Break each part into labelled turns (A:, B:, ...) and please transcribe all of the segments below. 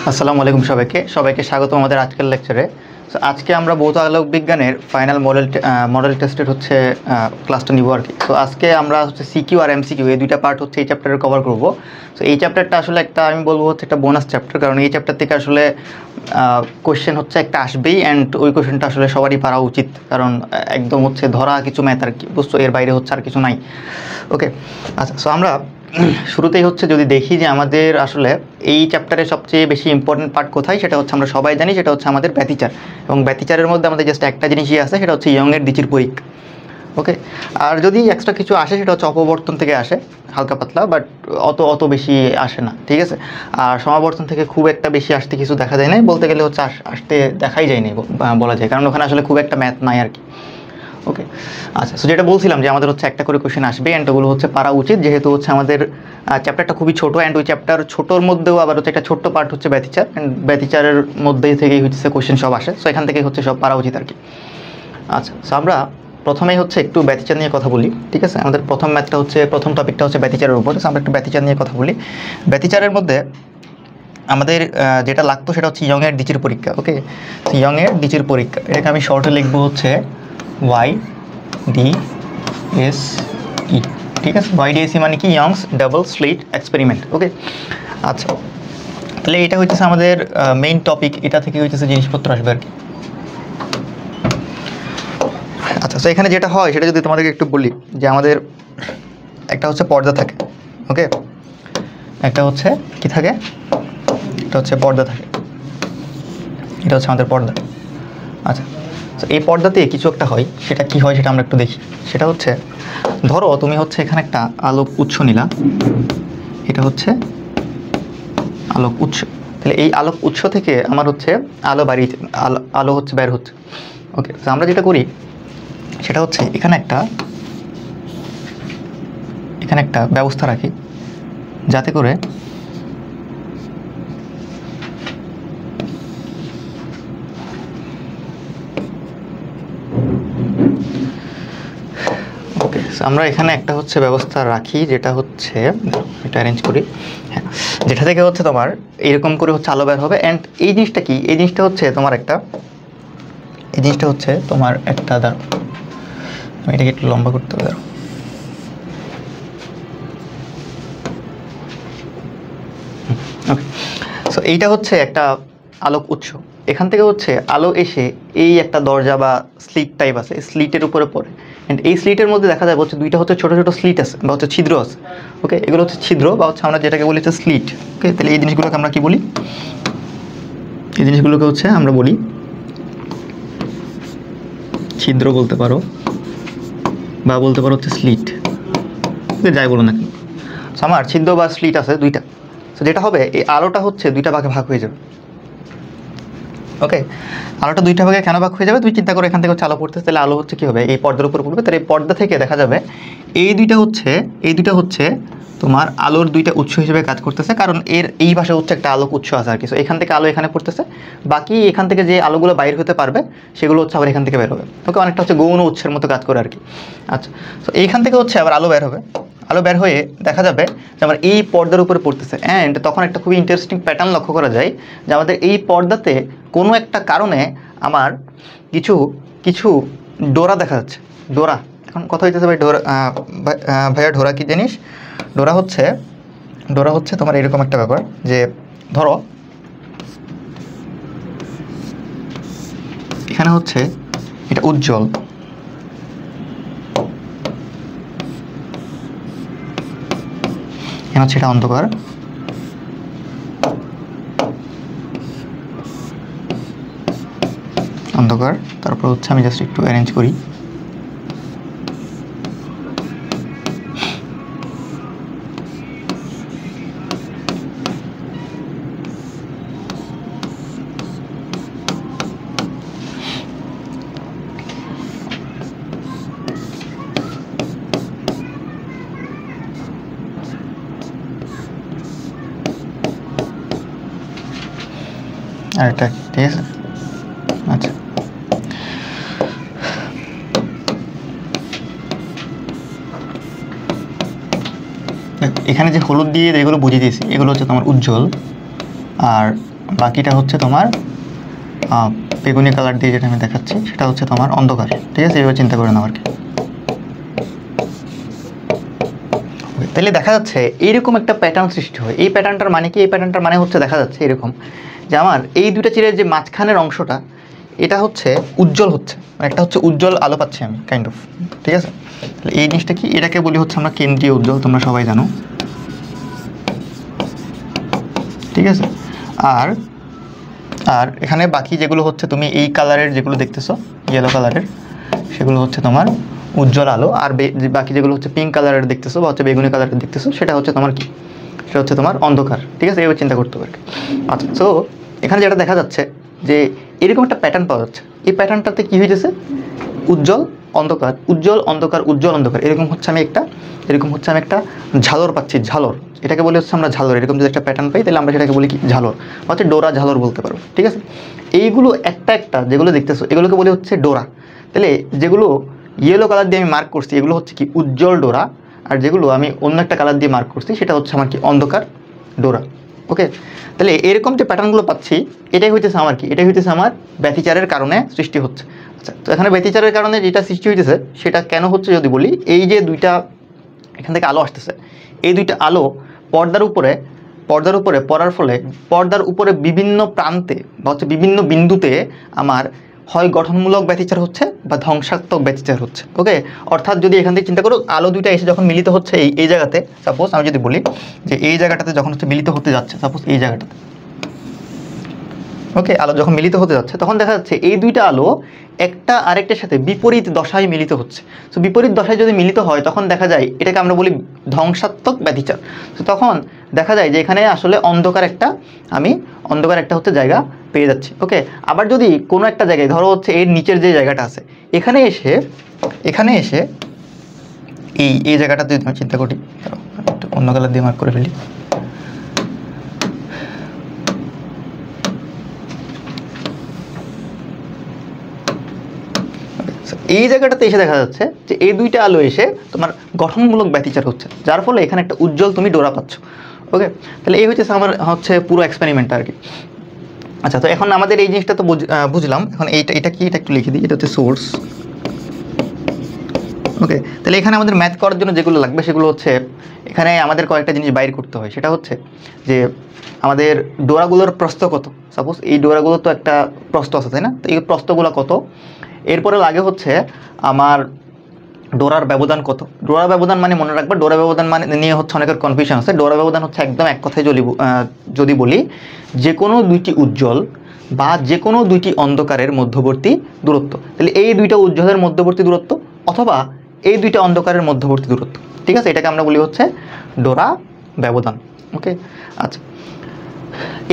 A: আসসালামু আলাইকুম সবাইকে স্বাগতম আমাদের আজকের লেকচারে। সো আজকে আমরা ভৌত আলোক বিজ্ঞানের ফাইনাল মডেল টেস্টের হচ্ছে ক্লাসটা নিব আর কি। তো আজকে আমরা হচ্ছে সিকিউ আর এমসিকিউ এই দুইটা পার্ট হচ্ছে এই চ্যাপ্টারে কভার করব। সো এই চ্যাপ্টারটা আসলে একটা আমি বলবো হচ্ছে একটা বোনাস চ্যাপ্টার, কারণ এই চ্যাপ্টার থেকে আসলে কোয়েশ্চেন হচ্ছে একটা আসবেই, অ্যান্ড ওই কোয়েশ্চেনটা আসলে সবারই পারা উচিত, কারণ একদম হচ্ছে ধরা কিছু ম্যাথ আর কি, বুঝছো, এর বাইরে হচ্ছে আর কিছু নাই। ওকে, আচ্ছা। সো আমরা শুরুতেই হচ্ছে যদি দেখি যে আমাদের আসলে এই চ্যাপ্টারের সবচেয়ে বেশি ইম্পর্টেন্ট পার্ট কোথায়, সেটা হচ্ছে আমরা সবাই জানি, সেটা হচ্ছে আমাদের ব্যতিচার। এবং ব্যতিচারের মধ্যে আমাদের জাস্ট একটা জিনিসই আছে, সেটা হচ্ছে ইয়ংয়ের দ্বিতীয় পরীক্ষা। ওকে, আর যদি এক্সট্রা কিছু আসে সেটা হচ্ছে অপবর্তন থেকে আসে হালকা পাতলা, বাট অত বেশি আসে না, ঠিক আছে। আর সমাবর্তন থেকে খুব একটা বেশি আসতে কিছু দেখা যায় না, বলতে গেলে হচ্ছে আসতে দেখাই যায়নি বলা যায়, কারণ ওখানে আসলে খুব একটা ম্যাথ নাই আর কি। ওকে, আচ্ছা। সো যেটা বলছিলাম যে আমাদের হচ্ছে একটা করে কোয়েশ্চেন আসবে, অ্যান্ড ওগুলো হচ্ছে পারা উচিত, যেহেতু হচ্ছে আমাদের চ্যাপ্টারটা খুবই ছোটো, অ্যান্ড ওই চ্যাপ্টার ছোটোর মধ্যেও আবার হচ্ছে একটা ছোট্ট পার্ট হচ্ছে ব্যতিচার, অ্যান্ড ব্যতিচারের মধ্যেই থেকেই হচ্ছে কোয়েশ্চেন সব আসে। সো এখান থেকেই হচ্ছে সব পারা উচিত আর কি। আচ্ছা, সো আমরা প্রথমেই হচ্ছে একটু ব্যতিচার নিয়ে কথা বলি, ঠিক আছে। আমাদের প্রথম টপিকটা হচ্ছে ব্যতিচারের উপর। আমরা একটু ব্যতিচার নিয়ে কথা বলি। ব্যতিচারের মধ্যে আমাদের যেটা লাগতো সেটা হচ্ছে ইয়ংয়ের দ্বিতীয় পরীক্ষা। ওকে, ইয়ংয়ের দ্বিতীয় পরীক্ষা, এটাকে আমি শর্টে লিখবো হচ্ছে YDSE, ঠিক আছে। YDSE মানে কি? Young's double slit experiment. Okay, আচ্ছা, তাহলে এটা হইতেছে আমাদের মেইন টপিক, এটা থেকে হইতেছে জিনিসপত্র আসবে আর কি। আচ্ছা, তো এখানে যেটা হয় সেটা যদি তোমাদেরকে একটু বলি, যে আমাদের একটা হচ্ছে পর্দা থাকে, ওকে, একটা হচ্ছে কি থাকে, এটা হচ্ছে পর্দা থাকে, এটা হচ্ছে আমাদের পর্দা। আচ্ছা, তো এই পর্দাতে কিছু একটা হয়, সেটা কি হয় সেটা আমরা একটু দেখি। সেটা হচ্ছে, ধরো তুমি হচ্ছে এখানে একটা আলোক উৎস নিলা, এটা হচ্ছে আলোক উৎস। তাহলে এই আলোক উৎস থেকে আমার হচ্ছে আলো হচ্ছে বের হচ্ছে। ওকে, তো আমরা যেটা করি সেটা হচ্ছে এখানে একটা ব্যবস্থা রাখি, যাতে করে আমরা এখানে একটা হচ্ছে ব্যবস্থা রাখি, যেটা হচ্ছে এটা অ্যারেঞ্জ করি, হ্যাঁ, যেটা থেকে হচ্ছে তোমার এরকম করে হচ্ছে আলো বের হবে। অ্যান্ড এই জিনিসটা কি? এই জিনিসটা হচ্ছে তোমার একটা দাঁড়ো, আমি এটাকে একটু লম্বা করতে হবে, দাঁড়ো। ওকে, সো এইটা হচ্ছে একটা আলোক উৎস। এখান থেকে হচ্ছে আলো এসে এই একটা দরজা বা স্লিট টাইপ আছে, স্লিটের উপরে পড়ে। অ্যান্ড এই স্লিটের মধ্যে দেখা যাবে হচ্ছে দুইটা হচ্ছে ছোটো ছোটো স্লিট আছে বা হচ্ছে ছিদ্র আছে। ওকে, এগুলো হচ্ছে ছিদ্র বা হচ্ছে আমরা যেটাকে বলি হচ্ছে স্লিট। ওকে, তাহলে এই জিনিসগুলোকে আমরা কি বলি? এই জিনিসগুলোকে হচ্ছে আমরা বলি ছিদ্র বলতে পারো, বা বলতে পারো হচ্ছে স্লিট, যাই বলো না কেন। আমার ছিদ্র বা স্লিট আছে দুইটা। তো যেটা হবে, এই আলোটা হচ্ছে দুইটা ভাগে ভাগ হয়ে যাবে। ওকে, আলোটা দুইটা ভাগে কেন ভাগ হয়ে যাবে? তুমি চিন্তা করো, এখান থেকে হচ্ছে আলো পড়তেছে, তাহলে আলো হচ্ছে কী হবে? এই পর্দার উপর পড়বে। তাহলে এই পর্দা থেকে দেখা যাবে এই দুইটা হচ্ছে তোমার আলোর দুইটা উৎস হিসেবে কাজ করতেছে, কারণ এই পাশে হচ্ছে একটা আলোক উৎস আছে আর কি। সো এখান থেকে আলো এখানে পড়তেছে, বাকি এখান থেকে যে আলোগুলো বাইর হতে পারবে সেগুলো হচ্ছে আবার এখান থেকে বের হবে। ওকে, অনেকটা হচ্ছে গৌণ উৎসের মতো কাজ করে আর কি। আচ্ছা, তো এইখান থেকে হচ্ছে আবার আলো বের হবে, আলো বের হয়ে দেখা যাবে যে আমার এই পর্দার উপরে পড়তেছে। অ্যান্ড তখন একটা খুবই ইন্টারেস্টিং প্যাটার্ন লক্ষ্য করা যায়, যে আমাদের এই পর্দাতে কোনো একটা কারণে আমার কিছু ডোরা দেখা যাচ্ছে। ডোরা, এখন কথা হইতেছে ভাই ডোরা, ভাইয়া ডোরা কি জিনিস? ডোরা হচ্ছে তোমার এরকম একটা ব্যাপার, যে ধরো এখানে হচ্ছে এটা উজ্জ্বল, এখানে হচ্ছে এটা অন্ধকার, তারপর হচ্ছে আমি জাস্ট একটু অ্যারেঞ্জ করি। আর এটা ঠিক আছে। আচ্ছা, এখানে যে হলুদ দিয়ে যেগুলো বুঝিয়ে দিয়েছি, এগুলো হচ্ছে তোমার উজ্জ্বল, আর বাকিটা হচ্ছে তোমার বেগুনি কালার দিয়ে যেটা আমি দেখাচ্ছি সেটা হচ্ছে তোমার অন্ধকার। ঠিক আছে, এভাবে চিন্তা করে নাও আর কি। তাহলে দেখা যাচ্ছে এইরকম একটা প্যাটার্ন সৃষ্টি হয়। এই প্যাটার্নটার মানে কি? এই প্যাটার্নটার মানে হচ্ছে দেখা যাচ্ছে এরকম যে আমার এই দুটা চিরের যে মাঝখানের অংশটা এটা হচ্ছে উজ্জ্বল হচ্ছে, মানে একটা হচ্ছে উজ্জ্বল আলো পাচ্ছি আমি কাইন্ড অফ। ঠিক আছে, তাহলে এই জিনিসটা কি? এটাকে বলি হচ্ছে আমরা কেন্দ্রীয় উজ্জ্বল, তোমরা সবাই জানো। ঠিক আছে, আর আর এখানে বাকি যেগুলো হচ্ছে তুমি এই কালারের যেগুলো দেখতেছো ইয়েলো কালারের, সেগুলো হচ্ছে তোমার উজ্জ্বল আলো। আর বাকি যেগুলো হচ্ছে পিঙ্ক কালারের দেখতেছো বা হচ্ছে বেগুনি কালারের দেখতেছো সেটা হচ্ছে তোমার কি? সেটা হচ্ছে তোমার অন্ধকার। ঠিক আছে, এইভাবে চিন্তা করতে পারবে। আচ্ছা, সো এখানে যেটা দেখা যাচ্ছে যে এরকম একটা প্যাটার্ন পাওয়া যাচ্ছে। এই প্যাটার্নটাতে কী হয়েছে? উজ্জ্বল অন্ধকার, উজ্জ্বল অন্ধকার, উজ্জ্বল অন্ধকার, এরকম হচ্ছে আমি একটা ঝালর পাচ্ছি। ঝালর, এটাকে বলি হচ্ছে আমরা ঝালর। এরকম যদি একটা প্যাটার্ন পাই তাহলে আমরা সেটাকে বলি কি? ঝালর, হচ্ছে ডোরা ঝালর বলতে পারবো। ঠিক আছে, এইগুলো একটা একটা যেগুলো দেখতেছো এগুলোকে বলি হচ্ছে ডোরা। তাহলে যেগুলো ইয়েলো কালার দিয়ে আমি মার্ক করছি এগুলো হচ্ছে কি? উজ্জ্বল ডোরা। আর যেগুলো আমি অন্য একটা কালার দিয়ে মার্ক করছি সেটা হচ্ছে আমার কি? অন্ধকার ডোরা। ওকে, তাহলে এরকম যে প্যাটার্নগুলো পাচ্ছি এটাই হইতেছে আমার কি? এটাই হইতেছে আমার ব্যতিচারের কারণে সৃষ্টি হচ্ছে। আচ্ছা, তো এখানে ব্যতিচারের কারণে যেটা সৃষ্টি হইতেছে সেটা কেন হচ্ছে যদি বলি, এই যে দুইটা এখান থেকে আলো আসতেছে, এই দুইটা আলো পর্দার উপরে পড়ার ফলে পর্দার উপরে বিভিন্ন প্রান্তে বা হচ্ছে বিভিন্ন বিন্দুতে আমার হয় গঠনমূলক ব্যতিচার হচ্ছে বা ধ্বংসাত্মক ব্যতিচার হচ্ছে। ওকে, অর্থাৎ যদি এখান থেকে চিন্তা করো আলো দুইটা এসে যখন মিলিত হচ্ছে এই জায়গাতে, সাপোজ আমি যদি বলি যে এই জায়গাটাতে যখন হচ্ছে মিলিত হতে যাচ্ছে, সাপোজ এই জায়গাটাতে, ওকে, আলো যখন মিলিত হতে যাচ্ছে তখন দেখা যাচ্ছে এই দুইটা আলো একটা আরেকটার সাথে বিপরীত দশায় মিলিত হচ্ছে। তো বিপরীত দশায় যদি মিলিত হয় তখন দেখা যায় এটাকে আমরা বলি ধ্বংসাত্মক ব্যতিচার। তো তখন দেখা যায় যে এখানে আসলে অন্ধকার একটা হচ্ছে জায়গা পেয়ে যাচ্ছি। ওকে, আবার যদি কোনো একটা জায়গায় ধরো হচ্ছে এর নিচের যে জায়গাটা আছে এখানে এসে এই জায়গাটা যদি আমি চিন্তা করি, অন্য কালার দিয়ে মার্ক করে ফেলি, এই জায়গাটাতে এসে দেখা যাচ্ছে যে এই দুইটা আলো এসে তোমার গঠনমূলক ব্যতিচার হচ্ছে, যার ফলে এখানে একটা উজ্জ্বল তুমি ডোরা পাচ্ছ। ওকে, তাহলে এই হচ্ছে আমার পুরো এক্সপেরিমেন্ট আর কি। আচ্ছা, তো এখন আমাদের এই জিনিসটা তো বুঝলাম। এখন এটা কি? এটা একটু লিখে দিই, এটা হচ্ছে সোর্স। ওকে, তাহলে এখানে আমাদের ম্যাথ করার জন্য যেগুলো লাগবে সেগুলো হচ্ছে এখানে আমাদের কয়েকটা জিনিস বাইর করতে হয়। সেটা হচ্ছে যে আমাদের ডোরাগুলোর প্রস্থ কত। সাপোজ এই ডোরাগুলোর তো একটা প্রস্থ আছে, তাই না? তো এই প্রস্থগুলো কত। এরপরে লাগে হচ্ছে আমার ডোরার ব্যবধান কত। ডোরা ব্যবধান মানে মনে রাখবা, ডোরা ব্যবধান মানে নিয়ে হচ্ছে অনেকের কনফিউশন আছে। ডোরা ব্যবধান হচ্ছে একদম এক কথায় যদি বলি যে কোনো দুইটি উজ্জ্বল বা যে কোনো দুইটি অন্ধকারের মধ্যবর্তী দূরত্ব। তাহলে এই দুইটা উজ্জ্বলের মধ্যবর্তী দূরত্ব অথবা এই দুইটা অন্ধকারের মধ্যবর্তী দূরত্ব। ঠিক আছে, এটাকে আমরা বলি হচ্ছে ডোরা ব্যবধান। ওকে, আচ্ছা,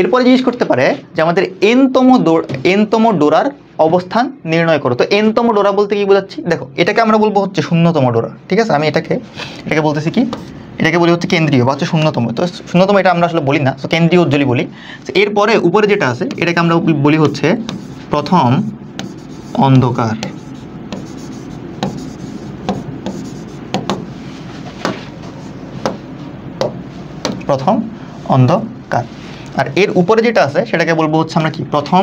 A: এরপরে জিজ্ঞেস করতে পারে যে আমাদের এনতম ডোরার অবস্থান নির্ণয় করো। তো এনতম ডোরা বলতে কি বোঝাচ্ছি? দেখো, এটাকে আমরা বলবো হচ্ছে শূন্যতম ডোরা। ঠিক আছে, আমি এটাকে বলতেছি কি? এটাকে বলি হচ্ছে কেন্দ্রীয় বা হচ্ছে শূন্যতম। তো শূন্যতম এটা আমরা আসলে বলি না, তো কেন্দ্রীয় উজ্জ্বলই বলি। এরপরে উপরে যেটা আছে এটাকে আমরা বলি হচ্ছে প্রথম অন্ধকার। প্রথম অন্ধকার। আর এর উপরে যেটা আছে সেটাকে বলবো হচ্ছে আমরা কি? প্রথম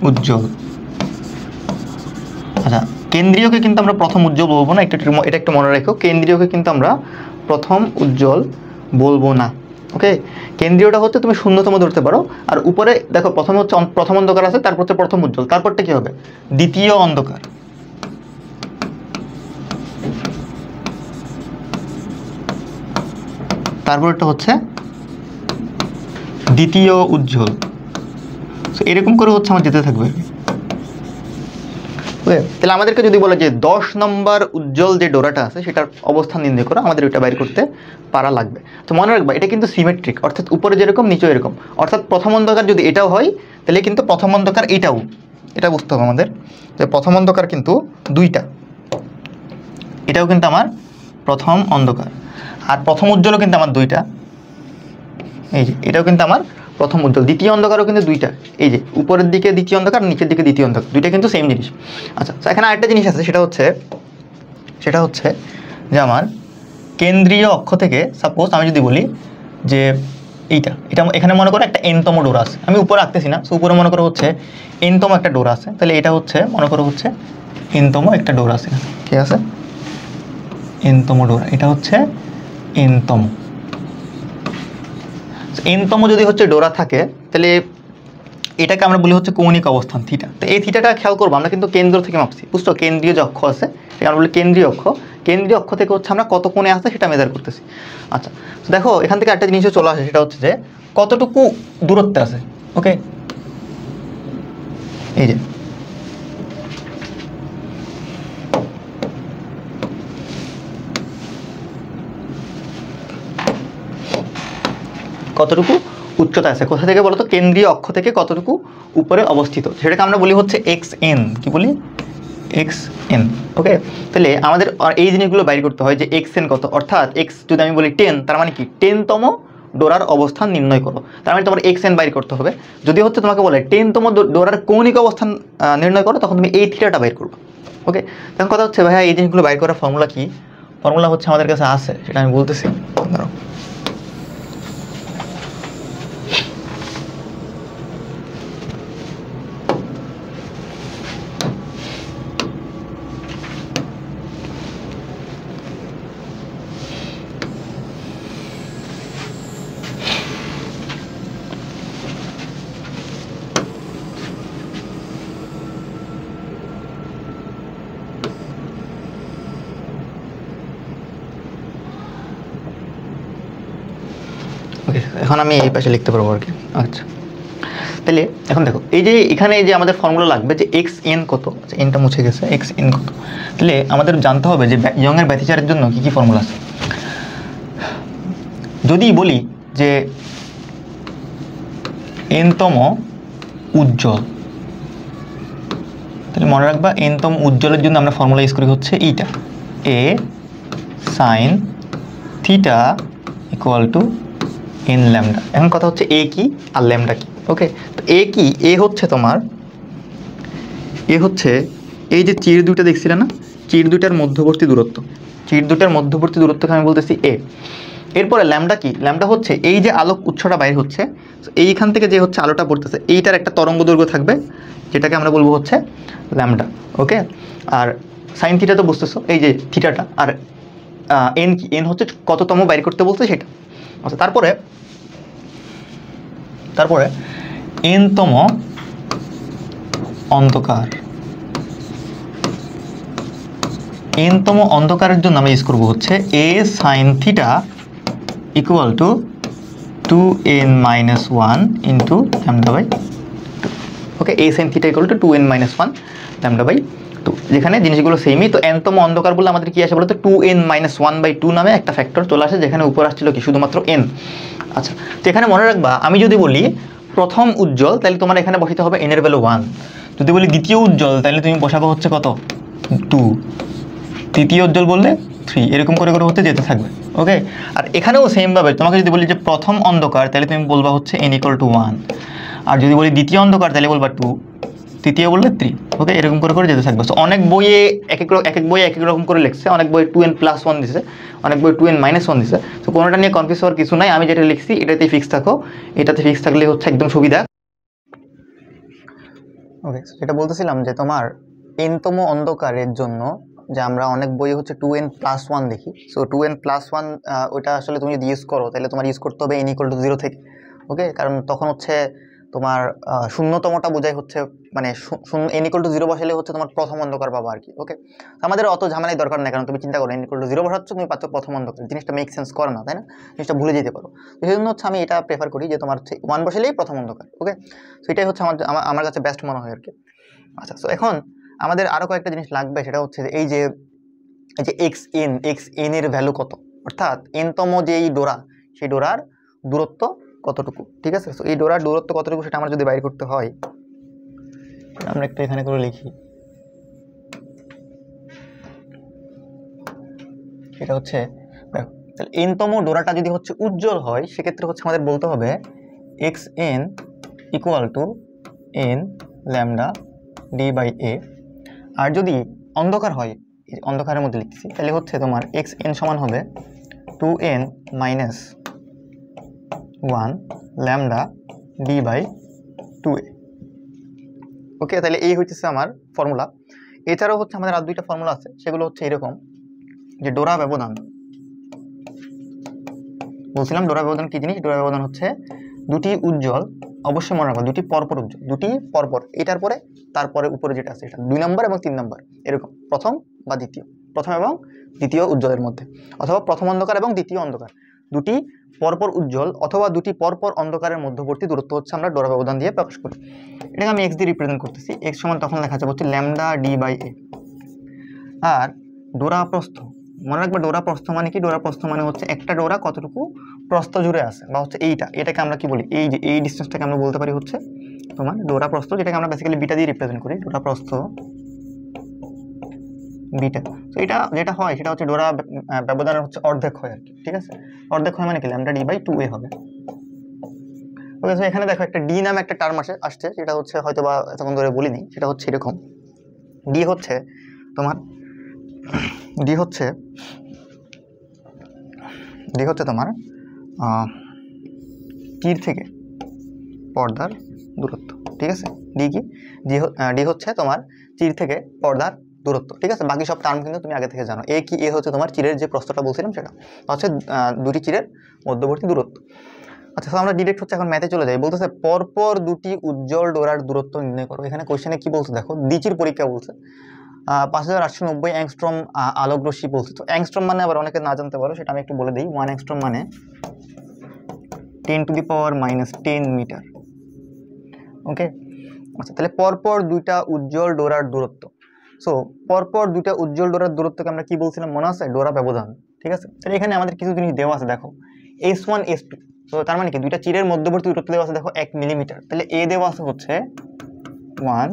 A: উজ্জ্বল। আচ্ছা, কেন্দ্রীয়কে কিন্তু আমরা প্রথম উজ্জ্বল বলবো না, এটা একটু মনে রেখো। কেন্দ্রীয়কে কিন্তু আমরা প্রথম উজ্জ্বল বলবো না। ওকে, কেন্দ্রীয়টা হচ্ছে তুমি শূন্যতম ধরতে পারো। আর উপরে দেখো প্রথমে হচ্ছে প্রথম অন্ধকার আছে, তারপর হচ্ছে প্রথম উজ্জ্বল, তারপরটা কি হবে? দ্বিতীয় অন্ধকার। তারপরটা হচ্ছে দ্বিতীয় উজ্জ্বল। এরকম করে হচ্ছে আমার যেতে থাকবে। ওকে, তাহলে আমাদেরকে যদি বলে যে 10 নম্বর উজ্জ্বল যে ডোরাটা আছে সেটার অবস্থান নির্ণয় করো, আমাদের ওইটা বাইর করতে পারা লাগবে। তো মনে রাখবা এটা কিন্তু সিমেট্রিক, অর্থাৎ উপরে যেরকম নিচে এরকম। অর্থাৎ প্রথম অন্ধকার যদি এটাও হয় তাহলে কিন্তু প্রথম অন্ধকার এটা বুঝতে হবে আমাদের যে প্রথম অন্ধকার কিন্তু দুইটা, এটাও কিন্তু আমার প্রথম অন্ধকার। আর প্রথম উজ্জ্বলও কিন্তু আমার দুইটা, এই যে এটাও কিন্তু আমার প্রথম উজ্জ্বল। দ্বিতীয় অন্ধকারও কিন্তু দুইটা, এই যে উপরের দিকে দ্বিতীয় অন্ধকার, নিচের দিকে দ্বিতীয় অন্ধকার, দুইটা কিন্তু সেম জিনিস। আচ্ছা, তো এখানে আরেকটা জিনিস আছে, সেটা হচ্ছে যে আমার কেন্দ্রীয় অক্ষ থেকে সাপোজ আমি যদি বলি যে এইটা এটা এখানে মনে করো একটা এনতম ডোরা আছে, আমি উপরে রাখতেছি না, সো উপরে মনে করো হচ্ছে এনতম একটা ডোরা আছে, তাহলে এটা হচ্ছে মনে করো হচ্ছে এনতম একটা ডোরা আছে, ঠিক আছে, এনতম ডোরা, এটা হচ্ছে এনতম। এনতম যদি হচ্ছে ডোরা থাকে তাহলে এটাকে আমরা বলি হচ্ছে কৌণিক অবস্থান থিটা। তো এই থিটাটা খেয়াল করবো, আমরা কিন্তু কেন্দ্র থেকে মাপছি, বুঝছো, কেন্দ্রীয় যে অক্ষ আছে এটা আমরা বলি কেন্দ্রীয় অক্ষ, কেন্দ্রীয় অক্ষ থেকে হচ্ছে আমরা কত কোণে আছে সেটা মেজার করতেছি। আচ্ছা, দেখো এখান থেকে একটা জিনিসও চলে আসে, সেটা হচ্ছে যে কতটুকু দূরত্বে আছে। ওকে, এই যে কতটুকু উচ্চতা আছে, কোথা থেকে বলতো, কেন্দ্রীয় অক্ষ থেকে কতটুকু উপরে অবস্থিত, সেটাকে আমরা বলি হচ্ছে এক্স এন। কি বলি? X N. ওকে, তাহলে আমাদের এই জিনিসগুলো বাইর করতে হয় যে এক্স এন কত, অর্থাৎ এক্স যদি আমি বলি 10, তার মানে কি 10তম ডোরার অবস্থান নির্ণয় করো, তার মানে তোমার এক্স এন বাইর করতে হবে। যদি হচ্ছে তোমাকে বলে 10তম ডোরার কৌণিক অবস্থান নির্ণয় করো, তখন তুমি এই থিটাটা বাইর করবে। ওকে, তখন কথা হচ্ছে ভাইয়া এই জিনিসগুলো বাইর করার ফর্মুলা কি? ফর্মুলা হচ্ছে আমাদের কাছে আছে, সেটা আমি বলতেছি। ধরো ওকে, এখন আমি এই পাশে লিখতে পারবো আর কি। আচ্ছা, তাহলে এখন দেখো এই যে এখানে যে আমাদের ফর্মুলা লাগবে যে এক্স এন কত, আচ্ছা এনটা মুছে গেছে, এক্স এন কত, তাহলে আমাদের জানতে হবে যে ইয়ংয়ের ব্যতিচারের জন্য কী কী ফর্মুলা আছে। যদি বলি যে এনতম উজ্জ্বল, তাহলে মনে রাখবা এনতম উজ্জ্বলের জন্য আমরা ফর্মুলা ইউজ করি হচ্ছে এইটা, a sine theta equal to n lambda. এখন কথা হচ্ছে এ কি আর ল্যামডা কি। ওকে, তো এ কি? এ হচ্ছে তোমার, এ হচ্ছে এই যে চির দুইটা দেখছিলে না, চির দুইটার মধ্যবর্তী দূরত্ব, চির দুইটার মধ্যবর্তী দূরত্বকে আমি বলতেছি এ। এরপরে ল্যামডা কি? ল্যামডা হচ্ছে এই যে আলোক উৎসটা বাইর হচ্ছে, এইখান থেকে যে হচ্ছে আলোটা পড়তেছে, এইটার একটা তরঙ্গ দৈর্ঘ্য থাকবে, যেটাকে আমরা বলবো হচ্ছে ল্যামডা। ওকে, আর সাইন থিটা তো বুঝতেছো, এই যে থিটাটা, আর এন কি? এন হচ্ছে কততম বাইর করতে বলছে সেটা। আচ্ছা, তারপরে তারপরে এনতম অন্ধকার, এনতম অন্ধকারের জন্য আমরা ইউজ করবো হচ্ছে a sine theta equal to 2n-1 into lambda by 2। Okay, a sine theta equal to 2n-1 lambda by 2, যেখানে জিনিসগুলো সেমই। তো এনতম অন্ধকার বলে আমাদের কি আসে বলতো, 2n-1/2 নামে একটা ফ্যাক্টর চলে আসে, যেখানে উপর আসছিল কি শুধুমাত্র n। আচ্ছা, তো এখানে মনে রাখবা আমি যদি বলি প্রথম উজ্জ্বল, তাহলে তোমার এখানে বসাতে হবে n এর ভ্যালু 1। যদি বলি দ্বিতীয় উজ্জ্বল, তাহলে তুমি বসাবো হচ্ছে কত, 2। তৃতীয় উজ্জ্বল বললে 3, এরকম করে করে হতে যেতে থাকবে। ওকে, আর এখানেও সেমভাবে তোমাকে যদি বলি যে প্রথম অন্ধকার, তাহলে তুমি বলবা হচ্ছে n = 1, আর যদি বলি দ্বিতীয় অন্ধকার তাহলে বলবা 2, তৃতীয় বললে 3। ওকে, এরকম করে করে যেতে থাকবে। সো অনেক বইয়ে এক এক বইয়ে এক এক রকম করে লিখছে, অনেক বই 2n+1 দিছে, অনেক বই 2n-1 দিছে। তো কোনোটা নিয়ে কনফিউজ হওয়ার কিছু নাই, আমি যেটা লিখছি এটাতেই ফিক্স থাকো, এটাতে ফিক্স থাকলে হচ্ছে একদম সুবিধা। ওকে, যেটা বলতেছিলাম যে তোমার এনতম অন্ধকারের জন্য যে আমরা অনেক বই হচ্ছে 2n+1 দেখি, সো 2n+1 ওইটা আসলে তুমি যদি ইউজ করো তাহলে তোমার ইউজ করতে হবে n = 0 থেকে। ওকে, কারণ তখন হচ্ছে তোমার শূন্যতমটা বোঝাই হচ্ছে, মানে n = 0 বসালে হচ্ছে তোমার প্রথম অন্ধকার পাবা আর কি। ওকে, আমাদের অত ঝামেলাই দরকার নেই, কারণ তুমি চিন্তা করো n = 0 বসাচ্ছ, তুমি পাচ্ছ প্রথম অন্ধকার, জিনিসটা মেক সেন্স করে না, তাই না? জিনিসটা ভুলে যেতে পারো। তো সেই জন্য হচ্ছে আমি এটা প্রেফার করি যে তোমার হচ্ছে 1 বসালেই প্রথম অন্ধকার। ওকে, তো এটাই হচ্ছে আমার কাছে বেস্ট মনে হয় আর কি। আচ্ছা, সো এখন আমাদের আরও কয়েকটা জিনিস লাগবে, সেটা হচ্ছে এই যে এক্স এন এর ভ্যালু কত, অর্থাৎ এনতম যে এই ডোরা, সেই ডোরার দূরত্ব কতটুকু। ঠিক আছে, সো এই ডোরার দূরত্ব কতটুকু সেটা আমার যদি বাইর করতে হয়, আমরা একটা এখানে করে লিখি, সেটা হচ্ছে দেখো, তাহলে এনতম ডোরাটা যদি হচ্ছে উজ্জ্বল হয়, সেক্ষেত্রে হচ্ছে আমাদের বলতে হবে x n equal to n lambda D by a. আর যদি অন্ধকার হয়, অন্ধকারের মধ্যে লিখছি, তাহলে হচ্ছে তোমার এক্স এন সমান হবে 2n - 1 lambda D by 2a। ওকে, তাহলে এই হচ্ছে আমার ফর্মুলা। এছাড়াও হচ্ছে আমাদের আর দুইটা ফর্মুলা আছে, সেগুলো হচ্ছে এরকম যে ডোরা ব্যবধান। বলছিলাম ডোরা ব্যবধান কি জিনিস? ডোরা ব্যবধান হচ্ছে দুটি উজ্জ্বল, অবশ্যই মনে রাখবো দুটি পরপর উজ্জ্বল, দুটি পরপর, এটার পরে তারপরে উপরে যেটা আছে এটা 2 নম্বর এবং 3 নম্বর, এরকম প্রথম বা দ্বিতীয়, প্রথম এবং দ্বিতীয় উজ্জ্বলের মধ্যে, অথবা প্রথম অন্ধকার এবং দ্বিতীয় অন্ধকার, দুটি পরপর উজ্জ্বল অথবা দুটি পরপর অন্ধকারের মধ্যবর্তী দূরত্ব হচ্ছে আমরা ডোরা ব্যবধান দিয়ে প্রকাশ করি। এটাকে আমি এক্স দিয়ে রিপ্রেজেন্ট করতেছি। এক্স সমান তখন লেখা যাবে হচ্ছে ল্যামডা ডি বাই এ। আর ডোরা প্রস্থ, মনে রাখবে ডোরা প্রস্থ মানে কি? ডোরা প্রস্থ মানে হচ্ছে একটা ডোরা কতটুকু প্রস্থ জুড়ে আছে, বা হচ্ছে এটাকে আমরা কি বলি, এই যে এই ডিস্টেন্সটাকে আমরা বলতে পারি হচ্ছে তোমার ডোরা প্রস্থ, যেটাকে আমরা বেসিক্যালি বিটা দিয়ে রিপ্রেজেন্ট করি। ডোরা প্রস্থ বিটা। তো এটা যেটা হয় সেটা হচ্ছে ডোরা ব্যবধানের হচ্ছে অর্ধেক হয় আর কি, ঠিক আছে? অর্ধেক হয় মানে কি? ল্যামডা ডি বাই 2a হবে। ওকে, তো এখানে দেখো একটা ডি নামে একটা টার্ম আসছে, সেটা হচ্ছে হয়তো বা এতক্ষণ ধরে বলিনি, সেটা হচ্ছে এরকম। ডি হচ্ছে তোমার তোমার তীর থেকে পর্দার দূরত্ব, ঠিক আছে? ডি হচ্ছে তোমার তীর থেকে পর্দার দূরত্ব, ঠিক আছে? বাকি সব টার্ম কিন্তু তুমি আগে থেকে জানো। এ হচ্ছে তোমার চিরের যে প্রস্থটা বলছিলাম সেটা হচ্ছে দুটি চিরের মধ্যবর্তী দূরত্ব। আচ্ছা, তো আমরা ডিরেক্ট হচ্ছে এখন ম্যাথে চলে যাই। বলতেছে পরপর দুটি উজ্জ্বল ডোরার দূরত্ব নির্ণয় করো। এখানে কোশ্চেনে কি বলছে দেখো, দ্বিচির পরীক্ষা বলছে 5890 অ্যাংস্ট্রম আলোক রশ্মি বলছে। তো অ্যাংস্ট্রম মানে আবার অনেকে না জানতে পারো, সেটা আমি একটু বলে দিই। 1 অ্যাংস্ট্রম মানে 10⁻⁻10 মিটার। ওকে, আচ্ছা, তাহলে পরপর দুইটা উজ্জ্বল ডোরার দূরত্ব। সো পরপর দুইটা উজ্জ্বল ডোরার দূরত্বকে আমরা কি বলছিলাম মনে আছে? ডোরা ব্যবধান, ঠিক আছে? তাহলে এখানে আমাদের কিছু জিনিস দেওয়া আছে দেখো, S1 S2। তো তার মানে কি দুইটা চিরের মধ্যবর্তী দূরত্ব দেওয়া আছে দেখো 1 মিলিমিটার। তাহলে এ দেওয়া আছে হচ্ছে 1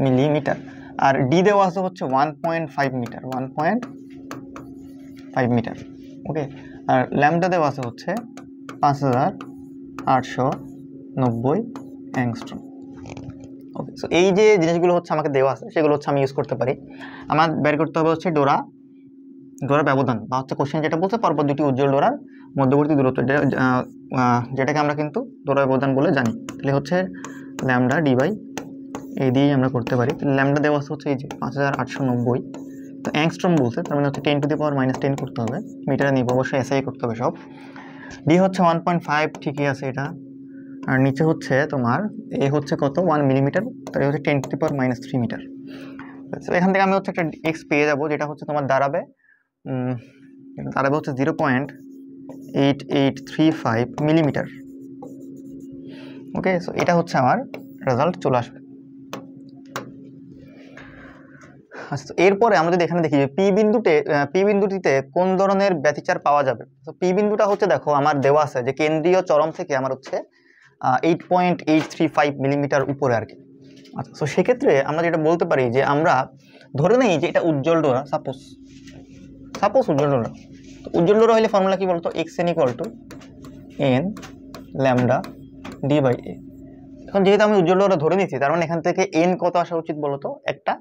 A: মিলিমিটার, আর ডি দেওয়া আছে হচ্ছে 1.5 মিটার, 1.5 মিটার। ওকে, আর ল্যামডা দেওয়া আছে হচ্ছে 5890 অ্যাংস্ট্রম। ওকে, সো এই যে জিনিসগুলো হচ্ছে আমাকে দেওয়া আছে, সেগুলো হচ্ছে আমি ইউজ করতে পারি। আমার বের করতে হবে হচ্ছে ডোরা ব্যবধান, বা হচ্ছে কোশ্চেন যেটা বলছে পরপর দুটি উজ্জ্বল ডোরার মধ্যবর্তী দূরত্ব, যেটাকে আমরা কিন্তু ডোরা ব্যবধান বলে জানি। তাহলে হচ্ছে ল্যামডা ডি বাই এই দিয়েই আমরা করতে পারি। ল্যামডা দেওয়া হচ্ছে এই যে 5890। তো অ্যাংস্ট্রম বলছে, তার মানে হচ্ছে 10⁻⁻10 করতে হবে, মিটারে নিব অবশ্যই, এসআই করতে হবে সব। ডি হচ্ছে 1.5, ঠিকই আছে এটা। আর নিচে হচ্ছে তোমার এ হচ্ছে কত? 1 মিলিমিটার, তাই হচ্ছে 10⁻³ মিটার। এখান থেকে আমি হচ্ছে একটা এক্স পেয়ে যাবো, যেটা হচ্ছে তোমার দাঁড়াবে হচ্ছে 0.8835 মিলিমিটার। ওকে, সো এটা হচ্ছে আমার রেজাল্ট চলে আসবে। আচ্ছা, এরপরে আমরা যদি এখানে দেখি যে পি বিন্দুটিতে কোন ধরনের ব্যতিচার পাওয়া যাবে। তো পি বিন্দুটা হচ্ছে দেখো আমার দেওয়া আছে যে কেন্দ্রীয় চরম থেকে আমার হচ্ছে 8.835 মিলিমিটার উপরে আর কি। আচ্ছা, তো সেক্ষেত্রে আমরা যেটা বলতে পারি যে আমরা ধরে নেই যে এটা উজ্জ্বল ডোরা, সাপোজ উজ্জ্বল ডোরা। তো উজ্জ্বল ডোরা হলে ফর্মুলা কি বলতো? xn = n lambda D by a. এখন যেহেতু আমি উজ্জ্বল ডোরা ধরে নিচ্ছি, তার মানে এখান থেকে n কত আসা উচিত বলতো? একটা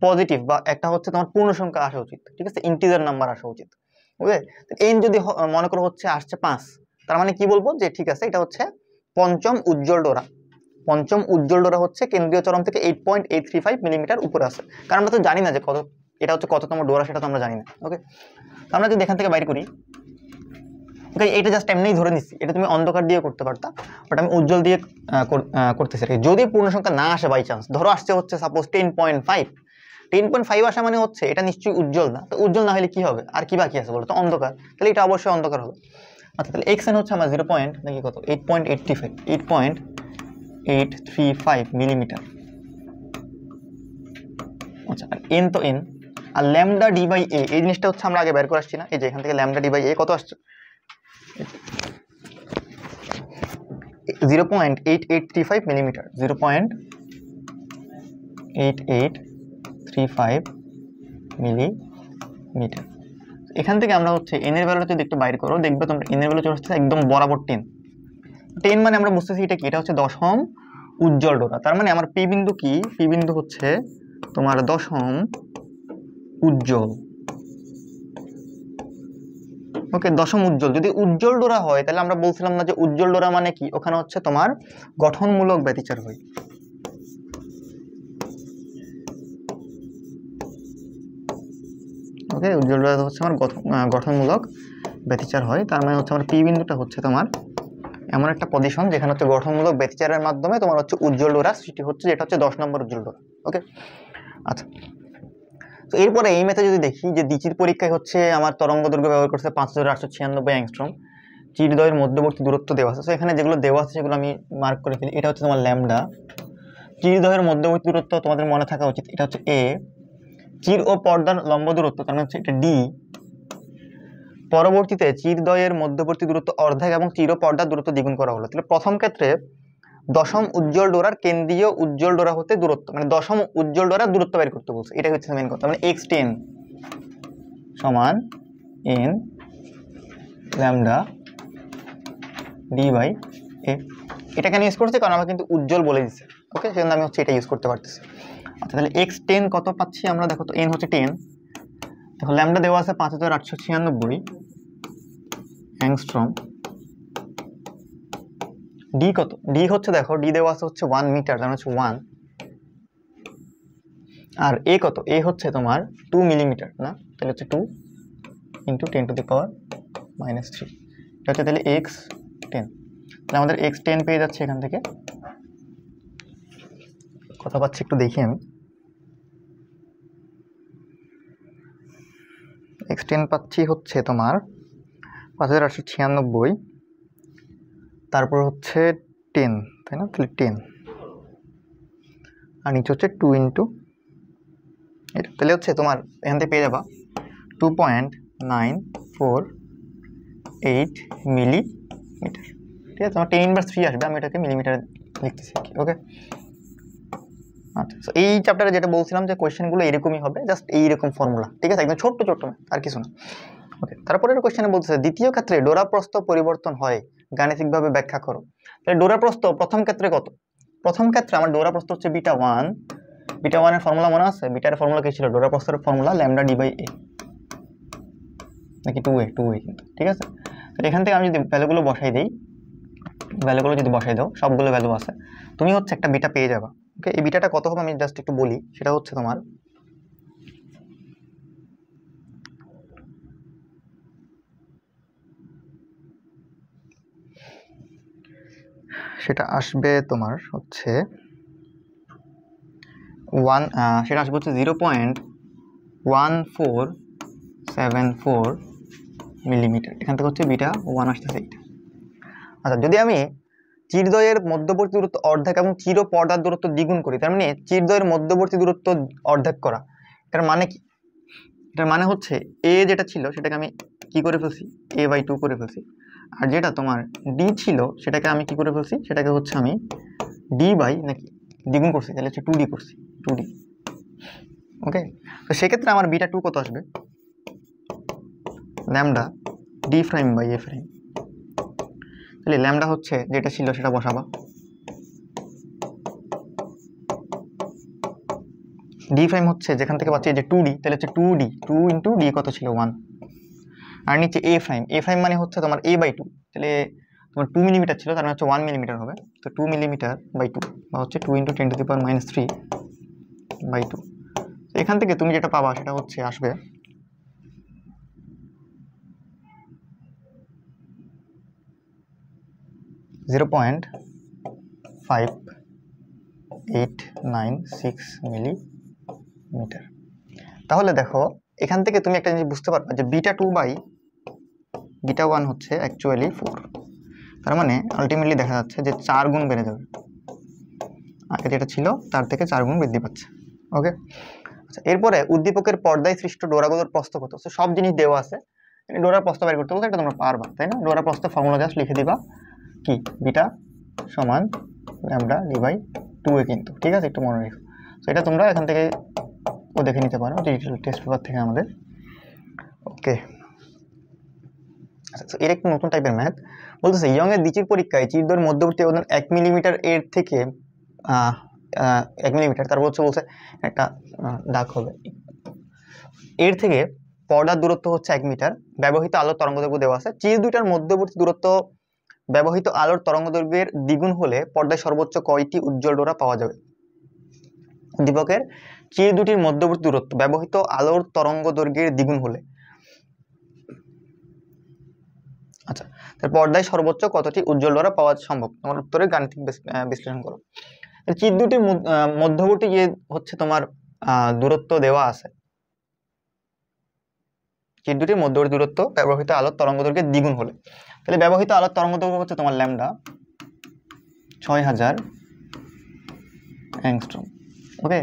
A: পজিটিভ, বা একটা হচ্ছে তোমার পূর্ণ সংখ্যা আসা উচিত, ঠিক আছে? ইন্টিজার নাম্বার আসা উচিত। ওকে, n যদি মনে করো হচ্ছে আসছে 5, তার মানে কি বলবো? যে ঠিক আছে, এটা হচ্ছে পঞ্চম উজ্জ্বল ডোরা। পঞ্চম উজ্জ্বল ডোরা হচ্ছে কেন্দ্রীয় চরম থেকে 8.835 মিলিমিটার উপরে আছে। কারণ আমরা তো জানি না যে কত, এটা হচ্ছে কততম ডোরা, সেটা তো আমরা জানি না। ওকে, আমরা যদি এখান থেকে বাইর করি, ওকে, এটা জাস্ট এমনিই ধরে নিচ্ছি, এটা তুমি অন্ধকার দিয়ে করতে পারতা, বাট আমি উজ্জ্বল দিয়ে করতেছি। যদি পূর্ণ সংখ্যা না আসে, বাই চান্স ধরো আসছে হচ্ছে সাপোজ 10.5 আসা, মানে হচ্ছে এটা নিশ্চয়ই উজ্জ্বল না। তো উজ্জ্বল না হলে কি হবে? আর কি বাকি আছে বলো তো? অন্ধকার। তাহলে এটা অবশ্যই অন্ধকার হবে। আচ্ছা, তাহলে xn হচ্ছে আমার 8.35 মিলিমিটার। আচ্ছা, আর n তো n, আর ল্যামডা ডি বাই এ এই জিনিসটা হচ্ছে আমরা আগে বের করে আসছি না? এই যে এখান থেকে ল্যামডা ডি বাই এ কত আসছে? 0.8835 মিলিমিটার, 0.8835 মিলিমিটার। এখান থেকে আমরা হচ্ছে n এর ভ্যালুটা যদি একটু বাইর করো, দেখবে তোমরা n এর ভ্যালু চলে আসছে একদম বরাবর 10 মানে আমরা বুঝতেছি এটা কি? এটা হচ্ছে দশম উজ্জ্বল ডোরা। তার মানে আমার পি বিন্দু কি? পি বিন্দু হচ্ছে তোমার দশম উজ্জ্বল ওকে, দশম উজ্জ্বল। যদি উজ্জ্বল ডোরা হয় তাহলে আমরা বলছিলাম না যে উজ্জ্বল ডোরা মানে কি, ওখানে হচ্ছে তোমার গঠনমূলক ব্যতিচার হয়। ওকে, উজ্জ্বল ডোরা হচ্ছে আমার গঠনমূলক ব্যতিচার হয়। তার মানে হচ্ছে আমার পি বিন্দুটা হচ্ছে তোমার এমন একটা পজিশন যেখানে হচ্ছে গঠনমূলক ব্যতিচারের মাধ্যমে তোমার হচ্ছে উজ্জ্বল ডোরা সৃষ্টি হচ্ছে, যেটা হচ্ছে 10 নম্বর উজ্জ্বল ডোরা। ওকে, আচ্ছা। তো এরপরে এই ম্যাথে যদি দেখি যে দ্বিচির পরীক্ষায় হচ্ছে আমার তরঙ্গ দৈর্ঘ্য ব্যবহার করছে 5896 অ্যাংস্ট্রম, চিরদ্বয়ের মধ্যবর্তী দূরত্ব দেওয়া আছে। তো এখানে যেগুলো দেওয়া আছে সেগুলো আমি মার্ক করে ফেলি। এটা হচ্ছে তোমার ল্যামডা। চিরদ্বয়ের মধ্যবর্তী দূরত্ব তোমাদের মনে থাকা উচিত, এটা হচ্ছে এ। চির ও পর্দার লম্ব দূরত্ব তার মানে হচ্ছে এটা ডি। পরবর্তীতে চিরদ্বয়ের মধ্যবর্তী দূরত্ব অর্ধেক এবং চির পর্দার দূরত্ব দ্বিগুণ করা হলো। তাহলে প্রথম ক্ষেত্রে দশম উজ্জ্বল ডোরার কেন্দ্রীয় উজ্জ্বল ডোরা হতে দূরত্ব, মানে দশম উজ্জ্বল ডোরার দূরত্ব বের করতে বলছে। এটা হচ্ছে মেন কথা, মানে x10 সমান n ল্যামডা ডি বাই এ। এটা কেন ইউজ করছে, কারণ আমরা কিন্তু উজ্জ্বল বলে দিচ্ছে। ওকে, সেজন্য আমি হচ্ছে এটা ইউজ করতে পারতেছি। আচ্ছা, তাহলে x10 কত পাচ্ছি আমরা, দেখো তো n হচ্ছে 10, দেখো ল্যামডা দেওয়া আছে 5896 অ্যাংস্ট্রম। ডি কত, ডি হচ্ছে দেখো ডি দেওয়া আছে হচ্ছে 1 মিটার, তার মানে হচ্ছে 1। আর এ কত, এ হচ্ছে তোমার 2 মিলিমিটার না, তাহলে হচ্ছে 2 ইন্টু 10 টু দি পাওয়ার -3। এটা হচ্ছে তাহলে x10। তাহলে আমাদের x10 পেয়ে যাচ্ছে এখান থেকে। কত পাচ্ছি একটু দেখি আমি। x10 পাচ্ছি হচ্ছে তোমার 5896, তারপর হচ্ছে 10, তাই না? তাহলে 10 আর নিচে হচ্ছে 2 ইন্টু এটা, তাহলে হচ্ছে তোমার এখান থেকে পেয়ে যাবা 2.948 মিলিমিটার। ঠিক আছে, আমার 10⁻³ আসবে, আমি এটাকে মিলিমিটারে লিখতেছি। ওকে, আচ্ছা। তো এই চ্যাপ্টারে যেটা বলছিলাম যে কোয়েশ্চেনগুলো এরকমই হবে, জাস্ট এইরকম ফর্মুলা। ঠিক আছে, একদম ছোট্ট ছোট্ট, আর কিছু না। ওকে, তারপরের কোয়েশ্চেনে বলতেছে দ্বিতীয় ক্ষেত্রে ডোরা প্রস্থ পরিবর্তন হয়, গাণিতিকভাবে ব্যাখ্যা করো। তাহলে ডোরা প্রস্থ প্রথম ক্ষেত্রে কত? প্রথম ক্ষেত্রে আমার ডোরা প্রস্থ হচ্ছে β1। β1 এর ফর্মুলা মনে আছে? বিটার ফর্মুলা কি ছিল? ডোরা প্রস্থের ফর্মুলা ল্যামডা ডি বাই এ, নাকি 2a কিন্তু। ঠিক আছে, তাহলে এখান থেকে আমি যদি ভ্যালুগুলো বসাই দিই, ভ্যালুগুলো যদি বসাই দাও, সবগুলো ভ্যালু আছে, তুমি হচ্ছে একটা বিটা পেয়ে যাবা। ওকে, এই বিটাটা কত হবে আমি জাস্ট একটু বলি। সেটা হচ্ছে তোমার সেটা আসবে তোমার হচ্ছে 0.1474 মিলিমিটার। এখান থেকে হচ্ছে বিটা 1 আসতেছে এইটা। আচ্ছা, যদি আমি চিরদ্বয়ের মধ্যবর্তী দূরত্ব অর্ধেক এবং চির পর্দার দূরত্ব দ্বিগুণ করি, তার মানে চিরদ্বয়ের মধ্যবর্তী দূরত্ব অর্ধেক করা, এটার মানে কি? এটার মানে হচ্ছে এ যেটা ছিল সেটাকে আমি কি করে ফেলছি, a/2 করে ফেলছি। আর যেটা তোমার ডি ছিল সেটাকে আমি কি করে ফেলছি, সেটাকে হচ্ছে আমি ডি বাই নাকি দ্বিগুণ করছি, তাহলে হচ্ছে 2d করছি, 2d। ওকে, তো সেক্ষেত্রে আমার β2 কত আসবে, lambda D prime by A prime. তাহলে ল্যামডা হচ্ছে যেটা ছিল সেটা বসাবা, ডি প্রাইম হচ্ছে যেখান থেকে পাচ্ছি যে 2d, তাহলে হচ্ছে 2d, 2 ইন্টু ডি কত ছিল 1। আর নিচে এ প্রাইম মানে হচ্ছে তোমার a/2, তাহলে তোমার 2 মিলিমিটার ছিল, তার মানে হচ্ছে 1 মিলিমিটার হবে। তো 2 মিলিমিটার বাই 2 বা হচ্ছে 2 into 10 to the power -3 by 2। এখান থেকে তুমি যেটা পাবা সেটা হচ্ছে আসবে 0.5896 মিলিমিটার। তাহলে দেখো এখান থেকে তুমি একটা জিনিস বুঝতে পারবে যে β2 বাই β1 হচ্ছে অ্যাকচুয়ালি 4। তার মানে আলটিমেটলি দেখা যাচ্ছে যে 4 গুণ বেড়ে যাবে, আগে যেটা ছিল তার থেকে 4 গুণ বৃদ্ধি পাচ্ছে। ওকে, আচ্ছা। এরপরে উদ্দীপকের পর্দায় সৃষ্ট ডোরাগুলোর প্রস্থ কত? সব জিনিস দেওয়া আছে, ডোরার প্রস্থ বের করতে বলতে এটা তোমরা পারবা, তাই না? ডোরার প্রস্থ ফর্মুলা জাস্ট লিখে দিবা কি, বিটা সমান ল্যামডা ডি বাই 2a কিন্তু। ঠিক আছে, একটু মনে রেখো। তো এটা তোমরা এখান থেকে দেখে নিতে পারো ডিজিটাল টেস্ট পেপার থেকে আমাদের। ওকে, আচ্ছা। এর একটু নতুন টাইপের ম্যাথ বলতেছে ইয়ং এর দ্বিচির পরীক্ষায় চিরদ্বয়ের মধ্যবর্তী ব্যবধান 1 মিলিমিটার এর থেকে 1 মিলিমিটার, তারপর হচ্ছে বলছে একটা দাগ হবে, এর থেকে পর্দার দূরত্ব হচ্ছে 1 মিটার, ব্যবহৃত আলোর তরঙ্গদৈর্ঘ্য দেওয়া আছে। চির দুইটার মধ্যবর্তী দূরত্ব ব্যবহৃত আলোর তরঙ্গদৈর্ঘ্যের দ্বিগুণ হলে পর্দায় সর্বোচ্চ কয়টি উজ্জ্বল ডোরা পাওয়া যাবে? উদ্দীপকের চির দুটির মধ্যবর্তী দূরত্ব ব্যবহৃত আলোর তরঙ্গদৈর্ঘ্যের দ্বিগুণ হলে, আচ্ছা, তাহলে পর্দায় সর্বোচ্চ কতটি উজ্জ্বল ডোরা পাওয়া সম্ভব? তোমার উত্তরের গাণিতিক বিশ্লেষণ করো। চির দুটির মধ্যবর্তী যে হচ্ছে তোমার দূরত্ব দেওয়া আছে, চির দুটির মধ্যবর্তী দূরত্ব ব্যবহৃত আলোর তরঙ্গদৈর্ঘ্যের দ্বিগুণ হলে, তাহলে ব্যবহৃত আলোর তরঙ্গদৈর্ঘ্য হচ্ছে তোমার ল্যামডা 6000 অ্যাংস্ট্রম। ওকে,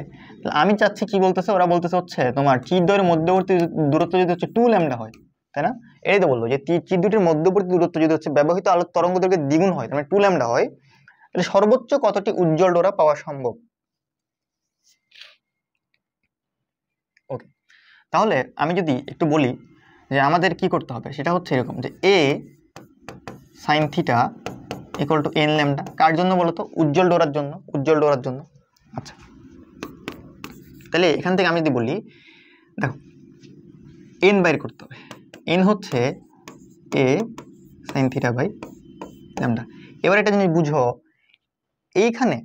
A: আমি চাচ্ছি কি বলতেছে, ওরা বলতেছে হচ্ছে তোমার চির দ্বয়ের মধ্যবর্তী দূরত্ব যদি হচ্ছে 2 ল্যামডা হয়, তাই না? এই তো বললো যে চির দুটির মধ্যবর্তী দূরত্ব যদি হচ্ছে ব্যবহৃত আলোর তরঙ্গদৈর্ঘ্যের দ্বিগুণ হয়, মানে 2 ল্যামডা হয়, তাহলে সর্বোচ্চ কতটি উজ্জ্বল ডোরা পাওয়া সম্ভব? ওকে, তাহলে আমি যদি একটু বলি যে আমাদের কি করতে হবে, সেটা হচ্ছে এরকম যে a sin theta equal to n lambda. কার জন্য বলো তো? উজ্জ্বল ডোরার জন্য, উজ্জ্বল ডোরার জন্য। আচ্ছা, তাহলে এখান থেকে আমি যদি বলি, দেখো n বাইর করতে হবে, n হচ্ছে a sin theta by lambda. এবার একটা জিনিস বুঝো, এইখানে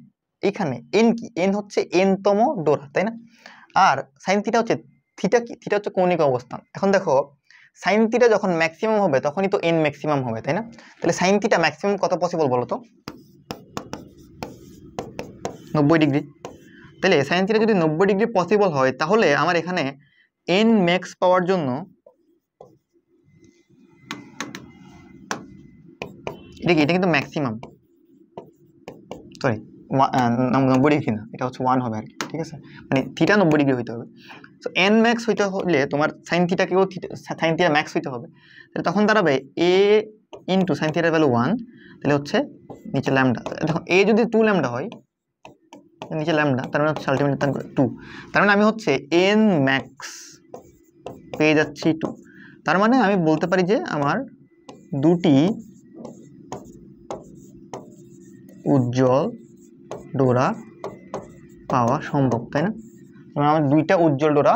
A: এইখানে n কি? n হচ্ছে n তম ডোরা, তাই না? আর sin থিটা হচ্ছে, থিটা কি? থিটা হচ্ছে কৌণিক অবস্থান। এখন দেখো sin থিটা যখন ম্যাক্সিমাম হবে তখনই তো n ম্যাক্সিমাম হবে, তাই না? তাহলে sin থিটা ম্যাক্সিমাম কত পসিবল বলো তো? 90 ডিগ্রি। তাহলে sin থিটা যদি 90 ডিগ্রি পসিবল হয়, তাহলে আমার এখানে n ম্যাক্স পাওয়ার জন্য এটা কি? এটা কিন্তু ম্যাক্সিমাম, সরি 90 ডিগ্রি না, এটা হচ্ছে 1 হবে আর কি, ঠিক আছে? মানে থিটা 90 ডিগ্রি হইতে হবে। তো n ম্যাক্স হইতে হলে তোমার sin থিটাকেও sin থিটা ম্যাক্স হইতে হবে, তাহলে তখন দাঁড়াবে a ইন্টু sin থিটার ভ্যালু 1, তাহলে হচ্ছে নিচে ল্যামডা। দেখো a যদি 2 ল্যামডা হয়, নিচে ল্যামডা, তার মানে হচ্ছে আলটিমেটলি 2, তার মানে আমি হচ্ছে n ম্যাক্স পেয়ে যাচ্ছি 2। তার মানে আমি বলতে পারি যে আমার দুটি উজ্জ্বল ডোরা পাওয়া সম্ভব, তাই না? আমার দুইটা উজ্জ্বল ডোরা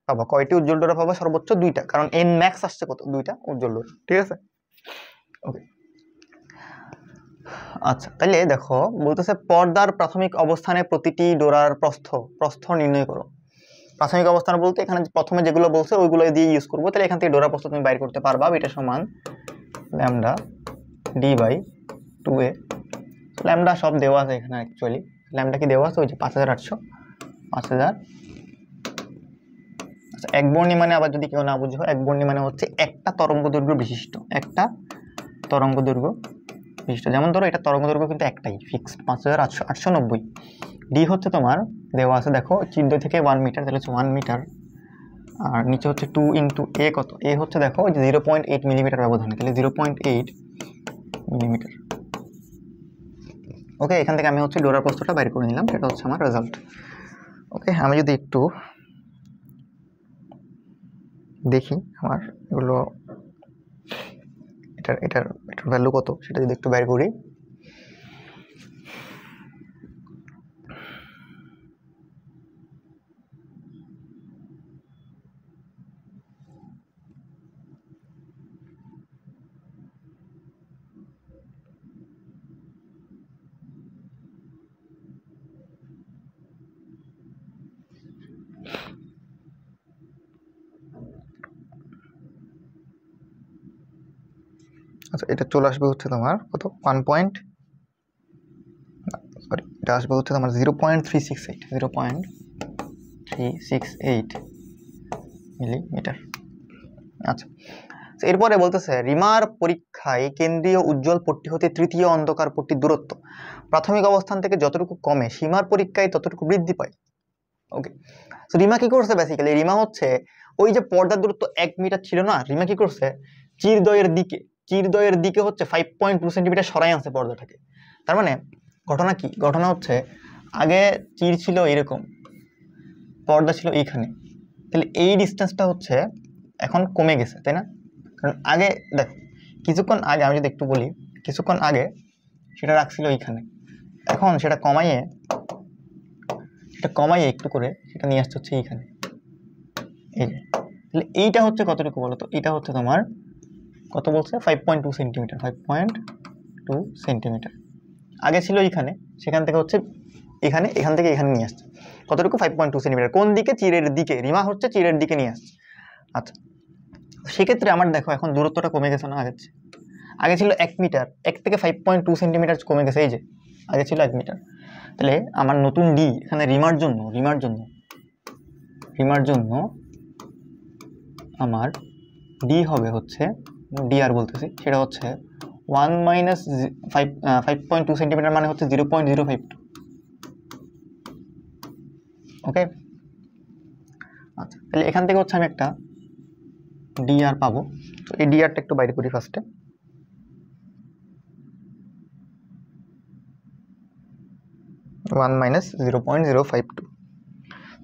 A: পাবো। কয়টি উজ্জ্বল ডোরা পাবো? সর্বোচ্চ দুইটা, কারণ n ম্যাক্স আসছে কত? দুইটা উজ্জ্বল ডোরা, ঠিক আছে? ওকে, আচ্ছা, তাহলে দেখো বলতেছে পর্দার প্রাথমিক অবস্থানে প্রতিটি ডোরার প্রস্থ নির্ণয় করো। প্রাথমিক অবস্থান বলতে এখানে প্রথমে যেগুলো বলছে ওইগুলো দিয়ে ইউজ করবো, তাহলে এখান থেকে ডোরা প্রস্থ তুমি বাইর করতে পারবা। এটা সমান lambda D by 2a। Lambda সব দেওয়া আছে এখানে, অ্যাকচুয়ালি ল্যামডা কি দেওয়া আছে? ওই যে 5800, 5000। আচ্ছা, এক বর্ণী মানে আবার যদি কেউ না বুঝো, এক বর্ণী মানে হচ্ছে একটা তরঙ্গ দৈর্ঘ্য বিশিষ্ট, একটা তরঙ্গ দৈর্ঘ্য বিশিষ্ট। যেমন ধরো এটা তরঙ্গ দৈর্ঘ্য কিন্তু একটাই ফিক্সড 5890। ডি হচ্ছে তোমার দেওয়া আছে, দেখো চিহ্ন থেকে 1 মিটার, তাহলে হচ্ছে 1 মিটার। আর নিচে হচ্ছে 2 ইন্টু এ কত? এ হচ্ছে দেখো 0.8 মিলিমিটার ব্যবধানে, তাহলে 0.8 মিলিমিটার। ওকে, এখান থেকে আমি হচ্ছে ডোরার প্রস্থটা বাইর করে নিলাম, সেটা হচ্ছে আমার রেজাল্ট। ওকে, আমি যদি একটু দেখি আমার এগুলো, এটার ভ্যালু কত সেটা যদি একটু বাইর করি। আচ্ছা, এটা চলে আসবে হচ্ছে তোমার কত? 1 সরি, এটা আসবে হচ্ছে তোমার 0.368 মিলিমিটার। আচ্ছা, এরপরে বলতেছে রিমার পরীক্ষায় কেন্দ্রীয় উজ্জ্বল পট্টি হতে তৃতীয় অন্ধকার পট্টির দূরত্ব প্রাথমিক অবস্থান থেকে যতটুকু কমে সীমার পরীক্ষায় ততটুকু বৃদ্ধি পায়। ওকে, তো রিমা কি করছে? বেসিক্যালি রিমা হচ্ছে ওই যে পর্দার দূরত্ব 1 মিটার ছিল না, রিমা কি করছে? চিরদ্বয়ের দিকে হচ্ছে 5.2 সেন্টিমিটার সরাই আনছে পর্দাটাকে। তার মানে ঘটনা কি? ঘটনা হচ্ছে আগে চির ছিল এরকম, পর্দা ছিল এইখানে, তাহলে এই ডিস্টেন্সটা হচ্ছে এখন কমে গেছে, তাই না? কারণ আগে দেখ, কিছুক্ষণ আগে আমি যদি একটু বলি, কিছুক্ষণ আগে সেটা রাখছিল এইখানে, এখন সেটা কমাইয়ে একটু করে সেটা নিয়ে আসতে হচ্ছে এইখানে, এই যে তাহলে এইটা হচ্ছে কতটুকু বলো তো? এটা হচ্ছে তোমার কত বলছে? 5.2 সেন্টিমিটার। 5.2 সেন্টিমিটার আগে ছিল এখানে, সেখান থেকে হচ্ছে এখানে, এখান থেকে এখানে নিয়ে আসছে কতটুকু? 5.2 সেন্টিমিটার। কোন দিকে? চিরের দিকে। রিমা হচ্ছে চিরের দিকে নিয়ে আসছে। আচ্ছা, সেক্ষেত্রে আমার দেখো এখন দূরত্বটা কমে গেছে না আগের চেয়ে? আগে ছিল 1 মিটার, 1 থেকে 5.2 সেন্টিমিটার কমে গেছে। এই যে আগে ছিল 1 মিটার। তাহলে আমার নতুন ডি এখানে রিমার জন্য আমার ডি হবে হচ্ছে, ডি আর বলতেছি, সেটা হচ্ছে 1 মাইনাস 5.2 সেন্টিমিটার মানে হচ্ছে 0.052। ওকে, আচ্ছা তাহলে এখান থেকে হচ্ছে আমি একটা ডি আর পাবো। তো এই ডি আরটা একটু বাইরে করি ফার্স্টে। 1 মাইনাস 0.052,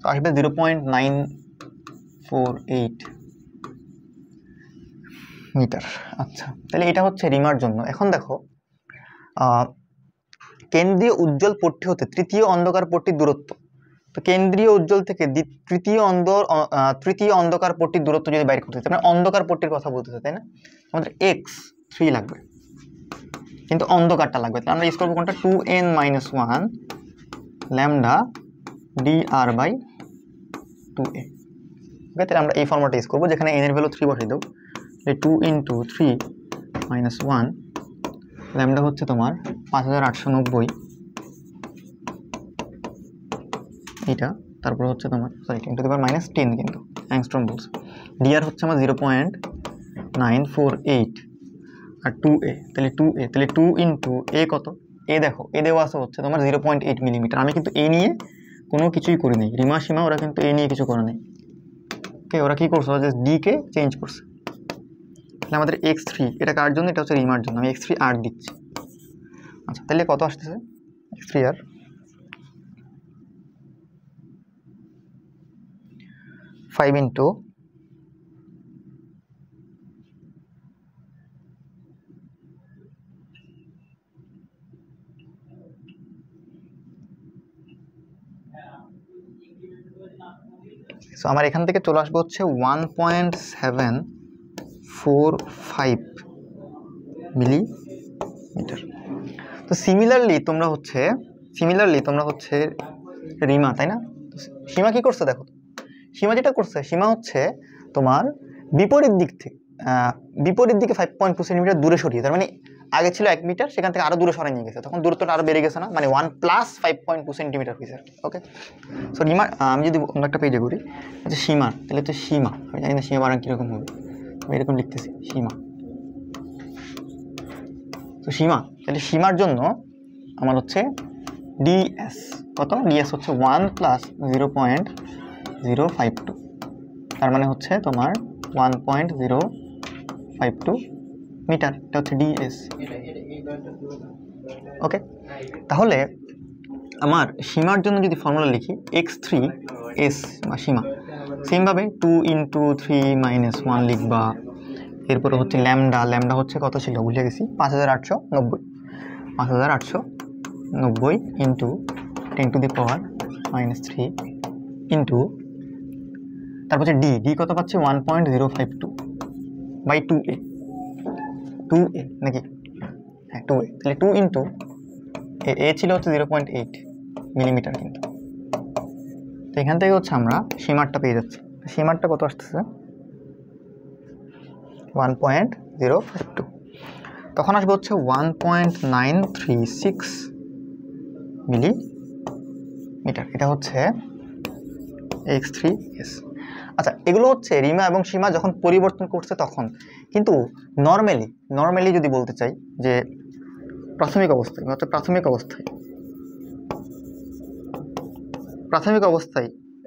A: তো আসবে 0.948 মিটার। আচ্ছা, তাহলে এটা হচ্ছে রিমার জন্য। এখন দেখো কেন্দ্রীয় উজ্জ্বল পট্টি হতে তৃতীয় অন্ধকার পট্টির দূরত্ব। তো কেন্দ্রীয় উজ্জ্বল থেকে তৃতীয় অন্ধকার পট্টির দূরত্ব যদি বাইর করতে চাই, মানে অন্ধকার পট্টির কথা বলতেছে, তাই না? আমাদের x3 লাগবে, কিন্তু অন্ধকারটা লাগবে। তাহলে আমরা ইউজ করবো কোনটা? 2n-1 lambda dr by 2a। ওকে, তাহলে আমরা এই ফর্মুলাটা ইউজ করবো, যেখানে n এর ভ্যালু 3 বসিয়ে দেবো। 2 × 3 - 1 ল্যামডা হচ্ছে তোমার 5890 এটা, তারপর হচ্ছে তোমার সরি 10⁻⁻10 কিন্তু অ্যাংস্ট্রম বলছে। ডিআর হচ্ছে আমার 0.948 আর 2a, তাহলে 2a, তাহলে 2 × a কত? এ দেখো, এ দেওয়া আছে হচ্ছে তোমার 0.8 মিলিমিটার। আমি কিন্তু এ নিয়ে কোনো কিছুই করি নাই। রিমা সীমা ওরা কিন্তু এ নিয়ে কিছু করে নাই। ওকে, ওরা কি করছে? জাস্ট ডি কে চেঞ্জ করছে। তাহলে আমাদের x3 এটা কার জন্য? এটা হচ্ছে রিমার জন্য। আমি x3 আর দিচ্ছি। আচ্ছা, তাহলে কত আসতেছে x3 আর? 5 × আমার এখান থেকে চলে আসবে হচ্ছে 1.745 মিলিমিটার। তো সিমিলারলি তোমরা হচ্ছে রিমা, তাই না? সীমা কি করছে দেখো, সীমা যেটা করছে, সীমা হচ্ছে তোমার বিপরীত দিকে 5.2 সেন্টিমিটার দূরে সরিয়ে, তার মানে আগে ছিল 1 মিটার, সেখান থেকে আরো দূরে সরাই নিয়ে গেছে, তখন দূরত্বটা আরো বেড়ে গেছে না, মানে 1 + 5.2 সেন্টিমিটার হয়েছে। ওকে, সো রিমা আমি যদি অন্য একটা পেজে করি, আচ্ছা সীমা, তাহলে হচ্ছে সীমা, আমি জানি না সীমা বানান কীরকম হবে, আমি এরকম লিখতেছি সীমা। তো সীমা, তাহলে সীমার জন্য আমার হচ্ছে ডিএস কত? ডিএস হচ্ছে 1 + 0.052, তার মানে হচ্ছে তোমার 1.052 মিটার। এটা হচ্ছে ডিএস। ওকে, তাহলে আমার সীমার জন্য যদি ফর্মুলা লিখি x3s বা সীমা, সেমভাবে 2 × 3 - 1 লিখবা। এরপরে হচ্ছে ল্যামডা হচ্ছে কত ছিল ভুলে গেছি, 5890 × 10⁻³ ইন্টু, তারপর হচ্ছে ডি কত পাচ্ছি? 1.052 বাই 2a নাকি? হ্যাঁ 2a, তাহলে 2 × এ ছিল হচ্ছে 0.8 মিলিমিটার কিন্তু। তো এখান থেকে হচ্ছে আমরা সীমারটা পেয়ে যাচ্ছি। সীমারটা কত আসতেছে? 1.052। তখন আসবে হচ্ছে 1.936 মিলিমিটার। এটা হচ্ছে x3s। আচ্ছা, এগুলো হচ্ছে রিমা এবং সীমা যখন পরিবর্তন করছে তখন। কিন্তু নর্মালি যদি বলতে চাই যে প্রাথমিক অবস্থায়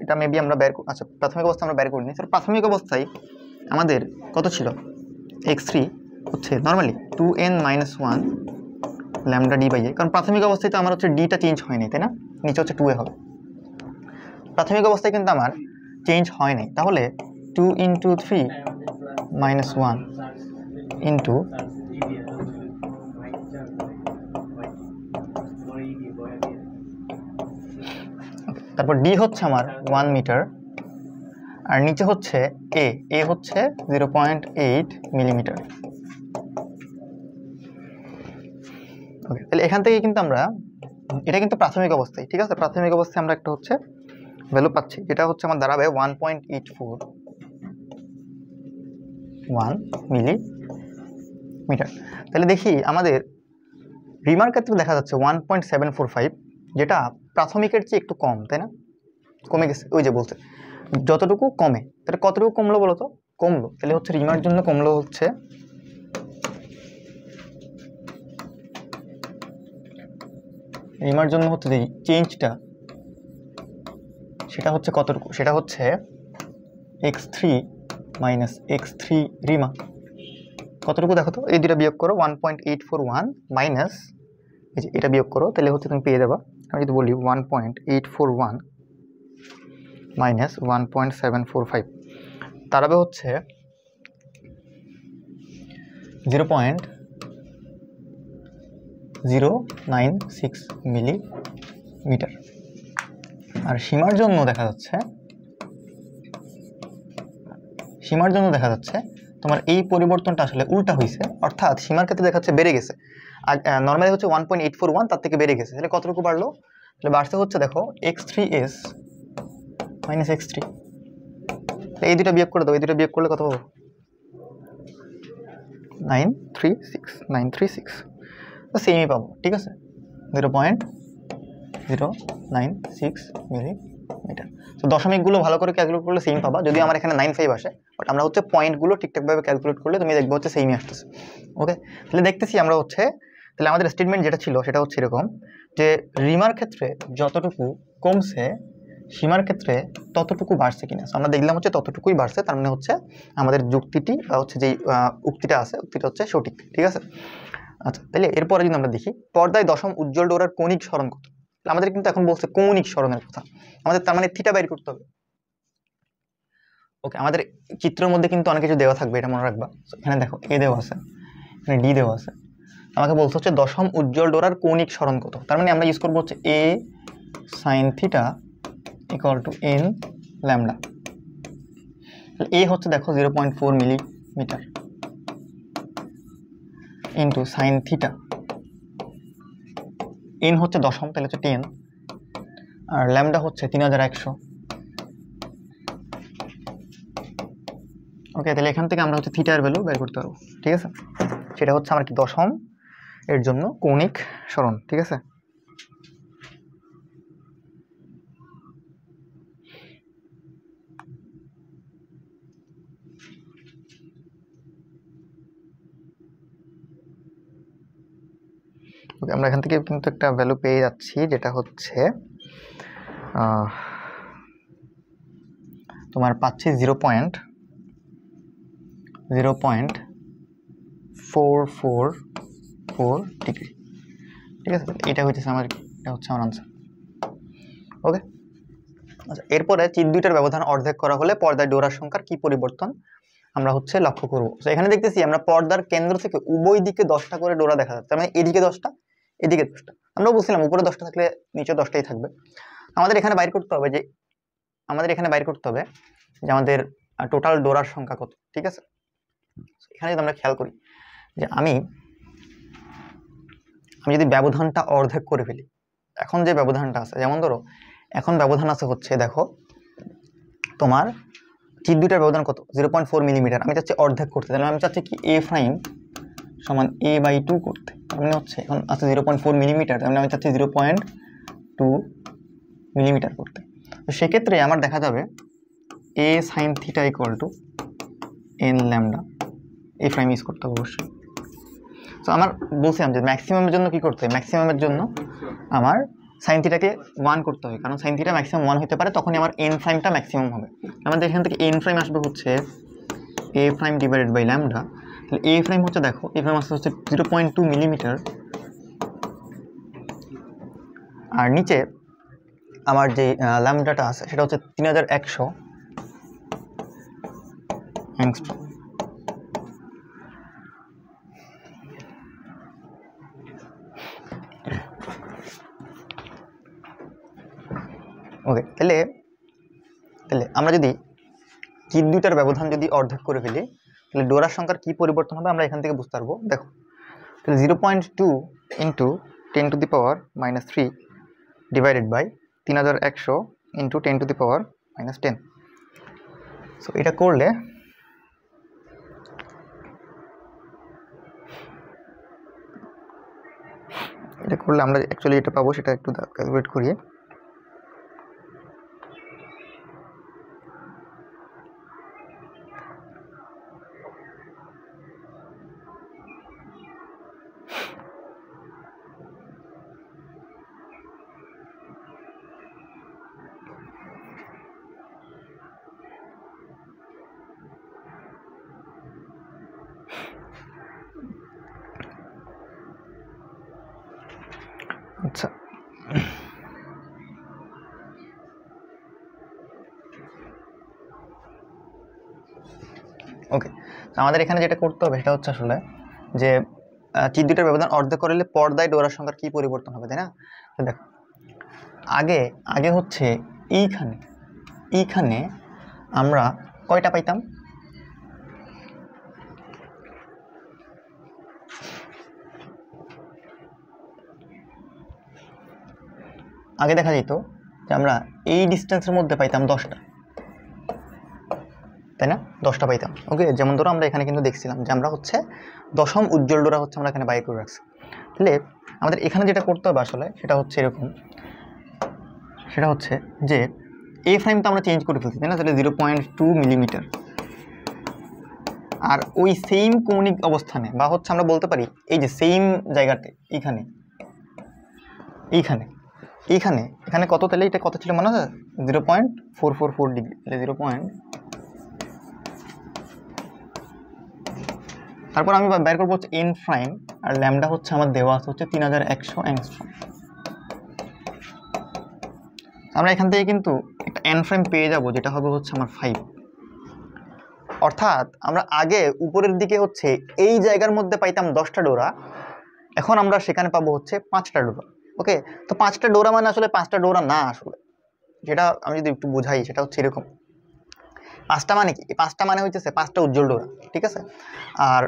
A: এটা মেবি আমরা প্রাথমিক অবস্থায় আমরা বের করিনি। প্রাথমিক অবস্থায় আমাদের কত ছিল? x3 হচ্ছে normally 2n-1 lambda D by a, কারণ প্রাথমিক অবস্থায় তো আমার হচ্ছে ডিটা চেঞ্জ হয়নি, তাই না? নিচে হচ্ছে 2a হবে। প্রাথমিক অবস্থায় কিন্তু আমার চেঞ্জ হয় নাই, তাহলে 2 × 3 - 1 ইন্টু তারপর ডি হচ্ছে আমার 1 মিটার, আর নিচে হচ্ছে এ হচ্ছে 0.8 মিলিমিটার। ওকে, তাহলে এখান থেকে কিন্তু আমরা, এটা কিন্তু প্রাথমিক অবস্থায়, ঠিক আছে, প্রাথমিক অবস্থায় আমরা একটা হচ্ছে ভ্যালু পাচ্ছি, যেটা হচ্ছে আমার দাঁড়াবে 1.841 মিলিমিটার। তাহলে দেখি আমাদের রিমার ক্ষেত্রে দেখা যাচ্ছে 1.745, যেটা প্রাথমিকের চেয়ে একটু কম, তাই না? কমে গেছে, ওই যে বলছে যতটুকু কমে, তাহলে কতটুকু কমলো বলো তো? কমলো, তাহলে হচ্ছে রিমার জন্য কমলো হচ্ছে যে চেঞ্জটা, সেটা হচ্ছে কতটুকু? সেটা হচ্ছে x3 মাইনাস x3 রিমা। কতটুকু দেখো তো, এই দুটা বিয়োগ করো, 1.841 মাইনাস এই যে এটা বিয়োগ করো, তাহলে হচ্ছে তুমি পেয়ে যাবা, আমি যদি বলি 1.841 মাইনাস 1.745, তার আগে হচ্ছে 0.096 মিলিমিটার। আর সীমার জন্য দেখা যাচ্ছে তোমার এই পরিবর্তনটা আসলে উল্টা হয়েছে, অর্থাৎ সীমার ক্ষেত্রে দেখা যাচ্ছে বেড়ে গেছে, আর নর্মালি হচ্ছে 1.841, তার থেকে বেড়ে গেছে, তাহলে কতটুকু বাড়লো? তাহলে বাড়ছে হচ্ছে দেখো x3s মাইনাস x3, এই দুটা বিয়োগ করে দাও, এই দুটা বিয়োগ করলে কত পাবো? 936 সেমই পাবো, ঠিক আছে, 0.096 মিলিমিটার। তো দশমিকগুলো ভালো করে ক্যালকুলেট করলে সেম পাবা, যদিও আমার এখানে 95 আসে, বাট আমরা হচ্ছে পয়েন্টগুলো ঠিকঠাকভাবে ক্যালকুলেট করলে তুমি দেখবে হচ্ছে সেমই আসতেছে। ওকে, তাহলে দেখতেছি আমরা হচ্ছে, তাহলে আমাদের স্টেটমেন্ট যেটা ছিল সেটা হচ্ছে এরকম যে রিমার ক্ষেত্রে যতটুকু কমছে সীমার ক্ষেত্রে ততটুকু বাড়ছে কিনা। আমরা দেখলাম হচ্ছে ততটুকুই বাড়ছে, তার মানে হচ্ছে আমাদের যুক্তিটি বা হচ্ছে যে উক্তিটা আছে, উক্তিটা হচ্ছে সঠিক, ঠিক আছে। আচ্ছা, তাহলে এরপরে যদি আমরা দেখি পর্দায় দশম উজ্জ্বল ডোরার কৌণিক সরণ কত, আমাদের কিন্তু এখন বলছে কৌণিক সরণের কথা, আমাদের তার মানে থিটা বের করতে হবে। ওকে, আমাদের চিত্রের মধ্যে কিন্তু অনেক কিছু দেওয়া থাকবে, এটা মনে রাখবা। এখানে দেখো এ দেওয়া আছে, এখানে ডি দেওয়া আছে, আমাকে বলছে হচ্ছে দশম উজ্জ্বল ডোরার কৌণিক সরণ কত, তার মানে আমরা ইউজ করবো হচ্ছে a sine theta equal to n lambda. A হচ্ছে দেখো 0.4 millimetre into sine theta, n হচ্ছে দশম, তাহলে হচ্ছে 10, আর ল্যামডা হচ্ছে 3100। ওকে, তাহলে এখান থেকে আমরা হচ্ছে থিটার ভ্যালু বের করতে পারবো, ঠিক আছে। সেটা হচ্ছে আমার কি দশম এর জন্য কৌণিক সরণ, ঠিক আছে। ওকে, আমরা এখান থেকে কিন্তু একটা ভ্যালু পেয়ে যাচ্ছি, যেটা হচ্ছে তোমার পাচ্ছি 0.0444 ডিগ্রি, ঠিক আছে। এটা হচ্ছে আমার আনসার। ওকে, আচ্ছা, এরপরে চিত দুইটার ব্যবধান অর্ধেক করা হলে পর্দায় ডোরার সংখ্যার কি পরিবর্তন আমরা হচ্ছে লক্ষ্য করবো। তো এখানে দেখতেছি আমরা পর্দার কেন্দ্র থেকে উভয় দিকে 10টা করে ডোরা দেখা যাচ্ছে, মানে এদিকে 10টা এদিকে 10টা। আমরা বলছিলাম উপরে 10টা থাকলে নিচে 10টাই থাকবে। আমাদের এখানে বাইর করতে হবে যে আমাদের টোটাল ডোরার সংখ্যা কত, ঠিক আছে। এখানে যদি আমরা খেয়াল করি যে আমি যদি ব্যবধানটা অর্ধেক করে ফেলি, এখন যে ব্যবধানটা আছে, যেমন ধরো এখন ব্যবধান আছে হচ্ছে দেখো তোমার চিত দুইটার ব্যবধান কত 0.4 মিলিমিটার, আমি চাচ্ছি অর্ধেক করতে, তাহলে আমি চাচ্ছি কি এ প্রাইম সমান a/2 করতে, মানে হচ্ছে এখন আছে 0.4 মিলিমিটার, তাহলে আমি চাচ্ছি 0.2 মিলিমিটার করতে। তো সেক্ষেত্রে আমার দেখা যাবে a sign theta equal to n lambda, A prime use করতে হবে অবশ্যই। তো আমার বলছিলাম যে ম্যাক্সিমামের জন্য কি করতে হবে, ম্যাক্সিমামের জন্য আমার সাইন থিটাকে 1 করতে হবে, কারণ সাইন থিটা ম্যাক্সিমাম 1 হতে পারে, তখনই আমার এন প্রাইমটা ম্যাক্সিমাম হবে। আমাদের এখান থেকে এন প্রাইম আসবে হচ্ছে এ প্রাইম ডিভাইডেড বাই ল্যামডা, তাহলে এ প্রাইম হচ্ছে দেখো এ প্রাইম আসছে হচ্ছে 0.2 মিলিমিটার, আর নিচে আমার যে ল্যামডাটা আছে সেটা হচ্ছে 3100 অ্যাংস্ট্রম। ওকে, তাহলে আমরা যদি চির দুইটার ব্যবধান যদি অর্ধেক করে ফেলি তাহলে ডোরার সংখ্যার কি পরিবর্তন হবে আমরা এখান থেকে বুঝতে পারবো। দেখো তাহলে 0.2 into 10⁻³ divided by 3100 into 10⁻⁻10। So এটা করলে আমরা অ্যাকচুয়ালি এটা পাবো, সেটা একটু ক্যালকুলেট করি। আচ্ছা, ওকে, আমাদের এখানে যেটা করতে হবে সেটা হচ্ছে আসলে যে চির দুইটার ব্যবধান অর্ধেক করলে পর্দায় ডোরার সংখ্যার কি পরিবর্তন হবে, তাই না? দেখো আগে হচ্ছে এইখানে আমরা কয়টা পাইতাম? আগে দেখা যেত যে আমরা এই ডিস্টেন্সের মধ্যে পাইতাম 10টা, তাই না? 10টা পাইতাম। ওকে, যেমন ধরো আমরা এখানে কিন্তু দেখছিলাম যে আমরা হচ্ছে দশম উজ্জ্বল ডোরা হচ্ছে আমরা এখানে বাই করে রাখছি। তাহলে আমাদের এখানে যেটা করতে হবে আসলে সেটা হচ্ছে এরকম, সেটা হচ্ছে যে এই ফ্রেমটা আমরা চেঞ্জ করে ফেলছি, তাই না? তাহলে 0.2 মিলিমিটার, আর ওই সেম কৌণিক অবস্থানে বা হচ্ছে আমরা বলতে পারি এই যে সেম জায়গাতে এখানে কত, তাহলে এটা কত ছিল মনে হয়? 0.444 ডিগ্রি। তাহলে তারপর আমি বের করবো হচ্ছে এন প্রাইম, আর ল্যামডা হচ্ছে আমার দেওয়া আছে হচ্ছে 3100 অ্যাংস্ট্রম। আমরা এখান থেকে কিন্তু একটা এন প্রাইম পেয়ে যাব, যেটা হবে হচ্ছে আমার 5। অর্থাৎ আমরা আগে উপরের দিকে হচ্ছে এই জায়গার মধ্যে পাইতাম 10টা ডোরা, এখন আমরা সেখানে পাবো হচ্ছে 5টা ডোরা। ওকে, তো 5টা ডোরা মানে আসলে 5টা ডোরা না, আসলে যেটা আমি যদি একটু বোঝাই সেটা হচ্ছে এরকম। 5টা মানে কি? 5টা মানে হচ্ছে 5টা উজ্জ্বল ডোরা, ঠিক আছে? আর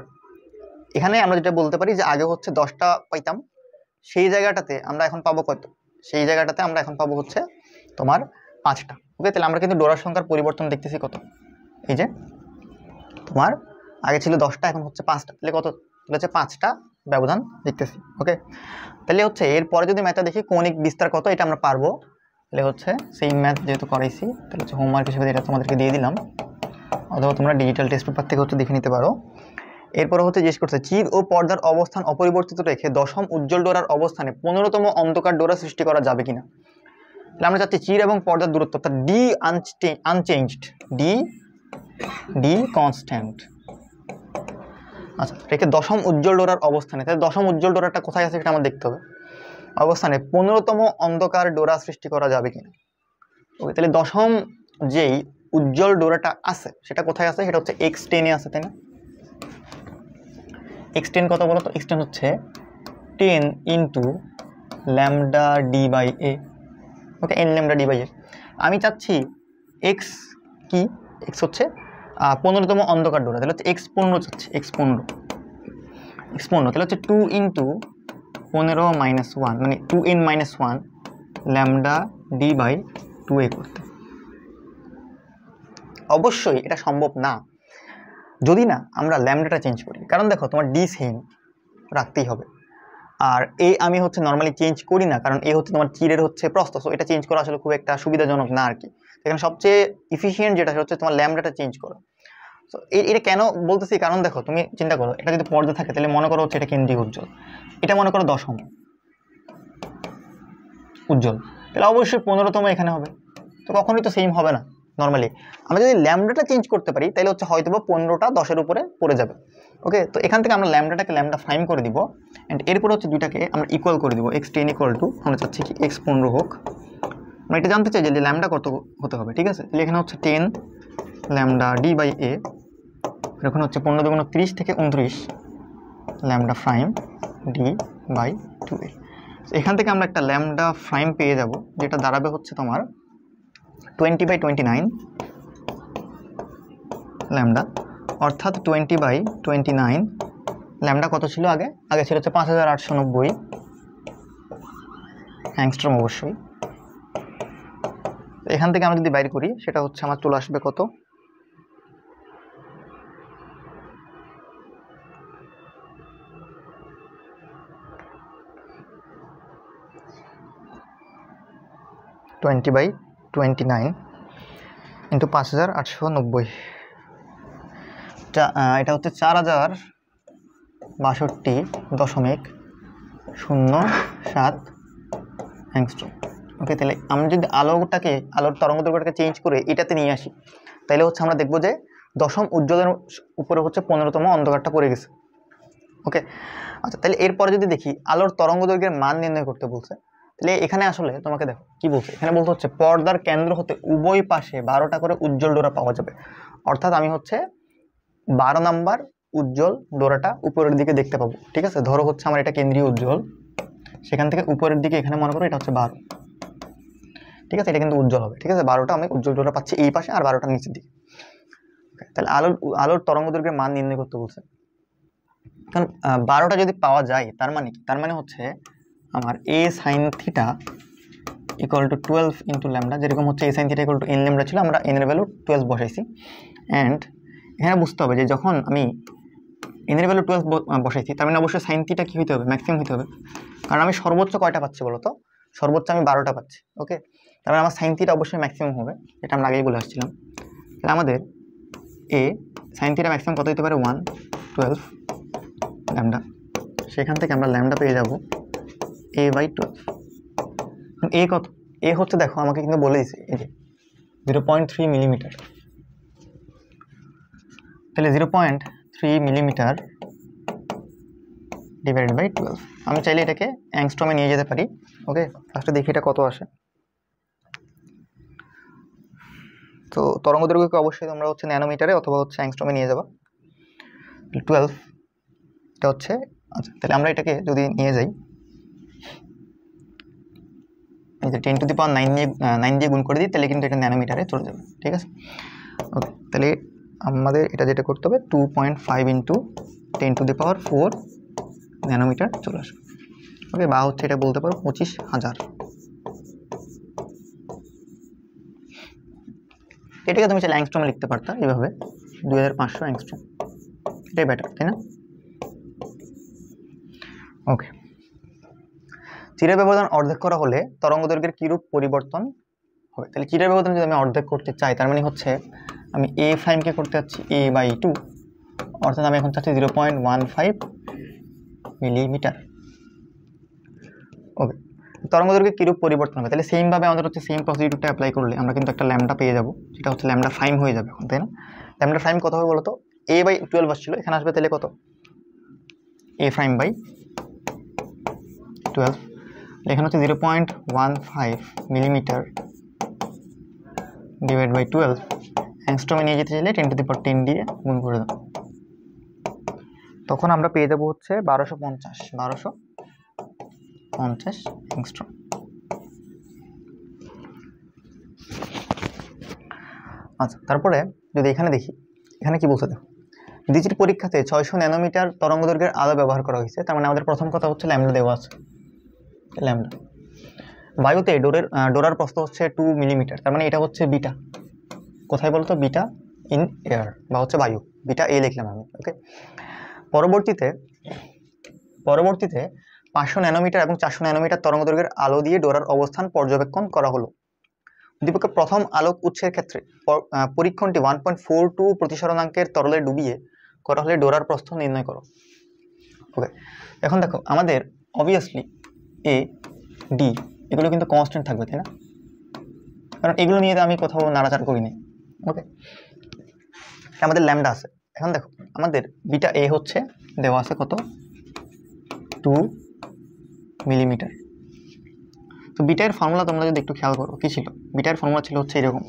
A: এখানে আমরা যেটা বলতে পারি যে আগে হচ্ছে 10টা পাইতাম, সেই জায়গাটাতে আমরা এখন পাবো কত? সেই জায়গাটাতে আমরা এখন পাবো হচ্ছে তোমার 5টা। ওকে, তাহলে আমরা কিন্তু ডোরার সংখ্যার পরিবর্তন দেখতেছি কত? এই যে তোমার আগে ছিল 10টা, এখন হচ্ছে 5টা, তাহলে কত? তাহলে হচ্ছে 5টা ব্যবধান দেখতেছি। ওকে, তাহলে হচ্ছে এরপরে যদি ম্যাথটা দেখি কৌণিক বিস্তার কত, এটা আমরা পারবো। তাহলে হচ্ছে সেই ম্যাথ যেহেতু করাইছি, তাহলে হচ্ছে হোমওয়ার্ক হিসেবে এটা তোমাদেরকে দিয়ে দিলাম, অথবা তোমরা ডিজিটাল টেক্সট পেপার থেকে হচ্ছে দেখে নিতে পারো। এরপরে হচ্ছে জিজ্ঞেস করছে চির ও পর্দার অবস্থান অপরিবর্তিত রেখে দশম উজ্জ্বল ডোরার অবস্থানে 15তম অন্ধকার ডোরা সৃষ্টি করা যাবে কিনা। তাহলে আমরা চাচ্ছি চির এবং পর্দার দূরত্ব, অর্থাৎ ডি আনচেঞ্জড, ডি কনস্ট্যান্ট। আচ্ছা, রেখে দশম উজ্জ্বল ডোরার অবস্থানে, তাহলে দশম উজ্জ্বল ডোরাটা কোথায় আছে সেটা আমার দেখতে হবে। অবস্থানে 15তম অন্ধকার ডোরা সৃষ্টি করা যাবে কিনা। ওকে, তাহলে দশম যেই উজ্জ্বল ডোরাটা আছে সেটা কোথায় আছে? সেটা হচ্ছে x10-এ আছে, তাই না? x10 কত বলো তো? x10 হচ্ছে 10 into lambda D by a. Okay, n lambda D by a. আমি চাচ্ছি এক্স কি? এক্স হচ্ছে 15তম অন্ধকার ডোরা, তাহলে হচ্ছে x15 চাচ্ছি, x15। তাহলে হচ্ছে 2 ইন্টু 15-1 মানে 2n-1 lambda D by 2a করতে। অবশ্যই এটা সম্ভব না যদি না আমরা ল্যামডাটা চেঞ্জ করি, কারণ দেখো তোমার ডি সেম রাখতেই হবে, আর এ আমি হচ্ছে নর্মালি চেঞ্জ করি না, কারণ এ হচ্ছে তোমার চিরের হচ্ছে প্রস্থ, সো এটা চেঞ্জ করা আসলে খুব একটা সুবিধাজনক না আর কি। এখানে সবচেয়ে ইফিসিয়েন্ট যেটা হচ্ছে তোমার ল্যামডাটা চেঞ্জ করো। সো এটা কেন বলতেছি, কারণ দেখো তুমি চিন্তা করো, এটা যদি পর্দা থাকে তাহলে মনে করো হচ্ছে এটা কেন্দ্রীয় উজ্জ্বল, এটা মনে করো দশম উজ্জ্বল, তাহলে অবশ্যই 15তম এখানে হবে, তো কখনোই তো সেম হবে না। নর্মালি আমরা যদি ল্যামডাটা চেঞ্জ করতে পারি তাহলে হচ্ছে হয়তো বা 15টা 10-এর উপরে পড়ে যাবে। ওকে, তো এখান থেকে আমরা ল্যামডাটাকে ল্যামডা প্রাইম করে দিব, অ্যান্ড এরপরে হচ্ছে দুইটাকে আমরা ইকুয়াল করে দিব, x10 ইকুয়াল টু আমরা চাচ্ছি কি x15 হোক। আমরা এটা জানতে চাই যে ল্যামডা কত হতে হবে, ঠিক আছে? তাহলে এখানে হচ্ছে 10 ল্যামডা ডি বাই এ, এখন হচ্ছে 15×30 থেকে 29 lambda prime D by 2a। এখান থেকে আমরা একটা ল্যামডা প্রাইম পেয়ে যাব, যেটা দাঁড়াবে হচ্ছে তোমার 20/29 ল্যামডা, অর্থাৎ 20/29। ল্যামডা কত ছিল আগে? আগে ছিল হচ্ছে 5890 অ্যাংস্ট্রম অবশ্যই। এখান থেকে আমরা যদি বাইর করি সেটা হচ্ছে আমার চলে আসবে কত? (20/29) ইন্টু 5890, এটা হচ্ছে 4062.07 অ্যাংস্ট্রম। ওকে, তাহলে আমি যদি আলোর তরঙ্গ দৈর্ঘ্যটাকে চেঞ্জ করে এটাতে নিয়ে আসি, তাহলে হচ্ছে আমরা দেখবো যে দশম উজ্জ্বলের উপরে হচ্ছে 15তম অন্ধকারটা পড়ে গেছে। ওকে, আচ্ছা, তাহলে এরপরে যদি দেখি আলোর তরঙ্গ দৈর্ঘ্যের মান নির্ণয় করতে বলছে, তাহলে এখানে আসলে তোমাকে দেখো কি বলছে। এখানে বলতে হচ্ছে পর্দার কেন্দ্র হতে উভয় পাশে 12টা করে উজ্জ্বল ডোরা পাওয়া যাবে। অর্থাৎ আমি হচ্ছে 12 নাম্বার উজ্জ্বল ডোরাটা উপরের দিকে দেখতে পাবো। ঠিক আছে, ধরো হচ্ছে আমার এটা কেন্দ্রীয় উজ্জ্বল, সেখান থেকে উপরের দিকে এখানে মনে করো এটা হচ্ছে 12। ঠিক আছে, এটা কিন্তু উজ্জ্বল হবে। ঠিক আছে, 12টা আমি উজ্জ্বল ডোরা পাচ্ছি এই পাশে, আর 12টা নিচের দিকে। তাহলে আলোর তরঙ্গ দৈর্ঘ্যের মান নির্ণয় করতে বলছে। কারণ 12টা যদি পাওয়া যায় তার মানে কি? তার মানে হচ্ছে আমার a sin θ equal to 12 into lambda, যেরকম হচ্ছে a sin θ equal to n lambda ছিল, আমরা n এর ভ্যালু 12 বসাইছি। অ্যান্ড এখানে বুঝতে হবে যে যখন আমি n এর ভ্যালু 12 বসাইছি, তার মানে অবশ্যই sin θ কি হইতে হবে? ম্যাক্সিমাম হইতে হবে। কারণ আমি সর্বোচ্চ কয়টা পাচ্ছি বলো তো? সর্বোচ্চ আমি 12টা পাচ্ছি। ওকে, তার মানে আমার sin θ অবশ্যই ম্যাক্সিমাম হবে, এটা আমরা আগেই বলে আসছিলাম। তাহলে আমাদের a sin θ ম্যাক্সিমাম কত হতে পারে? 1/12 ল্যামডা। সেখান থেকে আমরা ল্যামডা পেয়ে যাব a/12। এ কত? এ হচ্ছে, দেখো আমাকে কিন্তু বলে দিছে এই যে 0.3 মিলিমিটার। তাহলে 0.3 মিলিমিটার ডিভাইডেড বাই 12। আমি চাইলে এটাকে অ্যাংস্ট্রমে নিয়ে যেতে পারি। ওকে, ফার্স্টে দেখি এটা কত আসে। তো তরঙ্গ দৈর্ঘ্যকে অবশ্যই তোমরা হচ্ছে ন্যানোমিটারে অথবা হচ্ছে অ্যাংস্ট্রমে নিয়ে যাবা। 12 এটা হচ্ছে, আচ্ছা তাহলে আমরা এটাকে যদি নিয়ে যাই, এই যে 10⁹9 দিয়ে গুণ করে দিই, তাহলে কিন্তু এটা ন্যানোমিটারে চলে যাবে। ঠিক আছে, ওকে, তাহলে আমাদের এটা যেটা করতে হবে 2.5 ইন্টু 10⁴ ন্যানোমিটার চলে আসবে। ওকে, বা হচ্ছে এটা বলতে পারো 25,000। এটাকে তুমি চাইলে অ্যাংস্ট্রমে লিখতে পারতা এইভাবে 2500 অ্যাংস্ট্রম, এটাই বেটার, তাই না? ওকে, চিরের ব্যবধান অর্ধেক করা হলে তরঙ্গ দৈর্ঘ্যের কিরূপ পরিবর্তন হবে? তাহলে চিরের ব্যবধান যদি আমি অর্ধেক করতে চাই, তার মানে হচ্ছে আমি a প্রাইমকে করতে যাচ্ছি a/2, অর্থাৎ আমি এখন চাচ্ছি 0.15 মিলিমিটার। ওকে, তরঙ্গ দৈর্ঘ্যের কিরূপ পরিবর্তন হবে? তাহলে সেম ভাবে আমাদের হচ্ছে সেম প্রসিডিউরটা অ্যাপ্লাই করলে আমরা কিন্তু একটা ল্যামডা পেয়ে যাব, যেটা হচ্ছে ল্যামডা প্রাইম হয়ে যাবে এখন, তাই না? ল্যামডা প্রাইম কত হবে বলো তো? a/12 আসছিল, এখানে আসবে তাহলে কত? a'/12। এখানে হচ্ছে 0.15 মিলিমিটার ডিভাইড বাই 12। অ্যাংস্ট্রমে নিয়ে যেতে চাইলে 10⁻10 দিয়ে গুণ করে দাও, তখন আমরা পেয়ে যাবো হচ্ছে 1250 অ্যাংস্ট্রম। আচ্ছা, তারপরে যদি এখানে দেখি, এখানে কি বলছে দেখো, দ্বিতীয় পরীক্ষাতে 600 ন্যানোমিটার তরঙ্গ দৈর্ঘ্যের আলো ব্যবহার করা হয়েছে। তার মানে আমাদের প্রথম কথা হচ্ছে ল্যামডা দেওয়া আছে, ল্যামডা। বায়ুতে ডোরার প্রস্থ হচ্ছে 2 মিলিমিটার, তার মানে এটা হচ্ছে বিটা। কোথায় বলতো? বিটা ইন এয়ার, বা হচ্ছে বায়ু, বিটা এ লিখলাম আমি। ওকে, পরবর্তীতে 500 ন্যানোমিটার এবং 400 ন্যানোমিটার তরঙ্গ দৈর্ঘ্যের আলো দিয়ে ডোরার অবস্থান পর্যবেক্ষণ করা হলো। উদ্দীপকে প্রথম আলোক উৎসের ক্ষেত্রে পরীক্ষণটি 1.42 প্রতিসরণাঙ্কের তরলে ডুবিয়ে করা হলে ডোরার প্রস্থ নির্ণয় করো। ওকে, এখন দেখো আমাদের অবভিয়াসলি এ ডি এগুলো কিন্তু কনস্ট্যান্ট থাকবে, তাই না? কারণ এগুলো নিয়ে আমি কোথাও নাড়াচাড়া করি নাই। ওকে, আমাদের ল্যামডা আছে। এখন দেখো আমাদের বিটা এ হচ্ছে দেওয়া আছে কত? 2 মিলিমিটার। তো বিটার ফর্মুলা তোমরা যদি একটু খেয়াল করো, কি ছিল? বিটার ফর্মুলা ছিল হচ্ছে এরকম,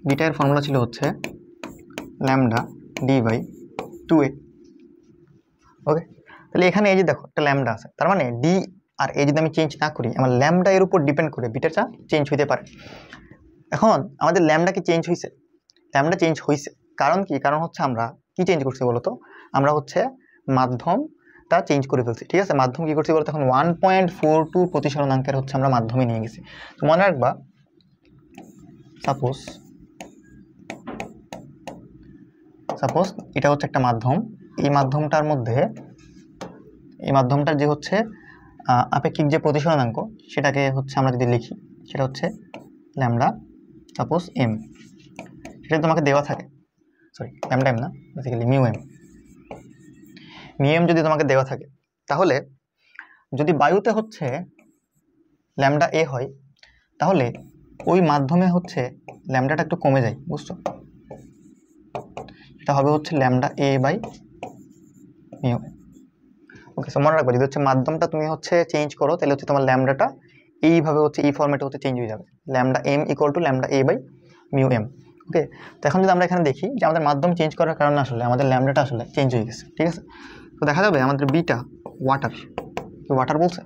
A: বিটার ফর্মুলা ছিল হচ্ছে ল্যামডা d/2a। ওকে, তাহলে এখানে এই যে দেখো একটা ল্যামডা আছে, তার মানে ডি আর এ যদি আমি চেঞ্জ না করি, আমার ল্যামডা এর উপর ডিপেন্ড করে বিটাটা চেঞ্জ হইতে পারে। এখন আমাদের ল্যামডা কি চেঞ্জ হয়েছে? ল্যামডা চেঞ্জ হয়েছে, কারণ কি? কারণ হচ্ছে আমরা কি চেঞ্জ করছি বলতো? আমরা হচ্ছে মাধ্যমটা চেঞ্জ করে ফেলছি, ঠিক আছে? মাধ্যম কি করছি বলতো? এখন 1.42 প্রতিসরণাঙ্কের হচ্ছে আমরা মাধ্যমে নিয়ে গেছি। তো মনে রাখবা, সাপোজ এটা হচ্ছে একটা মাধ্যম। এই মাধ্যমটার যে হচ্ছে আপেক্ষিক যে প্রতিসরণাঙ্ক, সেটাকে হচ্ছে আমরা যদি লিখি, সেটা হচ্ছে ল্যামডা সাপোজ এম। সেটা তোমাকে দেওয়া থাকে, সরি ল্যামডা এম না, বেসিক্যালি মিউ এম যদি তোমাকে দেওয়া থাকে, তাহলে যদি বায়ুতে হচ্ছে ল্যামডা এ হয়, তাহলে ওই মাধ্যমে হচ্ছে ল্যামডাটা একটু কমে যায়, বুঝছো? এটা হবে হচ্ছে lambda A by mu M. Okay, so মনে রাখবো, যদি হচ্ছে মাধ্যমটা তুমি হচ্ছে চেঞ্জ করো, তাহলে হচ্ছে তোমার ল্যামডাটা এইভাবে হচ্ছে এই ফর্মেটে হচ্ছে চেঞ্জ হয়ে যাবে, lambda m equal to lambda A by mu M. Okay, তো এখন যদি আমরা এখানে দেখি যে আমাদের মাধ্যম চেঞ্জ করার কারণে আসলে আমাদের ল্যামডাটা আসলে চেঞ্জ হয়ে গেছে, ঠিক আছে? তো দেখা যাবে আমাদের বিটা ওয়াটার বলছে।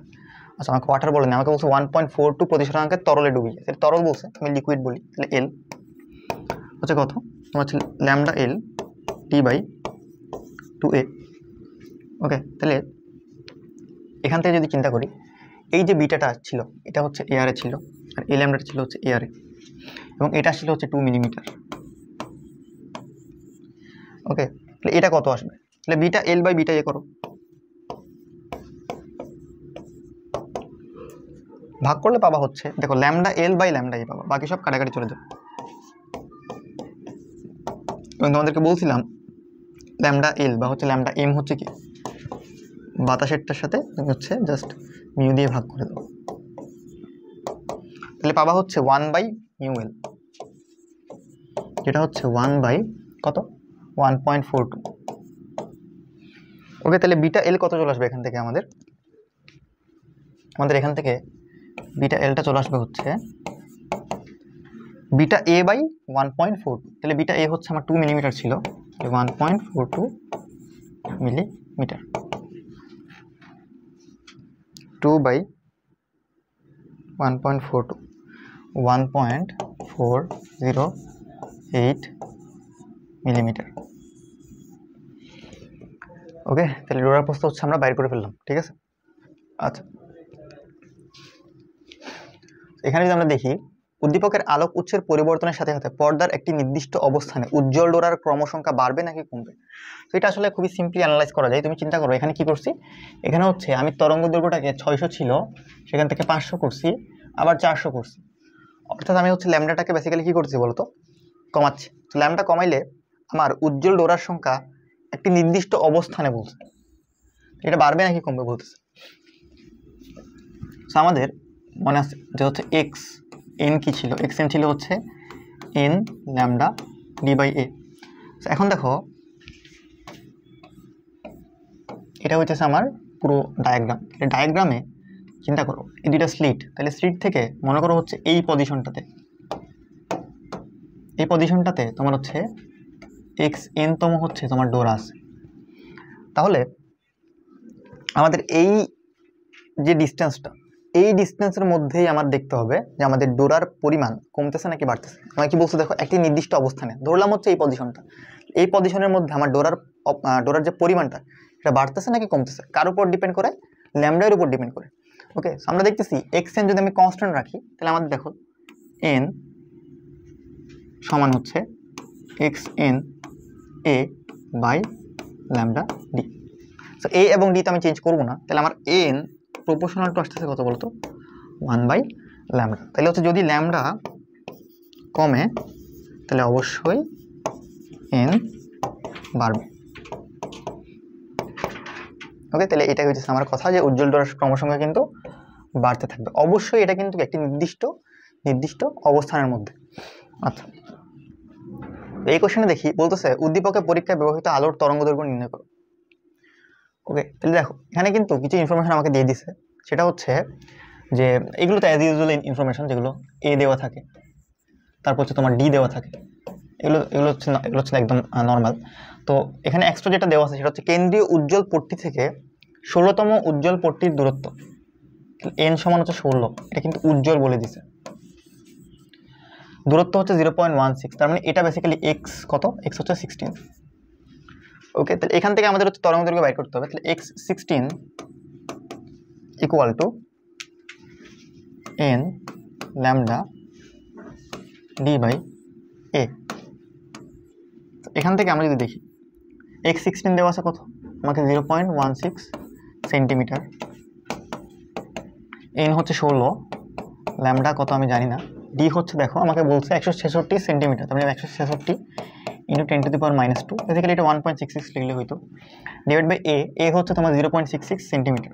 A: আচ্ছা, আমাকে ওয়াটার বলেনি, আমাকে বলছে 1.42 প্রতিসরণাঙ্কের তরলে ডুবিয়ে। সেটা তরল বলছে, আমি লিকুইড বলি, তাহলে এল হচ্ছে কত? তোমার হচ্ছে lambda L T by 2a। ওকে, তাহলে এখান থেকে যদি চিন্তা করি, এই যে বিটাটা ছিল এটা হচ্ছে এয়ারে ছিল, আর এই ল্যামডাটা ছিল হচ্ছে এয়ারে, এবং এটা ছিল হচ্ছে 2 মিলিমিটার। ওকে, তাহলে এটা কত আসবে? তাহলে beta L by beta A করো, ভাগ করলে পাবা হচ্ছে, দেখো lambda L by lambda A পাবা, বাকি সব কাটাকাটি চলে যাবে। এবং তোমাদেরকে বলছিলাম ল্যামডা এল বা হচ্ছে ল্যামডা এম হচ্ছে কি, বাতাসেরটার সাথে তুমি হচ্ছে জাস্ট মিউ দিয়ে ভাগ করে দাও, তাহলে পাবা হচ্ছে 1 বাই মিউ এল, যেটা হচ্ছে 1 বাই কত? 1.42। ওকে, তাহলে বিটা এল কত চলে আসবে এখান থেকে? আমাদের এখান থেকে বিটা এলটা চলে আসবে হচ্ছে বিটা এ বাই 1.42। তাহলে বিটা এ হচ্ছে আমার 2 মিলিমিটার ছিল, 1.42 মিলিমিটার, 2 বাই 1.42, 1.408 মিলিমিটার। ওকে, তাহলে ডোরার প্রস্থ হচ্ছে আমরা বাইর করে ফেললাম, ঠিক আছে? আচ্ছা, এখানে যদি আমরা দেখি, উদ্দীপকের আলোক উৎসের পরিবর্তনের সাথে সাথে পর্দার একটি নির্দিষ্ট অবস্থানে উজ্জ্বল ডোরার ক্রমসংখ্যা বাড়বে নাকি কমবে? তো এটা আসলে খুবই সিম্পলি অ্যানালাইজ করা যায়। তুমি চিন্তা করো, এখানে কি করছি? এখানে হচ্ছে আমি তরঙ্গ দৈর্ঘ্যটাকে 600 ছিল, সেখান থেকে 500 করছি, আবার 400 করছি, অর্থাৎ আমি হচ্ছে ল্যামডাটাকে বেসিক্যালি কি করছি বলতো? কমাচ্ছি। তো ল্যামডা কমাইলে আমার উজ্জ্বল ডোরার সংখ্যা একটি নির্দিষ্ট অবস্থানে বলছে, এটা বাড়বে নাকি কমবে বলতেছে। তো আমাদের মনে আছে যে হচ্ছে এক্স এন কি ছিল? এক্স এন ছিল হচ্ছে N lambda D by a. এখন দেখো, এটা হচ্ছে আমার পুরো ডায়াগ্রাম। এই ডায়াগ্রামে চিন্তা করো, এই দুইটা স্লিট, তাহলে স্লিট থেকে মনে করো হচ্ছে এই পজিশনটাতে তোমার হচ্ছে এক্স এন তম হচ্ছে তোমার ডোরা আছে। তাহলে আমাদের এই যে ডিস্টেন্সটা, এই ডিস্টেন্সের মধ্যেই আমার দেখতে হবে যে আমাদের ডোরার পরিমাণ কমতেছে নাকি বাড়তেছে। আমি কি বলছি দেখো, একটি নির্দিষ্ট অবস্থানে ধরলাম হচ্ছে এই পজিশনটা, এই পজিশনের মধ্যে আমার ডোরার যে পরিমাণটা, এটা বাড়তেছে নাকি কমতেছে, কার উপর ডিপেন্ড করে? ল্যামডার উপর ডিপেন্ড করে। ওকে, আমরা দেখতেছি এক্স এন যদি আমি কনস্ট্যান্ট রাখি, তাহলে আমাদের দেখো এন সমান হচ্ছে x n a by lambda d. So a এবং ডি তো আমি চেঞ্জ করবো না, তাহলে আমার এন প্রপোর্শনাল টু আসতেছে কত বলতো? 1 বাই ল্যামডা। তাহলে হচ্ছে যদি ল্যামডা কমে, তাহলে অবশ্যই এন বাড়বে। ওকে, তাহলে এটাই হচ্ছে আমার কথা, যে উজ্জ্বল ডোরার ক্রমসংখ্যা কিন্তু বাড়তে থাকবে, অবশ্যই এটা কিন্তু একটি নির্দিষ্ট অবস্থানের মধ্যে। আচ্ছা, এই কোশ্চেনে দেখি বলতেছে উদ্দীপকের পরীক্ষায় ব্যবহৃত আলোর তরঙ্গ দৈর্ঘ্য নির্ণয় করো। ওকে, তাহলে দেখো এখানে কিন্তু কিছু ইনফরমেশন আমাকে দিয়ে দিছে, সেটা হচ্ছে যে এগুলো তো অ্যাজ ইউজুয়াল ইনফরমেশন, যেগুলো এ দেওয়া থাকে, তারপর হচ্ছে তোমার ডি দেওয়া থাকে, এগুলো হচ্ছে একদম নর্মাল। তো এখানে এক্সট্রা যেটা দেওয়া আছে সেটা হচ্ছে কেন্দ্রীয় উজ্জ্বল পট্টি থেকে 16তম উজ্জ্বল পট্টির দূরত্ব, এন সমান হচ্ছে 16, এটা কিন্তু উজ্জ্বল বলে দিছে। দূরত্ব হচ্ছে 0.16, তার মানে এটা বেসিক্যালি এক্স কত, এক্স হচ্ছে 16। ওকে, তাহলে এখান থেকে আমাদের হচ্ছে তরঙ্গ দৈর্ঘ্য বাইর করতে হবে। তাহলে x 16 equal to n lambda D by a. এখান থেকে আমরা যদি দেখি এক্স 16 দেওয়া আছে কত, আমাকে 0.16 সেন্টিমিটার, এন হচ্ছে 16, ল্যামডা কত আমি জানি না, ডি হচ্ছে দেখো আমাকে বলছে 166 সেন্টিমিটার, তার মানে 166 ইন্টু 10⁻², বেসিক্যালি এটা 1.66 লিখলে হইতো, ডিভাইড বাই এ, এ হচ্ছে তোমার 0.66 সেন্টিমিটার।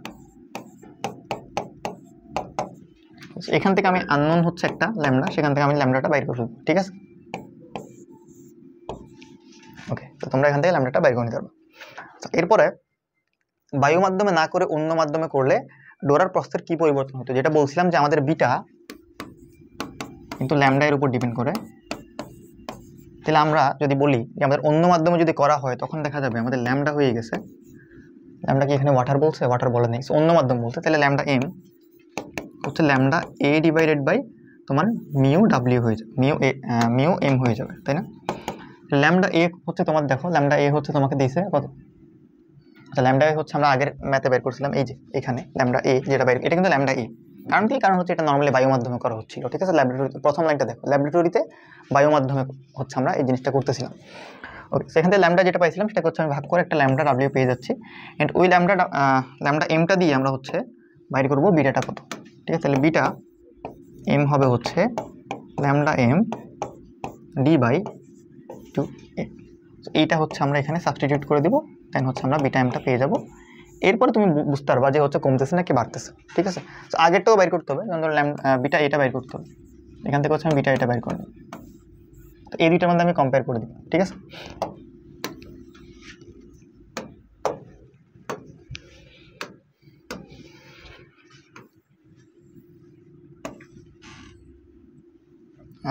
A: এখান থেকে আমি আননোন হচ্ছে একটা ল্যামডা, সেখান থেকে আমি ল্যামডাটা বাইর করে ফেলবো, ঠিক আছে। ওকে, তো তোমরা এখান থেকে ল্যামডাটা বাইর করে নিতে পারবে। এরপরে বায়ু মাধ্যমে না করে অন্য মাধ্যমে করলে ডোরার প্রস্থের কি পরিবর্তন হতো, যেটা বলছিলাম যে আমাদের বিটা কিন্তু ল্যামডা এর উপর ডিপেন্ড করে। তাহলে আমরা যদি বলি যে আমাদের অন্য মাধ্যমে যদি করা হয় তখন দেখা যাবে আমাদের ল্যামডা হয়ে গেছে, ল্যামডা কি এখানে ওয়াটার বলছে, ওয়াটার বলে নেই, অন্য মাধ্যম বলতে, তাহলে ল্যামডা এম হচ্ছে ল্যামডা এ ডিভাইডেড বাই তোমার মিউ ডাব্লিউ হয়ে যাবে, মিউ এম হয়ে যাবে, তাই না। ল্যামডা এ হচ্ছে তোমার দেখো, ল্যামডা এ হচ্ছে তোমাকে দিয়েছে কত, আচ্ছা ল্যামডা এ হচ্ছে আমরা আগের ম্যাথে বের করছিলাম, এই যে এখানে ল্যামডা এ যেটা বাইর, এটা কিন্তু ল্যামডা এ, কারণ কি, কারণ হচ্ছে এটা নর্মালি বায়ু মাধ্যমে করা হচ্ছিল, ঠিক আছে। ল্যাবরেটরিতে প্রথম লাইনটা দেখো, ল্যাবরেটরিতে বায়ু মাধ্যমে হচ্ছে আমরা এই জিনিসটা করতেছিলাম। ওকে, সেখান থেকে ল্যামডা যেটা পাইছিলাম সেটা হচ্ছে আমি ভাগ করে একটা ল্যামডা ডাব্লিউ পেয়ে যাচ্ছি, এন্ড ওই ল্যামডা এমটা দিয়ে আমরা হচ্ছে বাইর করবো বিটাটা কত, ঠিক আছে। তাহলে বিটা এম হবে হচ্ছে lambda M D by 2a, এইটা হচ্ছে আমরা এখানে সাবস্টিটিউট করে দিব, দেন হচ্ছে আমরা বিটা এমটা পেয়ে যাব। এরপরে তুমি বুঝতে পারবা যে হচ্ছে কমতেছে নাকি বাড়তেছে, ঠিক আছে। তো আগেরটাও বাইর করতে হবে, যেমন ধরো বিটা এটা বাইর করতে হবে, এখান থেকে হচ্ছে আমি বিটা এটা বাইর করে নেব, তো এই দুইটার মধ্যে আমি কম্পেয়ার করে দিব, ঠিক আছে।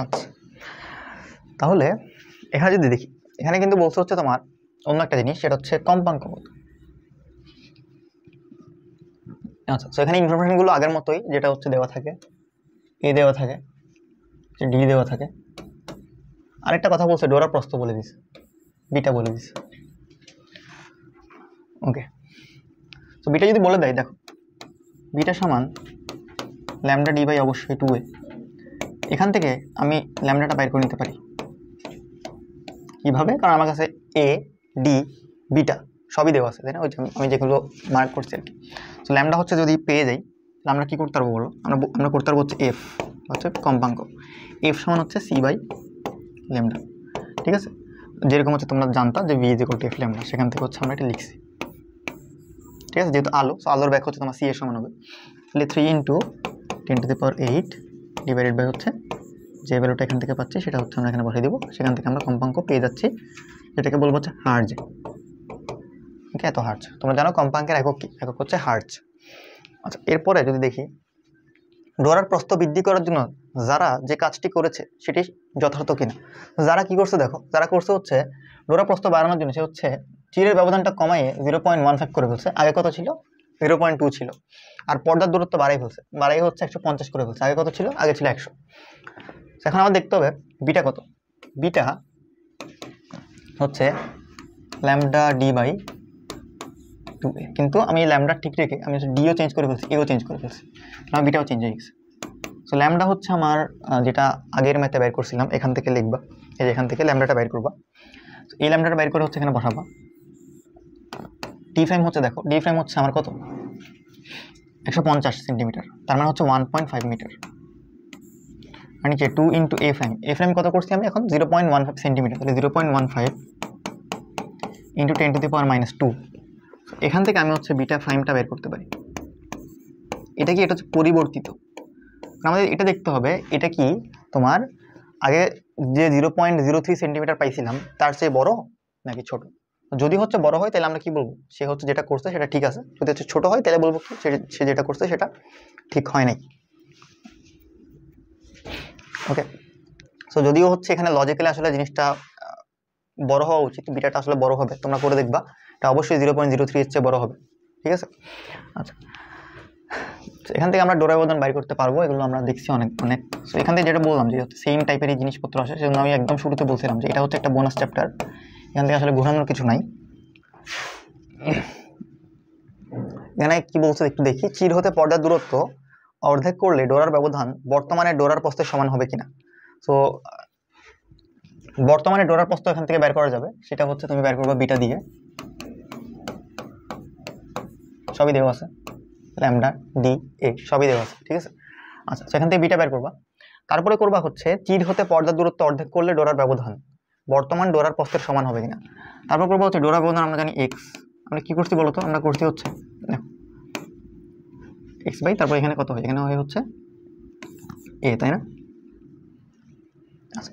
A: আচ্ছা, তাহলে এখানে যদি দেখি, এখানে কিন্তু বলছে হচ্ছে তোমার অন্য একটা জিনিস, সেটা হচ্ছে কম্পাঙ্ক কত। আচ্ছা, তো এখানে ইনফরমেশনগুলো আগের মতোই, যেটা হচ্ছে দেওয়া থাকে, এ দেওয়া থাকে, ডি দেওয়া থাকে, আরেকটা কথা বলছে ডোরার প্রস্থ বলে দিছে, বিটা বলে দিছে। ওকে, তো বিটা যদি বলে দেয়, দেখো বিটা সমান ল্যামডা ডি বাই অবশ্যই 2a, এখান থেকে আমি ল্যামডাটা বাইর করে নিতে পারি কিভাবে, কারণ আমার কাছে এ ডি বিটা সবই দেওয়া আছে, তাই না, ওই আমি যেগুলো মার্ক করছি আর কি। তো ল্যামডা হচ্ছে যদি পেয়ে যাই, তাহলে আমরা কি করতে পারবো বলো, আমরা করতে পারবো হচ্ছে এফ হচ্ছে কম্পাঙ্ক, এফ সমান হচ্ছে সি বাই ল্যামডা, ঠিক আছে। যেরকম হচ্ছে তোমরা জানতা যে V is equal to F lambda, সেখান থেকে হচ্ছে আমরা এটা লিখছি, ঠিক আছে। যেহেতু আলো, সো আলোর ব্যাখ্যা হচ্ছে তোমার সি এর সমান হবে, তাহলে 3 × 10⁸ ডিভাইডেড বাই হচ্ছে যে ভ্যালুটা এখান থেকে পাচ্ছি সেটা হচ্ছে আমরা এখানে বসিয়ে দিব, সেখান থেকে আমরা কম্পাঙ্ক পেয়ে যাচ্ছি, যেটাকে বলবো হচ্ছে হার্জ। ওকে, এত হার্জ, তোমরা জানো কম্পাঙ্কের একক কি, একক হচ্ছে হার্জ। আচ্ছা, এরপরে যদি দেখি ডোরার প্রস্থ বৃদ্ধি করার জন্য যারা যে কাজটি করেছে সেটি যথার্থ কিনা। যারা কি করছে দেখো, যারা করছে হচ্ছে ডোরা প্রস্থ বাড়ানোর জন্য সে হচ্ছে চিরের ব্যবধানটা কমাইয়ে 0.15 করে ফেলছে, আগে কত ছিল 0.2 ছিল, আর পর্দার দূরত্ব বাড়াই হচ্ছে 150 করে ফেলছে, আগে কত ছিল, আগে ছিল 100। এখন আমার দেখতে হবে বিটা কত, বিটা হচ্ছে ল্যামডা ডি বাই 2a, কিন্তু আমি ল্যামডা ঠিক রেখে আমি ডিও চেঞ্জ করে ফেলছি, এও চেঞ্জ করে ফেলছি, আমার বিটাও চেঞ্জ হয়ে গেছে। সো ল্যামডা হচ্ছে আমার যেটা আগের ম্যাথে বাইর করছিলাম, এখান থেকে লিখবা, এই যে এখান থেকে ল্যামডাটা বাইর করবা, এই ল্যামডাটা বাইর করে হচ্ছে এখানে বসাবা। ডি ফ্রাইম হচ্ছে দেখো, ডি ফ্রাইম হচ্ছে আমার কত 150 সেন্টিমিটার, তার মানে হচ্ছে 1.5 মিটার, মানে কি 2 × এ ফ্রাইম, এ ফ্রাইম কত করছি আমি এখন 0.15 সেন্টিমিটার, তাহলে 0.15 × 10⁻²। এখান থেকে আমি হচ্ছে বিটা ফ্রাইমটা বের করতে পারি। এটা কি, এটা হচ্ছে পরিবর্তিত, আমাদের এটা দেখতে হবে এটা কি তোমার আগে যে 0.03 সেন্টিমিটার পাইছিলাম তার চেয়ে বড় নাকি ছোট। যদি হচ্ছে বড় হয় তাহলে আমরা কি বলবো, সে হচ্ছে যেটা করছে সেটা ঠিক আছে, যদি হচ্ছে ছোট হয় তাহলে বলবো সে যেটা করছে সেটা ঠিক হয় নাই। ওকে, সো যদিও হচ্ছে এখানে লজিক্যালি আসলে জিনিসটা বড় হওয়া উচিত, বিটাটা আসলে বড় হবে, তোমরা করে দেখবা এটা অবশ্যই 0.03 এর চেয়ে বড় হবে, ঠিক আছে। আচ্ছা, এখান থেকে আমরা ডোরার ব্যবধান বাইর করতে পারবো, এগুলো আমরা দেখছি অনেক অনেক। সো এখান থেকে যেটা বললাম যে সেম টাইপেরই জিনিসপত্র আসে, সেজন্য আমি একদম শুরুতে বলছিলাম যে এটা হচ্ছে একটা বোনাস চ্যাপ্টার, এখান থেকে আসলে ঘোরানোর কিছু নাই। এখানে কি বলছে একটু দেখি। চির হতে পর্দার দূরত্ব অর্ধেক করলে ডোরার ব্যবধান বর্তমানে ডোরার প্রস্থের সমান হবে কিনা। সো বর্তমানে ডোরার প্রস্থ এখান থেকে বের করা যাবে, সেটা হচ্ছে তুমি বের করবে বিটা দিয়ে, সবই দেওয়া আছে, ল্যামডা ডি এ সবই দেওয়া আছে, ঠিক আছে। আচ্ছা, সেখান থেকে বিটা বের করবা, তারপরে করবা হচ্ছে চির হতে পর্দার দূরত্ব অর্ধেক করলে ডোরার ব্যবধান বর্তমান ডোরার প্রস্থের সমান হবে কিনা। তারপর করবো হচ্ছে ডোরার ব্যবধান আমরা জানি এক্স, আমরা কি করছি বলতো, আমরা করছি হচ্ছে এক্স বাই, তারপর এখানে কত হয়, এখানে হয় হচ্ছে এ, তাই না। আচ্ছা,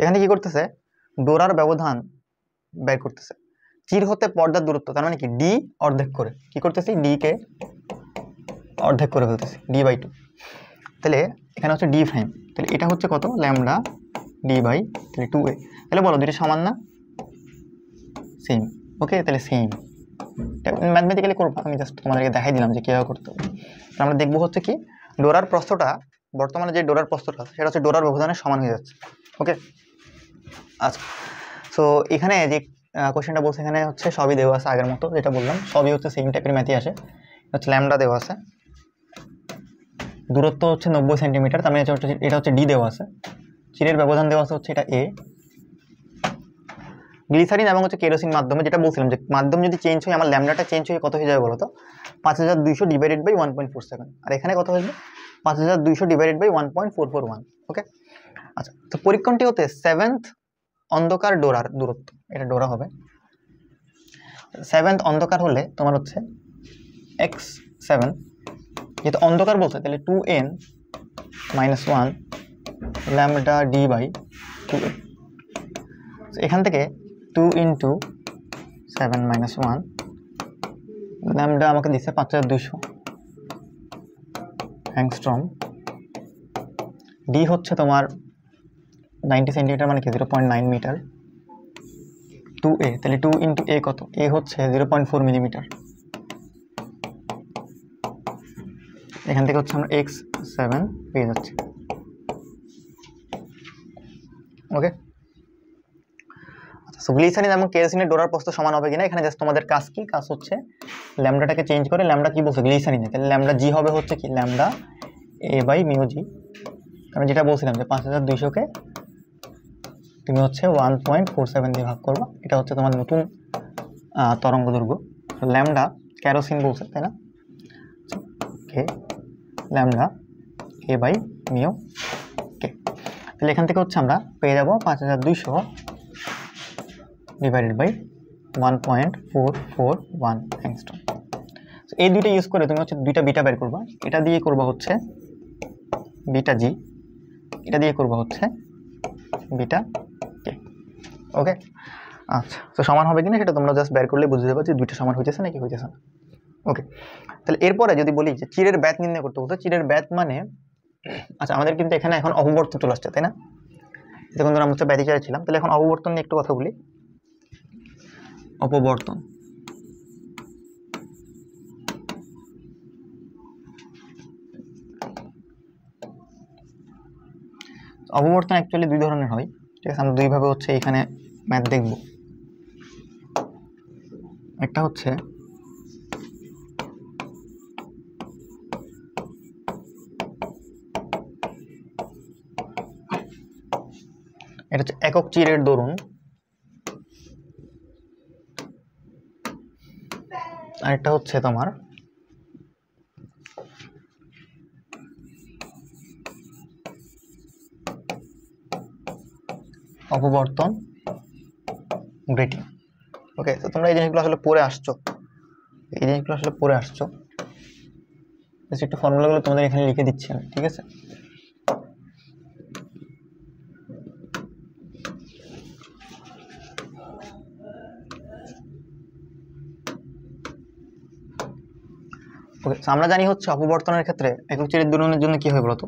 A: এখানে কি করতেছে, ডোরার ব্যবধান বের করতেছে, চির হতে পর্দার দূরত্ব, তার মানে কি ডি অর্ধেক করে কি করতেছি, ডি কে অর্ধেক করে ফেলতেছি, ডি বাই 2। তাহলে এখানে হচ্ছে ডি প্রাইম, তাহলে এটা হচ্ছে কত, ল্যামডা ডি বাই, তাহলে 2a। তাহলে বলো দুটো সমান না, সেম। ওকে, তাহলে সেম ম্যাথমেটিক্যালি করবো, আমি জাস্ট তোমাদেরকে দেখাই দিলাম যে কীভাবে করতে হবে। আমরা দেখবো হচ্ছে কি ডোরার প্রস্থটা, বর্তমানে যে ডোরার প্রস্থটা সেটা হচ্ছে ডোরার ব্যবধানের সমান হয়ে যাচ্ছে। ওকে, আচ্ছা। সো এখানে যে কোশ্চেনটা বলছে, এখানে হচ্ছে সবই দেওয়া আছে আগের মতো, যেটা বললাম সবই হচ্ছে সেম টাইপের ম্যাথই আসে। হচ্ছে ল্যামডা দেওয়া আছে, দূরত্ব হচ্ছে 90 সেন্টিমিটার, তার মানে এটা হচ্ছে ডি দেওয়া আছে, চিরের ব্যবধান দেওয়া আছে হচ্ছে এটা এ। গ্লিসারিন এবং হচ্ছে কেরোসিন মাধ্যমে, যেটা বলছিলাম যে মাধ্যম যদি চেঞ্জ হয় আমার ল্যামডাটা চেঞ্জ হয়ে কত হয়ে যাবে বলো তো, 5200 ডিভাইডেড বাই 1.47। আর এখানে কত হয়ে যাবে, 5200 ডিভাইডেড বাই 1.441। ওকে, আচ্ছা। তো পরীক্ষণটি হতে 7th অন্ধকার ডোরার দূরত্ব, এটা ডোরা হবে, 7th অন্ধকার হলে তোমার হচ্ছে x7, যেহেতু অন্ধকার বলছে তাহলে 2n - 1 lambda D by 2a। এখান থেকে 2 × 7 - 1 ল্যামডা আমাকে দিচ্ছে 5200 অ্যাংস্ট্রম, ডি হচ্ছে তোমার 90 সেন্টিমিটার, মানে কি 0.9 মিটার, 2a, তাহলে 2 × a কত, a হচ্ছে 0.4 মিলিমিটার। এখান থেকে হচ্ছে আমরা x7 পেয়ে যাচ্ছি। ওকে, আচ্ছা। সো গ্লিসারিন এবং কেরোসিনের ডোরার প্রস্থ সমান হবে কিনা, এখানে জাস্ট তোমাদের কাজ কি, কাজ হচ্ছে ল্যামডাটাকে চেঞ্জ করে, ল্যামডা কি বলছে গ্লিসারিনে, তাহলে ল্যামডা জি হবে হচ্ছে কি ল্যামডা এ বাই মিউ জি। আমি যেটা বলছিলাম যে 5200-কে তুমি হচ্ছে 1.47 দিয়ে ভাগ করবা, এটা হচ্ছে তোমার নতুন তরঙ্গ দৈর্ঘ্য। ল্যামডা কেরোসিন বলছে, তাই না, কে ল্যামডা এ বাই মিউ কে। তাহলে এখান থেকে হচ্ছে আমরা পেয়ে যাবো 5200 ডিভাইডেড বাই 1.441 অ্যাংস্ট্রম। এই দুইটা ইউজ করে তুমি হচ্ছে দুইটা বিটা বের করবা, এটা দিয়ে করবা হচ্ছে বিটা জি, এটা দিয়ে করবা হচ্ছে বিটা কে। ওকে, আচ্ছা। তো সমান হবে কিনা সেটা তোমরা জাস্ট বের করলে বুঝতে পারবে যে দুইটা সমান হইতেছে নাকি হইতেছে না। ওকে, তাহলে এরপরে যদি বলি যে চিরের ব্যাত নির্ণয় করতে বলতো, চিরের ব্যাত মানে, আচ্ছা আমাদের কিন্তু এখানে এখন অপবর্তন চলে আসছে, তাই না, তখন আমরা হচ্ছে ব্যাধি চাইছিলাম, তাহলে এখন অপবর্তন নিয়ে একটু কথা বলি। অপবর্তন, অপবর্তন অ্যাকচুয়ালি দুই ধরনের হয়, ঠিক আছে। আমরা দুইভাবে হচ্ছে এখানে ম্যাথ দেখব। একটা হচ্ছে এটা হচ্ছে একক চিরের দরুন, আর একটা হচ্ছে তোমার অপবর্তন গ্রেটিং। ওকে, তো তোমরা এই জিনিসগুলো আসলে পড়ে আসছো, একটু ফর্মুলাগুলো তোমাদের এখানে লিখে দিচ্ছি আমি, ঠিক আছে। ওকে, আমরা জানি হচ্ছে অপবর্তনের ক্ষেত্রে একক চিরের দূরণের জন্য কি হয় বলতো,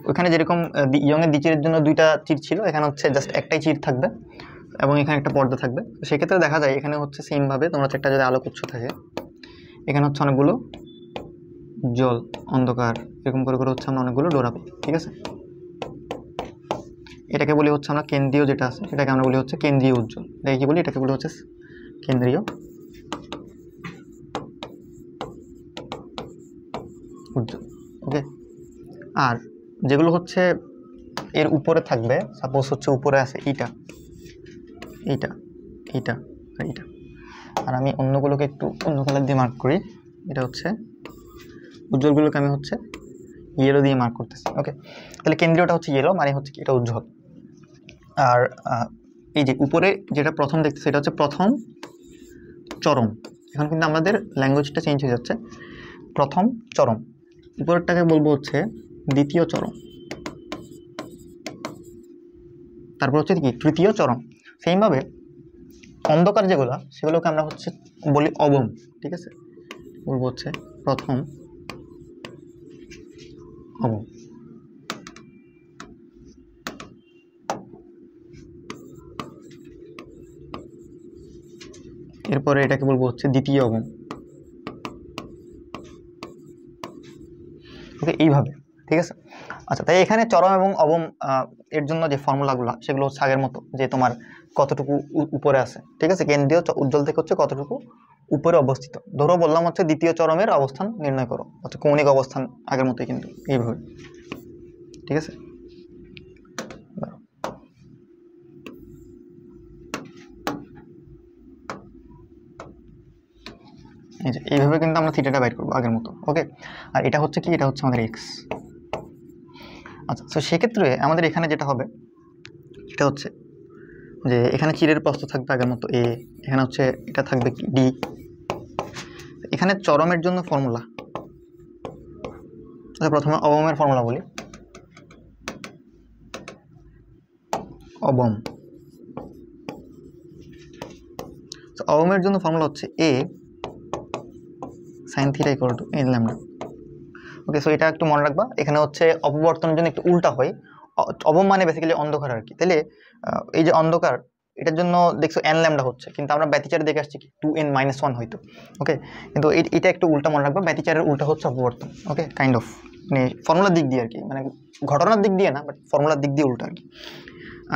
A: ওখানে যেরকম ইয়ংয়ের দ্বিচিরের জন্য দুইটা চির ছিল, এখানে হচ্ছে জাস্ট একটাই চির থাকবে এবং এখানে একটা পর্দা থাকবে। সেক্ষেত্রে দেখা যায় এখানে হচ্ছে সেমভাবে তোমার একটা যদি আলোক উৎস থাকে, এখানে হচ্ছে অনেকগুলো উজ্জ্বল, অন্ধকার, এরকম করে করে হচ্ছে আমরা অনেকগুলো ডোরা পাই। ঠিক আছে, এটাকে বলি হচ্ছে আমরা কেন্দ্রীয়, যেটা আছে এটাকে আমরা বলি হচ্ছে কেন্দ্রীয় উজ্জ্বল। এটাকে কি বলি? এটাকে বলি হচ্ছে কেন্দ্রীয় উজ্জ্বল। ওকে, আর যেগুলো হচ্ছে এর উপরে থাকবে, সাপোজ হচ্ছে উপরে আছে এইটা এইটা এইটা আর এইটা, আর আমি অন্যগুলোকে একটু অন্য কালার দিয়ে মার্ক করি। এটা হচ্ছে উজ্জ্বলগুলোকে আমি হচ্ছে ইয়েলো দিয়ে মার্ক করতেছি। ওকে, তাহলে কেন্দ্রীয়টা হচ্ছে ইয়েলো, মানে হচ্ছে এটা উজ্জ্বল। আর এই যে উপরে যেটা প্রথম দেখতেছি এটা হচ্ছে প্রথম চরম। এখন কিন্তু আমাদের ল্যাঙ্গুয়েজটা চেঞ্জ হয়ে যাচ্ছে। প্রথম চরম, উপরেরটাকে বলবো হচ্ছে দ্বিতীয় চরম, তারপর হচ্ছে কি তৃতীয় চরম। সেইভাবে অন্ধকার যেগুলো সেগুলোকে আমরা হচ্ছে বলি অবম। ঠিক আছে, বলবো হচ্ছে প্রথম অবম। এরপরে এটাকে বলবো হচ্ছে দ্বিতীয় অবম। ওকে, এইভাবে। ঠিক আছে, আচ্ছা, তাই এখানে চরম এবং অবম এর জন্য যে ফর্মুলাগুলো সেগুলো হচ্ছে আগের মতো, যে তোমার কতটুকু উপরে আছে। ঠিক আছে, কেন্দ্রীয় উজ্জ্বল থেকে হচ্ছে কতটুকু উপরে অবস্থিত। ধরো বললাম হচ্ছে দ্বিতীয় চরমের অবস্থান নির্ণয় করো, হচ্ছে কৌণিক অবস্থান আগের মতোই কিন্তু এইভাবে। ঠিক আছে, এই যে এইভাবে কিন্তু আমরা থিটাটা বাইর করবো আগের মতো। ওকে, আর এটা হচ্ছে কি, এটা হচ্ছে আমাদের এক্স। আচ্ছা, তো সেক্ষেত্রে আমাদের এখানে যেটা হবে সেটা হচ্ছে যে এখানে চিরের প্রস্থ থাকবে আগের মতো এ, এখানে হচ্ছে এটা থাকবে কি ডি। এখানে চরমের জন্য ফর্মুলা, আচ্ছা প্রথমে অবমের ফর্মুলা বলি। অবম, অবমের জন্য ফর্মুলা হচ্ছে a sine theta equal to n lambda. Okay, so এটা একটু মনে রাখবা। এখানে হচ্ছে অপবর্তনের জন্য একটু উল্টা হয়, অবম মানে বেসিক্যালি অন্ধকার আর কি। তাহলে এই যে অন্ধকার, এটার জন্য দেখছো এন ল্যামডা হচ্ছে, কিন্তু আমরা ব্যতিচারে দেখে আসছি কি 2n-1 হয়তো। ওকে, কিন্তু এটা একটু উল্টা মনে রাখবা, ব্যতিচারের উল্টা হচ্ছে অপবর্তন। ওকে, কাইন্ড অফ মানে ফর্মুলার দিক দিয়ে আর কি, মানে ঘটনার দিক দিয়ে না, বাট ফর্মুলার দিক দিয়ে উল্টা আর কি।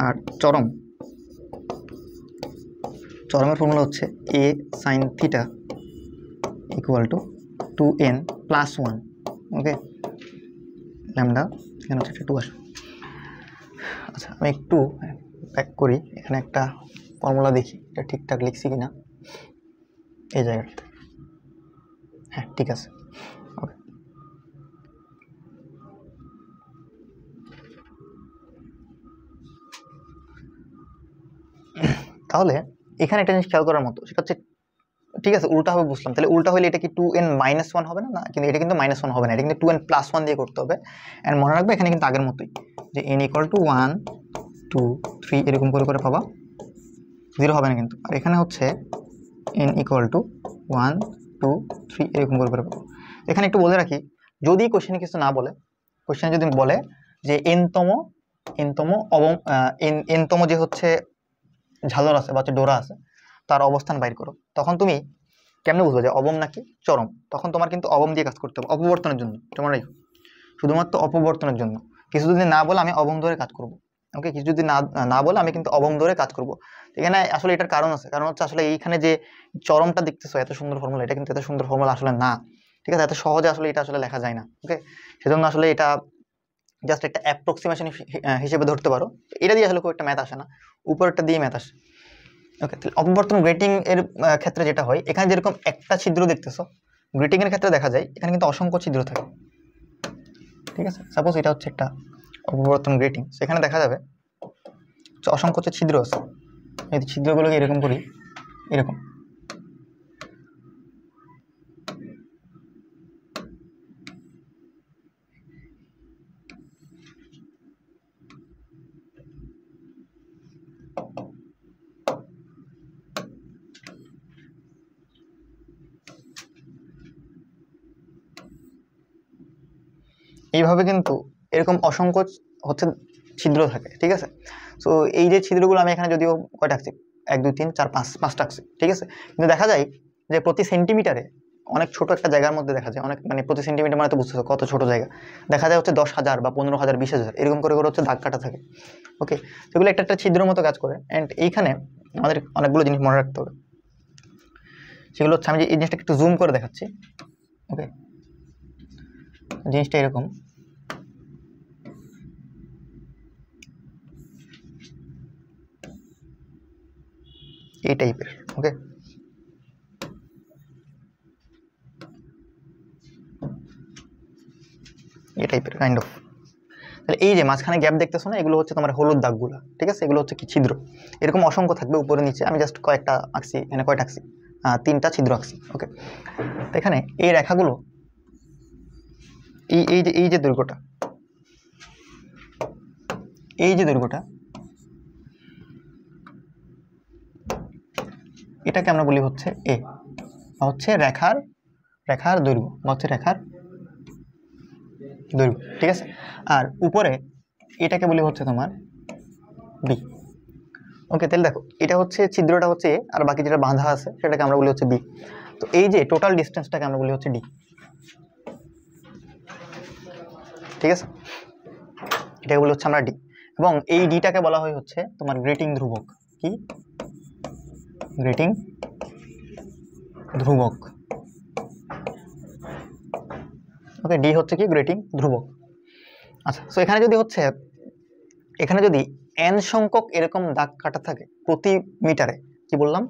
A: আর চরমের ফর্মুলা হচ্ছে a sine theta equal to 2n+1। Okay, lambda এখানে হচ্ছে 2 আসবে। আচ্ছা, আমি একটু ব্যাক করি, এখানে একটা ফর্মুলা দেখি এটা ঠিকঠাক লিখছি কিনা এই জায়গাটাতে। হ্যাঁ, ঠিক আছে। ওকে, তাহলে এখানে একটা জিনিস খেয়াল করার মতো, সেটা হচ্ছে ঠিক আছে উল্টা হবে বুঝলাম, তাহলে উল্টা হলে এটা কি 2n-1 হবে না? না, কিন্তু এটা কিন্তু -1 হবে না, এটা কিন্তু 2n+1 দিয়ে করতে হবে। অ্যান্ড মনে রাখবে এখানে কিন্তু আগের মতোই, যে n = 1 2 3 এরকম করে করে পাবা, 0 হবে না কিন্তু। আর এখানে হচ্ছে n = 1 2 3 এরকম করে করে পাবো। এখানে একটু বলে রাখি, যদি কোশ্চেনে কিছু না বলে, কোশ্চেনে যদি বলে যে এনতম যে হচ্ছে ঝালর আছে বা হচ্ছে ডোরা আছে তার অবস্থান বাইর করো, তখন তুমি কেমনে বুঝবে যে অবম নাকি চরম? তখন তোমার কিন্তু অবম দিয়ে কাজ করতে হবে অপবর্তনের জন্য। তোমার শুধুমাত্র অপবর্তনের জন্য। কিছু যদি না বলে আমি অবম ধরে কাজ করব। ওকে, কিছু যদি না বলে আমি কিন্তু অবম ধরে কাজ করব। এখানে আসলে এটার কারণ আছে, কারণ হচ্ছে আসলে এইখানে যে চরমটা দেখতেছো এত সুন্দর ফর্মুলা, এটা কিন্তু এত সুন্দর ফর্মুলা আসলে না। ঠিক আছে, এত সহজে আসলে এটা আসলে লেখা যায় না। ওকে, সেজন্য আসলে এটা জাস্ট একটা অ্যাপ্রক্সিমেশন হিসেবে ধরতে পারো। এটা দিয়ে আসলে খুব একটা ম্যাথ আসে না, উপরেরটা দিয়ে ম্যাথ আসে। ওকে, তাহলে অপবর্তন গ্রেটিং এর ক্ষেত্রে যেটা হয়, এখানে যেরকম একটা ছিদ্র দেখতেছো, গ্রেটিং এর ক্ষেত্রে দেখা যায় এখানে কিন্তু অসংখ্য ছিদ্র থাকে। ঠিক আছে, সাপোজ এটা হচ্ছে একটা অপবর্তন গ্রেটিং, সেখানে দেখা যাবে অসংখ্য ছিদ্র আছে। এই ছিদ্রগুলোকে এরকম করি, এরকম এইভাবে কিন্তু এরকম অসংখ্য হচ্ছে ছিদ্র থাকে। ঠিক আছে, সো এই যে ছিদ্রগুলো আমি এখানে যদিও কয়টা আঁকছি 1 2 3 4 5 5টা আঁকছি। ঠিক আছে, কিন্তু দেখা যায় যে প্রতি সেন্টিমিটারে অনেক ছোট একটা জায়গার মধ্যে দেখা যায়, অনেক মানে প্রতি সেন্টিমিটার মানে তো বুঝতেছো কত ছোট জায়গা, দেখা যায় হচ্ছে 10,000 বা 15,000 20,000 এরকম করে করে হচ্ছে দাগ কাটা থাকে। ওকে, সেগুলো একটা একটা ছিদ্রের মতো কাজ করে। অ্যান্ড এইখানে আমাদের অনেকগুলো জিনিস মনে রাখতে হবে, সেগুলো হচ্ছে আমি যে এই জিনিসটা একটু জুম করে দেখাচ্ছি। ওকে, জিনিসটা এরকম, এই টাইপের। ওকে, এই টাইপের কাইন্ড অফ। তাহলে এই যে মাঝখানে গ্যাপ দেখতেছো না, এগুলো হচ্ছে তোমার হলুদ দাগগুলা, ঠিক আছে? এগুলো হচ্ছে কি ছিদ্র, এরকম অসংখ্য থাকবে উপরে নিচে। আমি জাস্ট কয়েকটা আঁকছি, এখানে কয়টা আঁকছি, 3টা ছিদ্র আঁকছি। ওকে, তো এখানে এই রেখাগুলো, এই যে দৈর্ঘ্যটা, এই যে দৈর্ঘ্যটা, এটাকে আমরা বলি হচ্ছে এ, বা হচ্ছে রেখার দৈর্ঘ্য, বা হচ্ছে রেখার দৈর্ঘ্য, ঠিক আছে? আর উপরে এটাকে বলি হচ্ছে তোমার বি। ওকে, তাহলে দেখো এটা হচ্ছে ছিদ্রটা হচ্ছে এ, আর বাকি যেটা বাঁধা আছে সেটাকে আমরা বলি হচ্ছে বি। তো এই যে টোটাল ডিস্টেন্সটাকে আমরা বলি হচ্ছে ডি, ঠিক আছে? এটাকে বলি হচ্ছে আমরা ডি, এবং এই ডিটাকে বলা হয় হচ্ছে তোমার গ্রেটিং ধ্রুবক। কি গ্রেটিং ধ্রুবক? ওকে, ডি হচ্ছে কি গ্রেটিং ধ্রুবক। আচ্ছা, সো এখানে যদি হচ্ছে, এখানে যদি n সংখ্যক এরকম দাগ কাটা থাকে প্রতি মিটারে, কি বললাম,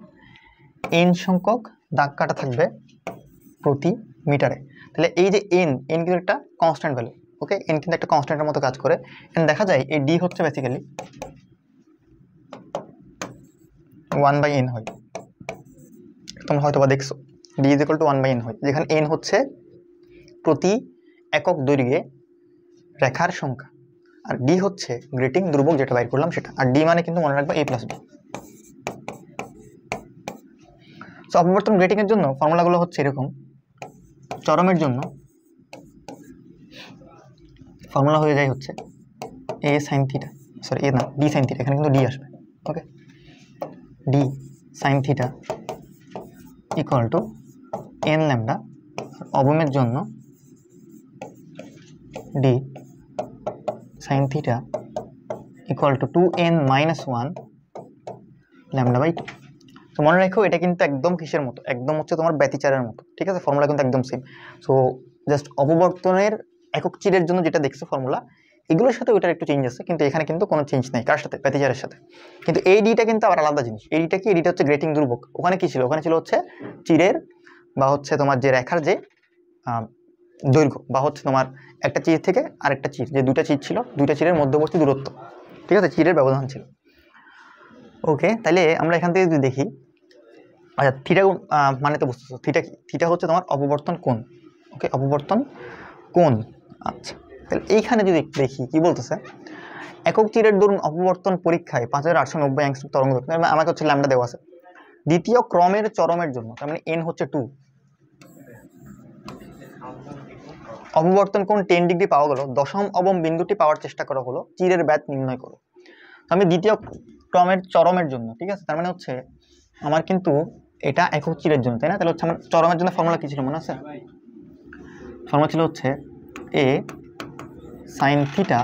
A: n সংখ্যক দাগ কাটা থাকবে প্রতি মিটারে, তাহলে এই যে n কিন্তু একটা কনস্ট্যান্ট ভ্যালু। ওকে, n কিন্তু একটা কনস্ট্যান্টের মতো কাজ করে। এন্ড দেখা যায় এই ডি হচ্ছে বেসিক্যালি 1/n হয়। তোমরা হয়তো বা দেখছো D is equal to 1/n হয়, যেখানে n হচ্ছে প্রতি একক দৈর্ঘ্যে রেখার সংখ্যা, আর ডি হচ্ছে গ্রেটিং ধ্রুবক যেটা বাইর করলাম সেটা। আর ডি মানে কিন্তু মনে রাখবা a প্লাস বি। সো অপবর্তন গ্রেটিং এর জন্য ফর্মুলাগুলো হচ্ছে এরকম। চরমের জন্য ফর্মুলা হয়ে যায় হচ্ছে a sin theta, sorry a না, d sin থিটা, এখানে কিন্তু d আসবে। Okay, d sin theta equal to n lambda, অবমের জন্য d sin theta equal to 2n minus 1 lambda by 2। তো মনে রাখো এটা কিন্তু একদম কিসের মতো, একদম হচ্ছে তোমার ব্যতিচারের মতো, ঠিক আছে? ফর্মুলা কিন্তু একদম সেম। সো জাস্ট অপবর্তনের একক চিরের জন্য যেটা দেখছো ফর্মুলা, এগুলোর সাথে ওইটার একটু চেঞ্জ আছে, কিন্তু এখানে কিন্তু কোনো চেঞ্জ নেই। কার সাথে? ব্যতিচারের সাথে। কিন্তু এই ডিটা কিন্তু আবার আলাদা জিনিস। এই ডিটা কি? এডিটা হচ্ছে গ্রেটিং ধ্রুবক। ওখানে কি ছিল? ওখানে ছিল হচ্ছে চিরের বা হচ্ছে তোমার যে রেখার যে দৈর্ঘ্য, বা হচ্ছে তোমার একটা চির থেকে আরেকটা চির, যে দুইটা চির ছিল, দুইটা চিরের মধ্যবর্তী দূরত্ব, ঠিক আছে? চিরের ব্যবধান ছিল। ওকে, তাহলে আমরা এখান থেকে যদি দেখি, আচ্ছা থিটা মানে তো বুঝতেছো থিটা কি? থিটা হচ্ছে তোমার অপবর্তন কোণ। ওকে, অপবর্তন কোণ। আচ্ছা, তাহলে এইখানে যদি দেখি কি বলতেছে, একক চিরের দরুন অপবর্তন পরীক্ষায় 5890 অ্যাংস্ট্রম তরঙ্গ দৈর্ঘ্য, আমাকে হচ্ছে ল্যামডা দেওয়া আছে। দ্বিতীয় ক্রমের চরমের জন্য, তার মানে n হচ্ছে 2, অপবর্তন কোণ 10 ডিগ্রি পাওয়া গেল, দশম অবম বিন্দুটি পাওয়ার চেষ্টা করা হলো, চিরের ব্যাস নির্ণয় করো। আমি দ্বিতীয় ক্রমের চরমের জন্য, ঠিক আছে? তার মানে হচ্ছে আমার কিন্তু এটা একক চিরের জন্য, তাই না? তাহলে হচ্ছে আমার চরমের জন্য ফর্মুলা কি ছিল মনে আছে? ফর্মুলা ছিল হচ্ছে a sin theta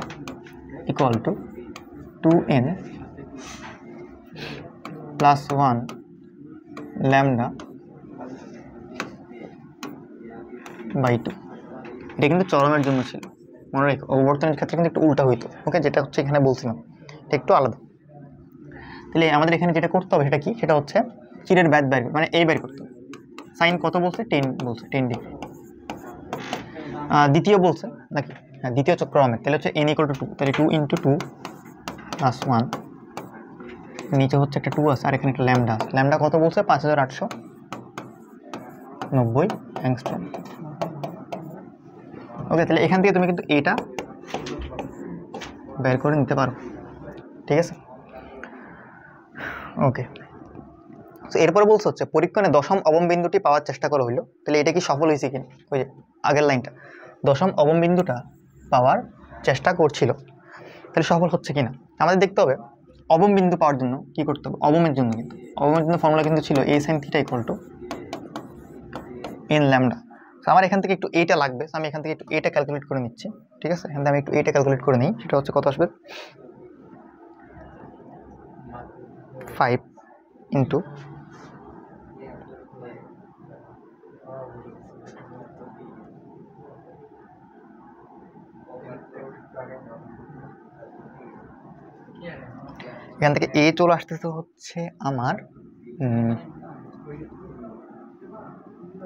A: equal to 2n plus 1 lambda by 2। এটা কিন্তু চরমের জন্য ছিল, মনে রেখো। অপবর্তনের ক্ষেত্রে কিন্তু একটু উল্টা হইতো। ওকে, যেটা হচ্ছে এখানে বলছিলাম এটা একটু আলাদা। তাহলে আমাদের এখানে যেটা করতে হবে সেটা কি? সেটা হচ্ছে চিরের ব্যাস বের, মানে এই বের করতে হবে। সাইন কত বলছে? 10 বলছে, 10 ডিগ্রি। দ্বিতীয় বলছে নাকি? হ্যাঁ, দ্বিতীয় ক্রমে। তাহলে হচ্ছে n ইকুয়াল টু 2, তাহলে 2 × 2 প্লাস 1, নিচে হচ্ছে একটা 2 আছে, আর এখানে একটা ল্যামডা আছে। ল্যামডা কত বলছে? 5890 অ্যাংস্ট্রম। ওকে, তাহলে এখান থেকে তুমি কিন্তু এটা বের করে নিতে পারো, ঠিক আছে? ওকে, তো এরপরে বলছে হচ্ছে পরীক্ষণে দশম অবম বিন্দুটি পাওয়ার চেষ্টা করা হইলো। তাহলে এটা কি সফল হয়েছে কিনা? ওই যে আগের লাইনটা, দশম অবম বিন্দুটা পাওয়ার চেষ্টা করছিল, তাহলে সফল হচ্ছে কিনা আমাদের দেখতে হবে। অবম বিন্দু পাওয়ার জন্য কি করতে হবে? অবমের জন্য কিন্তু, অবমের জন্য ফর্মুলা কিন্তু ছিল a sin theta equal to n lambda. আমার এখান থেকে একটু এইটা লাগবে, আমি এখান থেকে একটু এটা ক্যালকুলেট করে নিচ্ছি, ঠিক আছে? এখান থেকে আমি একটু এটা ক্যালকুলেট করে নিই, সেটা হচ্ছে কত আসবে 5 ইন্টু এখান থেকে এ চলে আসতেছে হচ্ছে আমার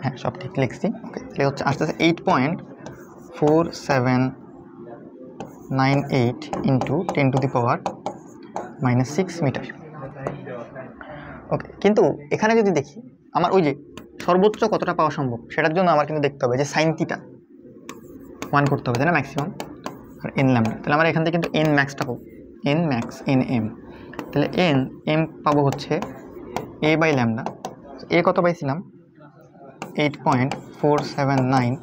A: হ্যাঁ সব ঠিক লিখছি, ওকে। তাহলে হচ্ছে আসতেছে 8.4798 ইন্টু 10⁻⁻6 মিটার, ওকে। কিন্তু এখানে যদি দেখি আমার ওই যে সর্বোচ্চ কতটা পাওয়া সম্ভব সেটার জন্য আমার কিন্তু দেখতে হবে যে সাইন থিটা 1 করতে হবে, তাই না, ম্যাক্সিমাম, আর এন ল্যামডা। তাহলে আমরা এখান থেকে কিন্তু এন ম্যাক্সটা পাবো, এন ম্যাক্স এন এম। তাহলে এম পাবো হচ্ছে এ বাই ল্যামডা। এ কত পাইছিলাম 8.479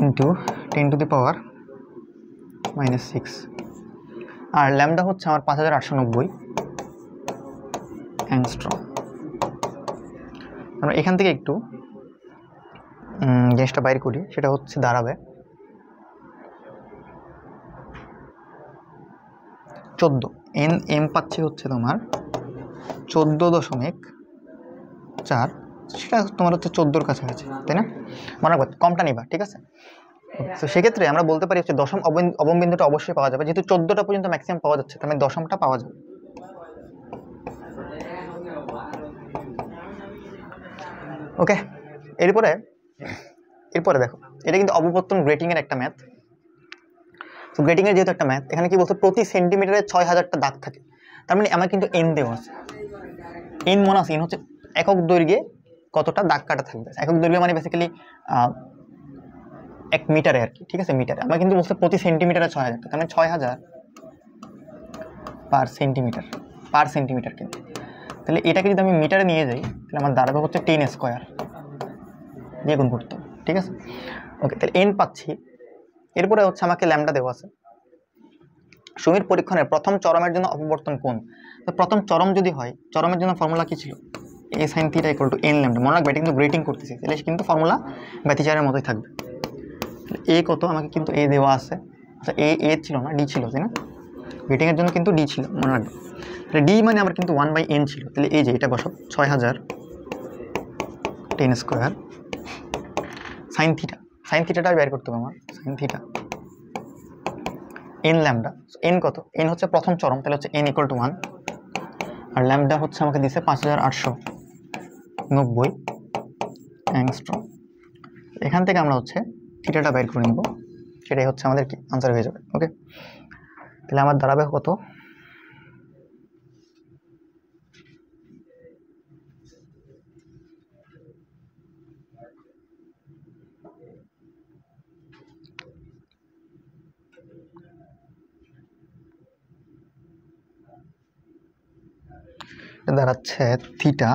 A: ইন্টু 10⁻⁻6, আর ল্যামডা হচ্ছে আমার 5890 অ্যাংস্ট্রম। আমরা এখান থেকে একটু জিনিসটা বাইর করি, সেটা হচ্ছে দাঁড়াবে 14। এম পাচ্ছি হচ্ছে তোমার 14.4, সেটা তোমার হচ্ছে 14-র কাছাকাছি, তাই না? মনে রাখবে কমটা নিবা, ঠিক আছে? তো সেক্ষেত্রে আমরা বলতে পারি হচ্ছে দশম অবমবিন্দুটা অবশ্যই পাওয়া যাবে, যেহেতু 14টা পর্যন্ত ম্যাক্সিমাম পাওয়া যাচ্ছে, তার মানে দশমটা পাওয়া যাবে। ওকে, এরপরে দেখো, এটা কিন্তু অববর্তন গ্রেটিংয়ের একটা ম্যাথ। তো গ্রেটিংয়ের যেহেতু একটা ম্যাথ, এখানে কি বলছে প্রতি সেন্টিমিটারে 6000টা দাগ থাকে, তার মানে আমার কিন্তু এন দেওয়া আছে। এন মনে আছে, এন হচ্ছে একক দৈর্ঘ্যে কতটা দাগ কাটা থাকবে। একক দৈর্ঘ্য মানে বেসিক্যালি 1 মিটারে আর কি, ঠিক আছে, মিটারে। আমার কিন্তু বলছে প্রতি সেন্টিমিটারে 6000, তার মানে 6000 পার সেন্টিমিটার কিন্তু। তাহলে এটাকে যদি আমি মিটারে নিয়ে যাই, তাহলে আমার দাঁড়াবে হচ্ছে 10 স্কোয়ার দিয়ে গুণ করতে হবে, ঠিক আছে? ওকে, তাহলে এন পাচ্ছি। এরপরে হচ্ছে আমাকে ল্যামডা দেওয়া আছে। সুমির পরীক্ষণের প্রথম চরমের জন্য অপবর্তন কোণ। তো প্রথম চরম যদি হয়, চরমের জন্য ফর্মুলা কি ছিল? A sine theta equal to n lambda. মনে রাখবে এটা কিন্তু গ্রেটিং করতেছি, তাহলে কিন্তু ফর্মুলা ব্যতিচারের মতোই থাকবে। এ কত আমাকে কিন্তু এ দেওয়া আছে, আচ্ছা এ ছিল না, ডি ছিল, তাই না? গ্রেটিংয়ের জন্য কিন্তু ডি ছিল, মনে রাখবে। তাহলে ডি মানে আমার কিন্তু 1/n ছিল, তাহলে এই যে এটা বসাও 6000 10 স্কোয়ার সাইন থিটাটা বের করতে হবে আমার, sine theta N lambda. N কত? এন হচ্ছে প্রথম চরম, তাহলে হচ্ছে এন ইকুয়াল টু 1, আর ল্যামডা হচ্ছে আমাকে দিছে 5890 অ্যাংস্ট্রম। এখান থেকে আমরা হচ্ছে থিটাটা বের করে নিব, সেটাই হচ্ছে আমাদের কি আনসার হয়ে যাবে। ওকে, তাহলে আমার দাঁড়াবে কত? দাঁড়াচ্ছে থিটা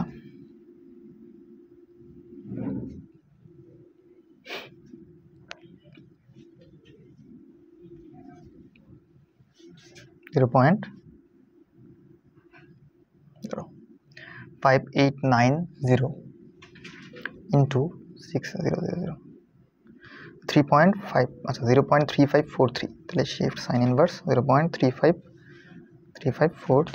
A: .5890 ইন্টু 6000 3.5, আচ্ছা 0.3543, তাহলে শিফট সাইন ইনভার্স 0.3543,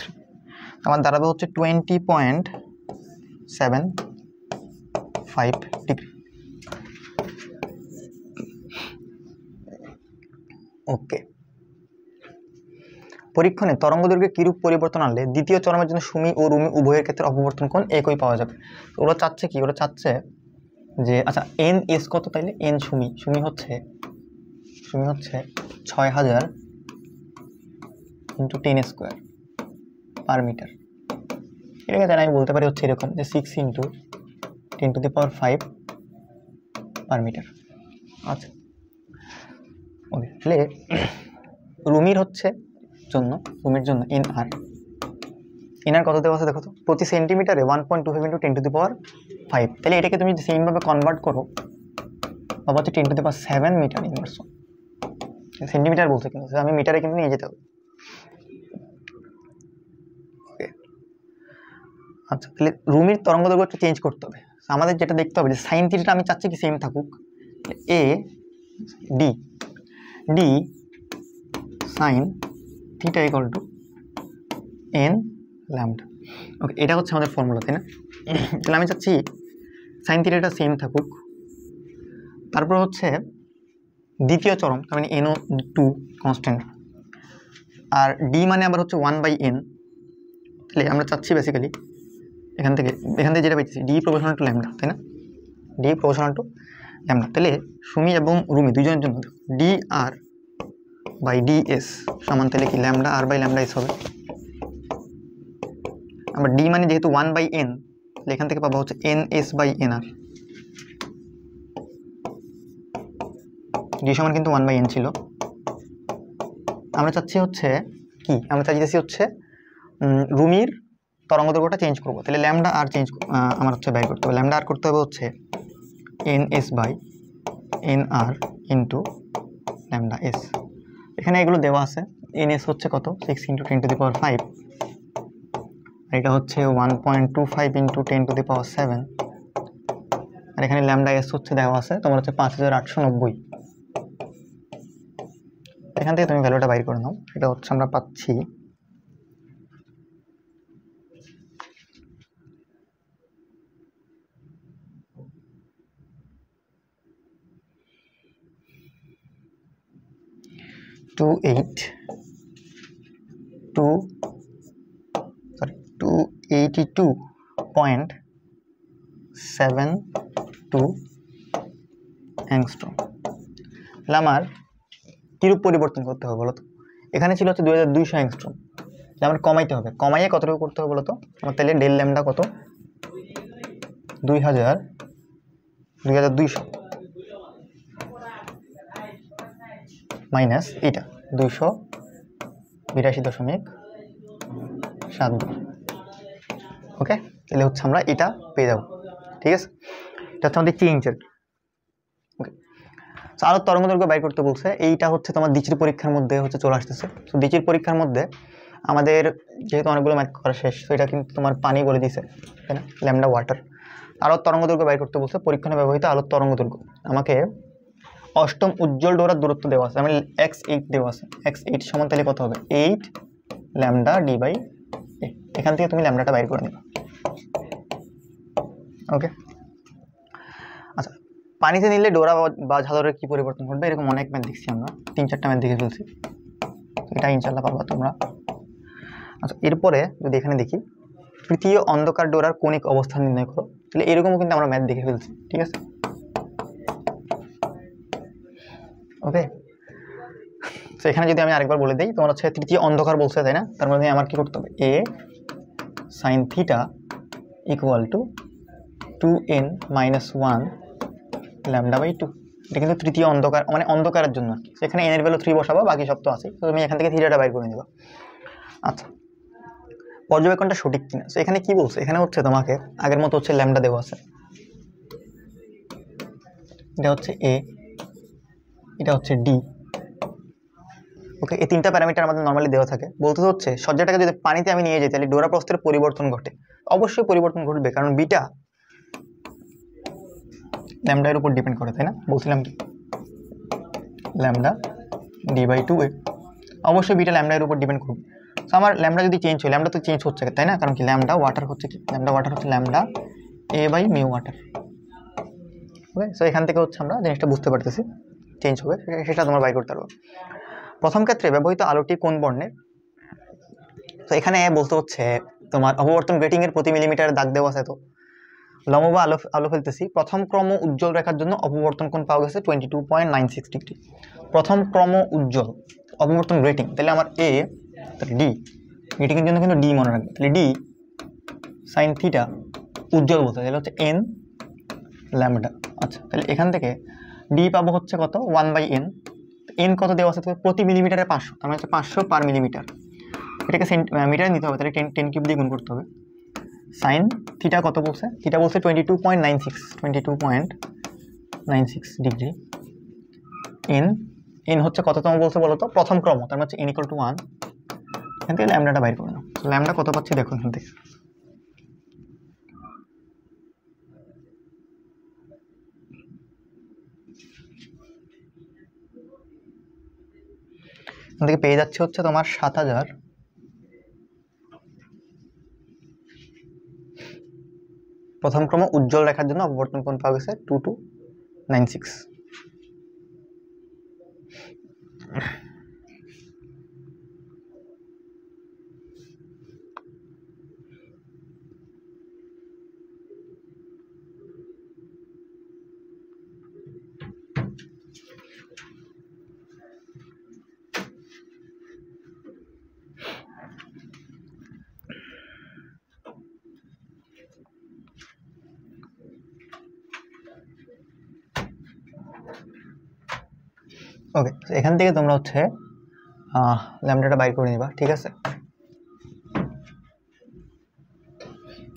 A: আমার দাঁড়াবে হচ্ছে 20.75 ডিগ্রি। ওকে, পরীক্ষণে তরঙ্গ দৈর্ঘ্যে কিরূপ পরিবর্তন আনলে দ্বিতীয় চরমের জন্য সুমি ও রুমি উভয়ের ক্ষেত্রে অপবর্তন কোণ একই পাওয়া যাবে? ওরা চাচ্ছে কি, ওরা চাচ্ছে যে আচ্ছা এন এস কত, তাইলে এন সুমি হচ্ছে 6000 ইন্টু 10 স্কোয়ার পার মিটার। এটাকে তাহলে আমি বলতে পারি হচ্ছে এরকম যে 6 ইন্টু 10⁻5 পার মিটার। আচ্ছা ওকে, তাহলে রুমির জন্য এন আর কত দেওয়া আছে দেখো তো, প্রতি সেন্টিমিটারে 1.25 ইন্টু 10⁵, তাহলে এটাকে তুমি সেমভাবে কনভার্ট করো, বাবা হচ্ছে 10⁷ মিটার ইনভার্স। সেন্টিমিটার বলছে কিন্তু আমি মিটারে কিন্তু নিয়ে যেতে হবে। ওকে, আচ্ছা তাহলে রুমির তরঙ্গ দৈর্ঘ্য চেঞ্জ করতে হবে, আমাদের যেটা দেখতে হবে যে সাইন থিটাটা আমি চাচ্ছি কি সেম থাকুক, a d d sine theta equal to n lambda. Okay, এটা হচ্ছে আমাদের ফর্মুলা, তাই না? তাহলে আমি চাচ্ছি সাইন থিটাটা সেম থাকুক, তারপর হচ্ছে দ্বিতীয় চরম, তার মানে এনও 2 কনস্ট্যান্ট, আর ডি মানে আবার হচ্ছে 1/n। তাহলে আমরা চাচ্ছি বেসিক্যালি এখান থেকে যেটা পেয়েছি ডি প্রপোর্শনাল টু ল্যামডা, তাই না? D proportional to lambda. তাহলে সুমি এবং রুমি দুজনের জন্য D R by D S সমান তাহলে কি lambda R by lambda S হবে। আবার ডি মানে যেহেতু 1/n, তাহলে এখান থেকে পাবো হচ্ছে N S by N R. D সমান কিন্তু 1/n ছিল। আমরা চাচ্ছি হচ্ছে কি, আমরা চাইতেছি হচ্ছে রুমির তরঙ্গদৈর্ঘ্যটা চেঞ্জ করবো। তাহলে ল্যামডা আর চেঞ্জ আমার হচ্ছে ব্যয় করতে হবে। ল্যামডা আর করতে হবে হচ্ছে N S by N R into lambda S. এখানে এগুলো দেওয়া আছে। এন এস হচ্ছে কত, 6 × 10⁵, আর এটা হচ্ছে 1.25 × 10⁷, আর এখানে ল্যামডা এস হচ্ছে দেওয়া আছে তোমার হচ্ছে 5890। এখান থেকে তুমি ভ্যালুটা বাইর করে নাও। এটা হচ্ছে আমরা পাচ্ছি 282.72 অ্যাংস্ট্রম। তাহলে আমার কিরূপ পরিবর্তন করতে হবে বলো তো? এখানে ছিল হচ্ছে 2200 অ্যাংস্ট্রম, তাহলে আমার কমাইতে হবে। কমাইয়ে কতটুকু করতে হবে বলো তো? আমার তাহলে ডেল ল্যামডা কত, 2200 মাইনাস এটা 282.72। ওকে, তাহলে হচ্ছে আমরা এটা পেয়ে যাবো। ঠিক আছে, এটা হচ্ছে আমাদের চেঞ্জ আর কি। ওকে, আলোর তরঙ্গদৈর্ঘ্য বাইর করতে বলছে। এইটা হচ্ছে তোমার দ্বিতীয় পরীক্ষার মধ্যে হচ্ছে চলে আসতেছে। তো দ্বিতীয় পরীক্ষার মধ্যে আমাদের যেহেতু অনেকগুলো ম্যাথ করা শেষ, তো এটা কিন্তু তোমার পানি বলে দিছে, তাই না? Lambda water. আলোর তরঙ্গদৈর্ঘ্য বাইর করতে বলছে। পরীক্ষণে ব্যবহৃত আলোর তরঙ্গদৈর্ঘ্য আমাকে অষ্টম উজ্জ্বল ডোরার দূরত্ব দেওয়া আছে, মানে x8 দেওয়া আছে। x8 সমান তাহলে কত হবে, 8 ল্যামডা ডি বাই এ। এখান থেকে তুমি ল্যামডাটা বাইর করে নেবে। ওকে, আচ্ছা, পানিতে নিলে ডোরা বা ঝালরের কি পরিবর্তন ঘটবে, এরকম অনেক ম্যাথ দেখছি আমরা, 3-4টা ম্যাথ দেখে ফেলছি। এটা ইনশাল্লাহ পাবা তোমরা। আচ্ছা, এরপরে যদি এখানে দেখি তৃতীয় অন্ধকার ডোরার কণিক অবস্থান নির্ণয় করো, তাহলে এরকমও কিন্তু আমরা ম্যাথ দেখে ফেলছি। ঠিক আছে, ওকে। তো এখানে যদি আমি আরেকবার বলে দিই, তোমার হচ্ছে তৃতীয় অন্ধকার বলছে, তাই না? তার মধ্যে আমার কি করতে হবে, a sine theta equal to 2n - 1 lambda by 2। এটা কিন্তু তৃতীয় অন্ধকার, মানে অন্ধকারের জন্য আর কি। সেখানে এন এর ভ্যালু 3 বসাবো, বাকি সব তো আছে। তো তুমি এখান থেকে থিটাটা বাইর করে নিবা। আচ্ছা, পর্যবেক্ষণটা সঠিক কিনা। তো এখানে কি বলছে, এখানে হচ্ছে তোমাকে আগের মতো হচ্ছে ল্যামডা দেওয়া আছে, এটা হচ্ছে এ, এটা হচ্ছে ডি। ওকে, এই 3টা প্যারামিটার আমাদের নর্মালি দেওয়া থাকে। বলতে হচ্ছে সজ্জাটাকে যদি পানিতে আমি নিয়ে যাই, তাহলে ডোরা প্রস্থের পরিবর্তন ঘটে। অবশ্যই পরিবর্তন ঘটবে, কারণ বিটা ল্যামডার উপর ডিপেন্ড করে, তাই না? বলছিলাম কি ল্যামডা ডি বাই 2a, অবশ্যই বিটা ল্যামডার উপর ডিপেন্ড করবে। সো আমার ল্যামডা যদি চেঞ্জ হয়, ল্যামডা তো চেঞ্জ হচ্ছে, তাই না? কারণ কি ল্যামডা ওয়াটার হচ্ছে কি, ল্যামডা ওয়াটার হচ্ছে lambda A by mu water. Okay, so এখান থেকে হচ্ছে আমরা জিনিসটা বুঝতে পারতেছি চেঞ্জ হবে, সেটা তোমরা বাই করতে পারবো। প্রথম ক্ষেত্রে ব্যবহৃত আলোটি কোন বর্ণের? তো এখানে বলতে হচ্ছে তোমার অপবর্তন গ্রেটিং এর প্রতি মিলিমিটার দাগ দেওয়া আছে। তো লম্ব বা আলো ফেলতেছি, প্রথম ক্রম উজ্জ্বল রেখার জন্য অপবর্তন কোণ পাওয়া গেছে 22.96 ডিগ্রি। প্রথম ক্রম উজ্জ্বল অপবর্তন গ্রেটিং, তাহলে আমার এ, তাহলে ডি, গ্রেটিং এর জন্য কিন্তু ডি মনে রাখবে। তাহলে ডি সাইন থিটা উজ্জ্বল বলতে, তাহলে হচ্ছে এন ল্যামডা। আচ্ছা, তাহলে এখান থেকে ডি পাবো হচ্ছে কত, 1/n। এন কত দেওয়া আছে, প্রতি মিলিমিটারে 500, তার মানে হচ্ছে 500 পার মিলিমিটার। এটাকে মিটারে নিতে হবে, তাহলে 10 কিউব দিয়ে গুণ করতে হবে। সাইন থিটা কত বলছে, থিটা বলছে 22.96 ডিগ্রি। এন হচ্ছে কততম বলছে বলো তো, প্রথম ক্রম, তার মানে হচ্ছে n = 1। এখান থেকে ল্যামডাটা বাইর করে নাও। ল্যামডা কত পাচ্ছি দেখো এখান থেকে, এখান থেকে পেয়ে যাচ্ছে হচ্ছে তোমার 7000, প্রথম ক্রম উজ্জ্বল রেখার জন্য অপবর্তন কোণ পাওয়া গেছে 2296। ওকে, এখান থেকে তোমরা হচ্ছে ল্যামডাটা বাইর করে নিবা, ঠিক আছে।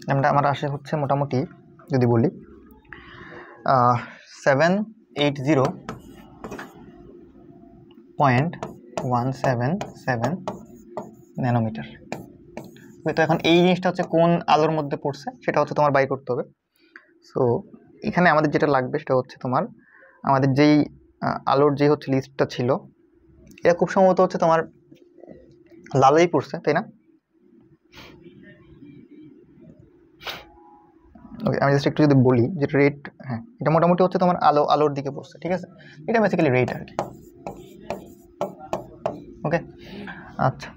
A: ল্যামডা আমার আসে হচ্ছে মোটামুটি যদি বলি 780.177 ন্যানোমিটার। তো এখন এই জিনিসটা হচ্ছে কোন আলোর মধ্যে পড়ছে সেটা হচ্ছে তোমার বাই করতে হবে। সো এখানে আমাদের যেটা লাগবে সেটা হচ্ছে তোমার আমাদের যেই আলোর যে হচ্ছে লিস্টটা ছিল, এটা খুব সম্ভবত হচ্ছে তোমার লালেই পড়ছে, তাই না? ওকে, আমি জাস্ট একটু যদি বলি যে রেড, হ্যাঁ এটা মোটামুটি হচ্ছে তোমার আলোর দিকে পড়ছে, ঠিক আছে। এটা বেসিক্যালি রেড আর কি। ওকে, আচ্ছা,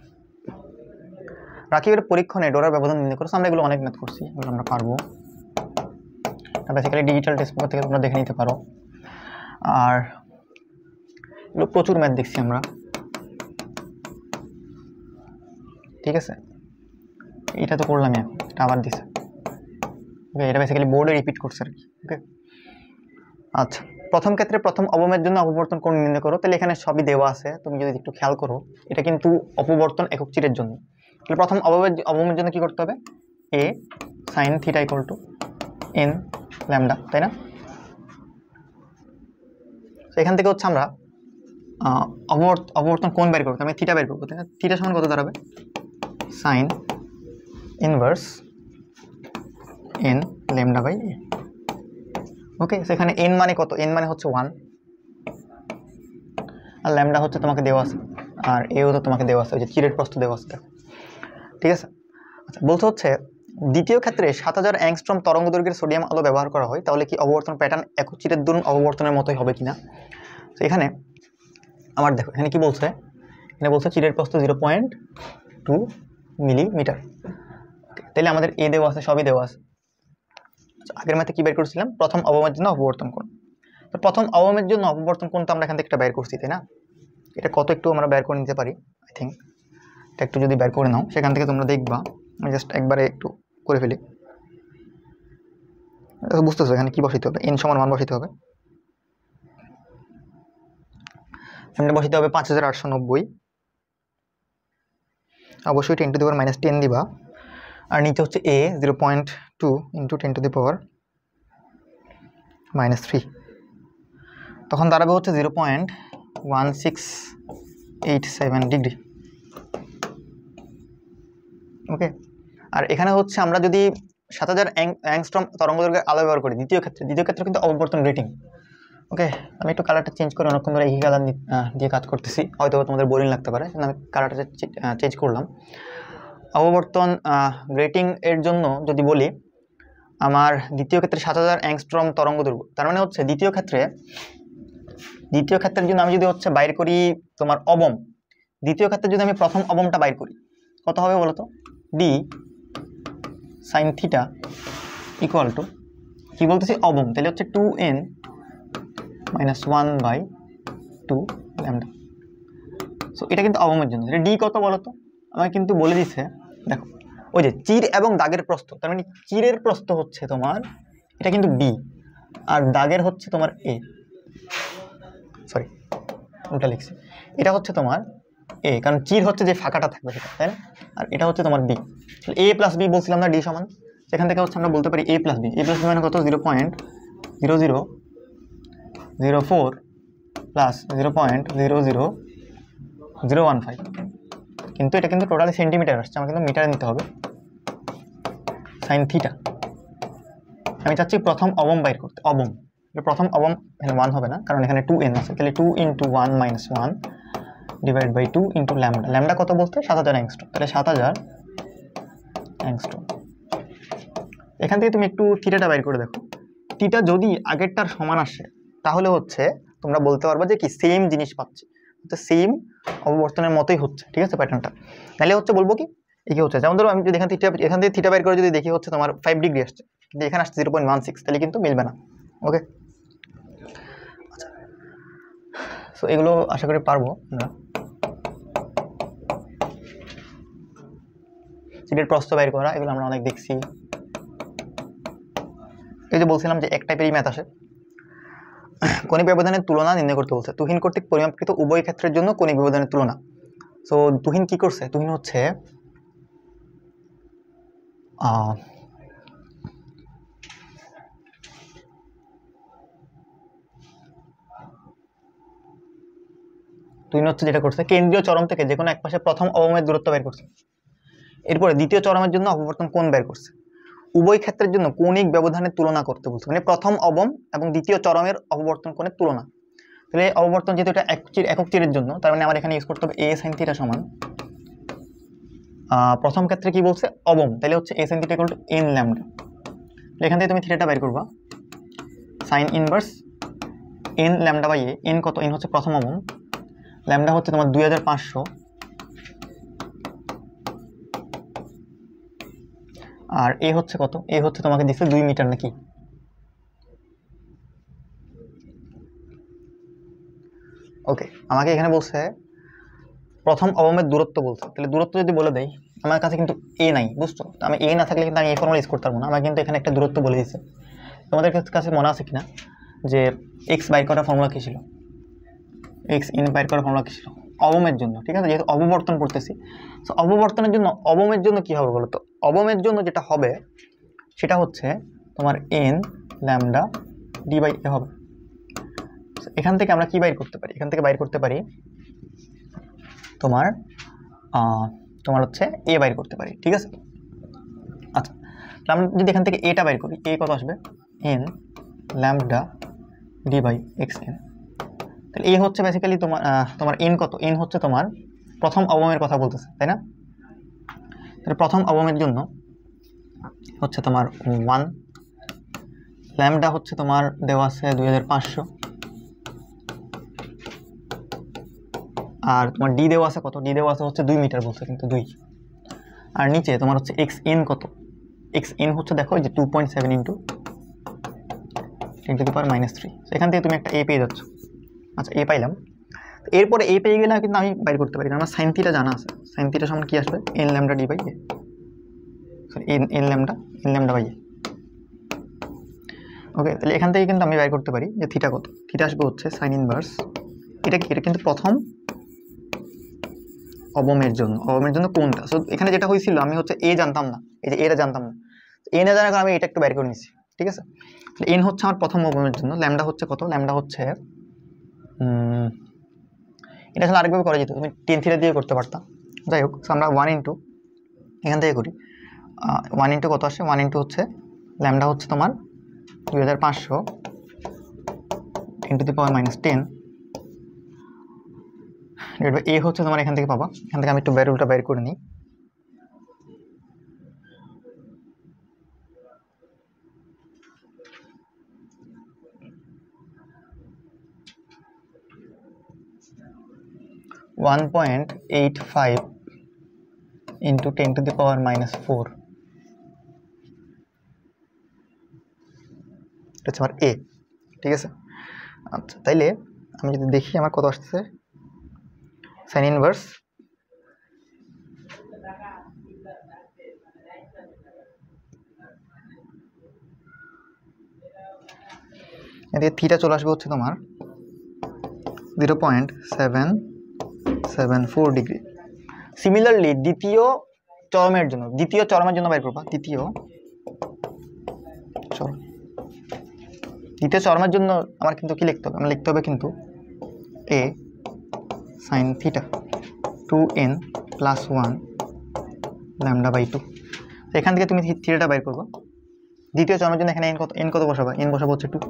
A: রাকিবের পরীক্ষণে ডোরার ব্যবধান নির্ণয় করছে। আমরা এগুলো অনেক ম্যাথ করছি, এগুলো আমরা পারবো। বেসিক্যালি ডিজিটাল টেক্সট বুক থেকে তোমরা দেখে নিতে পারো। আর এগুলো প্রচুর ম্যাথ দেখছি আমরা, ঠিক আছে। এটা তো করলামই, এখন এটা আবার দিছে। ওকে, এটা বেসিক্যালি বোর্ডে রিপিট করছে আর কি। ওকে, আচ্ছা, প্রথম ক্ষেত্রে প্রথম অবমের জন্য অপবর্তন কোণ নির্ণয় করো। তাহলে এখানে সবই দেওয়া আছে, তুমি যদি একটু খেয়াল করো, এটা কিন্তু অপবর্তন একক চিরের জন্য। তাহলে প্রথম অবমের জন্য কি করতে হবে? a sin θ = n ল্যামডা, তাই না? তো এখান থেকে হচ্ছে আমরা অপবর্তন কোণ বের করবো, আমি থিটা বের করবো, তাই না? থিটা সমান কত দাঁড়াবে? sin inverse n lambda by a। ওকে, সেখানে n মানে কত? n মানে হচ্ছে 1, আর ল্যামডা হচ্ছে তোমাকে দেওয়া আছে, আর এও তো তোমাকে দেওয়া আছে, ওই যে চিরের প্রস্থ দেওয়া আছে, ঠিক আছে। আচ্ছা, বলতে হচ্ছে দ্বিতীয় ক্ষেত্রে 7000 অ্যাংস্ট্রম তরঙ্গ দৈর্ঘ্যের সোডিয়াম আলো ব্যবহার করা হয়, তাহলে কি অববর্তন প্যাটার্ন একক চিরের দরুন অববর্তনের মতোই হবে কিনা? তো এখানে আমার দেখো, এখানে কি বলছে? এখানে বলছে চিরের প্রস্থ 0.2 মিলিমিটার। তাহলে আমাদের এ দেওয়া আছে, সবই দেওয়া আছে। আগের ম্যাথে কি বের করেছিলাম? প্রথম অবমের জন্য অপবর্তন কোণ। তো প্রথম অবমের জন্য অপবর্তন কোণ তো আমরা এখান থেকে একটা বের করছি, তাই না? এটা কত একটু আমরা বের করে নিতে পারি, আই থিঙ্ক এটা একটু যদি বের করে নাও, সেখান থেকে তোমরা দেখবা। আমি জাস্ট একবারে একটু করে ফেলি, বুঝতেছো এখানে কি বসাইতে হবে? n সমান মান বসাইতে হবে। এখানে বসাইতে হবে 5890, অবশ্যই 10 টু দি পাওয়ার -10 দিবা। আর নিচে হচ্ছে a 0.2 into 10 to the power -3, তখন দাঁড়াবে হচ্ছে 0.1687 ডিগ্রি। ওকে, আর এখানে হচ্ছে আমরা যদি 7000 অ্যাংস্ট্রম তরঙ্গ দৈর্ঘ্যের আলো ব্যবহার করি দ্বিতীয় ক্ষেত্রে কিন্তু অপবর্তন রেটিং। ওকে, আমি একটু কালারটা চেঞ্জ করে অনেকক্ষণ ধরে এই কালার দিয়ে কাজ করতেছি, হয়তো তোমাদের বোরিং লাগতে পারে, আমি কালারটা চেঞ্জ করলাম। অপবর্তন রেটিং এর জন্য যদি বলি, আমার দ্বিতীয় ক্ষেত্রে 7000 অ্যাংস্ট্রম তরঙ্গ দৈর্ঘ্য, তার মানে হচ্ছে দ্বিতীয় ক্ষেত্রের জন্য আমি যদি হচ্ছে বাইর করি তোমার অবম, দ্বিতীয় ক্ষেত্রে যদি আমি প্রথম অবমটা বাইর করি, কত হবে বলো তো? d sin θ ইকুয়াল টু কি বলতেছি? অবম, তাহলে হচ্ছে 2n - 1/2 ল্যামডা। সো এটা কিন্তু অবমের জন্য। ডি কত বলো তো? আমাকে কিন্তু বলে দিছে, দেখো ওই যে চির এবং দাগের প্রস্থ, তার মানে চিরের প্রস্থ হচ্ছে তোমার, এটা কিন্তু বি, আর দাগের হচ্ছে তোমার এ, সরি ওটা লিখছি, এটা হচ্ছে তোমার এ, কারণ চির হচ্ছে যে ফাঁকাটা থাকবে সেটা, তাই না? আর এটা হচ্ছে তোমার বি। এ প্লাস বি বলছিলাম না, ডি সমান, সেখান থেকে হচ্ছে আমরা বলতে পারি এ প্লাস বি। মানে কত? 0.0004 প্লাস 0.00015, কিন্তু এটা কিন্তু টোটালি সেন্টিমিটার আসছে, আমার কিন্তু মিটারে নিতে হবে। সাইন থিটা আমি চাচ্ছি প্রথম অবম বাইর করতে, অবম, প্রথম অবম এখানে 1 হবে না, কারণ এখানে 2n আছে, তাহলে 2 × 1 - 1 divide by 2 into lambda. Lambda কত বলতে 7000 অ্যাংস্ট্রম, তাহলে 7000 অ্যাংস্ট্রম। এখান থেকে তুমি একটু থিটাটা বাইর করে দেখো, থিটা যদি আগেরটার সমান আসে তাহলে হচ্ছে তোমরা বলতে পারবে যে কি সেম জিনিস পাচ্ছি, তো সেম অববর্তনের মতোই হচ্ছে, ঠিক আছে প্যাটার্নটা। তাহলে হচ্ছে বলবো কি এই হচ্ছে, যেমন ধরো আমি যদি এখান থেকে থিটা বাইর করে যদি দেখি হচ্ছে তোমার 5 ডিগ্রি আসছে, কিন্তু এখানে আসছে 0.16, তাহলে কিন্তু মিলবে না। ওকে, আচ্ছা, সো এগুলো আশা করি পারবো আমরা। সিটের প্রস্থ বাইর করা এগুলো আমরা অনেক দেখছি। এই যে বলছিলাম যে এক টাইপেরই ম্যাথ আসে, কণিক ব্যবধানের তুলনা নির্ণয় করতে বলছে। তুহিন কর্তৃক পরিমাপকৃত উভয় ক্ষেত্রের জন্য কণিক ব্যবধানের তুলনা। সো তুহিন কি করছে, তুহিন হচ্ছে যেটা করছে কেন্দ্রীয় চরম থেকে যে কোনো এক পাশে প্রথম অবমের দূরত্ব বের করছে, এরপরে দ্বিতীয় চরমের জন্য অপবর্তন কোণ বের করছে। উভয় ক্ষেত্রের জন্য কৌণিক ব্যবধানের তুলনা করতে বলছে, মানে প্রথম অবম এবং দ্বিতীয় চরমের অপবর্তন কোণের তুলনা। তাহলে অপবর্তন যেহেতু এটা একক চিরের জন্য, তার মানে আমার এখানে ইউজ করতে হবে a sin θ সমান প্রথম ক্ষেত্রে কি বলছে অবম, তাহলে হচ্ছে a sin θ equal to n lambda. এখান থেকে তুমি থিটাটা বের করবা, sine inverse n lambda by a। n কত, n হচ্ছে প্রথম অবম, ল্যামডা হচ্ছে তোমার 2500, আর এ হচ্ছে কত, এ হচ্ছে তোমাকে দিচ্ছে 2 মিটার নাকি। ওকে, আমাকে এখানে বলছে প্রথম অবমের দূরত্ব বলছে, তাহলে দূরত্ব যদি বলে দেয়, আমার কাছে কিন্তু এ নাই, বুঝছো, আমি এ না থাকলে কিন্তু আমি এই ফর্মুলা ইউজ করতে পারবো না। আমার কিন্তু এখানে একটা দূরত্ব বলে দিচ্ছে। তোমাদের কাছে মনে আছে কিনা যে এক্স বাইর করার ফর্মুলা কি ছিল, এক্স ইন বাইর করার ফর্মুলা কি ছিল অবমের জন্য, ঠিক আছে, যেহেতু অববর্তন করতেছি। সো অববর্তনের জন্য অবমের জন্য কি হবে বলো তো, অবমের জন্য যেটা হবে সেটা হচ্ছে তোমার এন ল্যামডা ডি বাই এ হবে। এখান থেকে আমরা কি বাইর করতে পারি, এখান থেকে বাইর করতে পারি তোমার হচ্ছে এ বাইর করতে পারি, ঠিক আছে। আচ্ছা, আমরা যদি এখান থেকে এটা বাইর করি, এ কত আসবে N lambda D by X N. তাহলে এ হচ্ছে বেসিক্যালি তোমার এন কত, এন হচ্ছে তোমার প্রথম অবমের কথা বলতেছে, তাই না। তাহলে প্রথম অবমের জন্য হচ্ছে তোমার 1, ল্যামডা হচ্ছে তোমার দেওয়া আছে 2500, আর তোমার ডি দেওয়া আছে কত, ডি দেওয়া আছে হচ্ছে 2 মিটার বলছে, কিন্তু 2। আর নিচে তোমার হচ্ছে এক্স এন কত, এক্স এন হচ্ছে দেখো যে 2.7 ইন্টু 10 টু দি পাওয়ার -3। এখান থেকে তুমি একটা এ পেয়ে যাচ্ছ। আচ্ছা, এ পাইলাম, এরপরে এ পেয়ে গেলে কিন্তু আমি বাইর করতে পারি, কারণ আমার সাইন থিটা জানা আছে। সাইন থিটা সমান কি আসবে N lambda D by a, sorry n lambda by a. Okay, তাহলে এখান থেকে কিন্তু আমি বাইর করতে পারি যে থিটা কত, থিটা আসবে হচ্ছে সাইন ইনভার্স, এটা কি, এটা কিন্তু প্রথম অবমের জন্য কোনটা। সো এখানে যেটা হয়েছিল আমি হচ্ছে এ জানতাম না, এই যে এটা জানতাম না, এ না জানার কারণে আমি এটা একটু বাইর করে নিয়েছি, ঠিক আছে। এন হচ্ছে আমার প্রথম অবমের জন্য, ল্যামডা হচ্ছে কত, ল্যামডা হচ্ছে এটা আসলে আরেকভাবে করা যেত, তুমি টেন থিটা দিয়ে করতে পারতাম। যাই হোক, আমরা 1 ইন্টু এখান থেকে করি, 1 ইন্টু কত আসে, 1 ইন্টু হচ্ছে ল্যামডা হচ্ছে তোমার 2500 10 টু দি পাওয়ার -10, এ হচ্ছে তোমার এখান থেকে পাবা। এখান থেকে আমি একটু ভ্যারিয়েবলটা বের করে নিই, (1.85 ইন্টু 10 টু দি পাওয়ার -4) এটা হচ্ছে আমার এ, ঠিক আছে। আচ্ছা, তাইলে আমি যদি দেখি আমার কত আসছে, সাইন ইনভার্স এদিকে থিটা চলে আসবে হচ্ছে তোমার 0.774 ডিগ্রি। সিমিলারলি দ্বিতীয় চরমের জন্য বের করবা, দ্বিতীয় চরমের জন্য আমার কিন্তু কি লিখতে হবে, আমার লিখতে হবে কিন্তু a sine theta 2n + 1 lambda by 2। এখান থেকে তুমি থিটাটা বের করবা। দ্বিতীয় চরমের জন্য এখানে এন কত বসাবা, এন বসাবো হচ্ছে 2।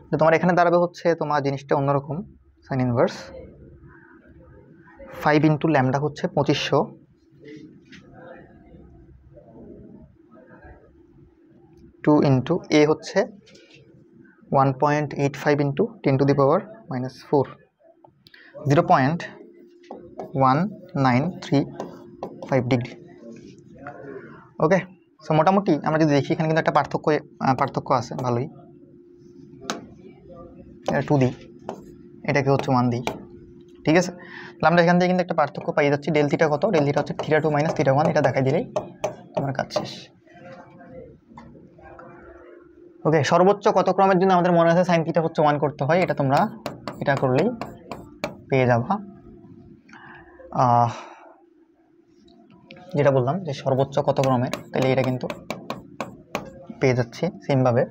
A: তো তোমার এখানে দাঁড়াবে হচ্ছে তোমার জিনিসটা অন্যরকম, সাইন ইনভার্স 5 ইন্টু ল্যামডা হচ্ছে 2500, 2 ইন্টু এ হচ্ছে 1.85 ইন্টু 10⁻⁻4, 0.1935 ডিগ্রি। ওকে, সো মোটামুটি আমরা যদি দেখি এখানে কিন্তু একটা পার্থক্য আছে ভালোই। এটা 2 দিই, এটাকে হচ্ছে 1 দিই, ঠিক আছে। তাহলে আমরা এখান থেকে কিন্তু একটা পার্থক্য পাই যাচ্ছি। ডেল থিটা কত? ডেল থিটা হচ্ছে θ2 - θ1, এটা দেখাই দিলেই তোমার কাজ শেষ। ওকে, সর্বোচ্চ কত ক্রমের জন্য আমাদের মনে আছে সাইন থিটা হচ্ছে 1 করতে হয়, এটা তোমরা এটা করলেই পেয়ে যাবা। যেটা বললাম যে সর্বোচ্চ কত ক্রমের, তাহলে এটা কিন্তু পেয়ে যাচ্ছি সেমভাবে।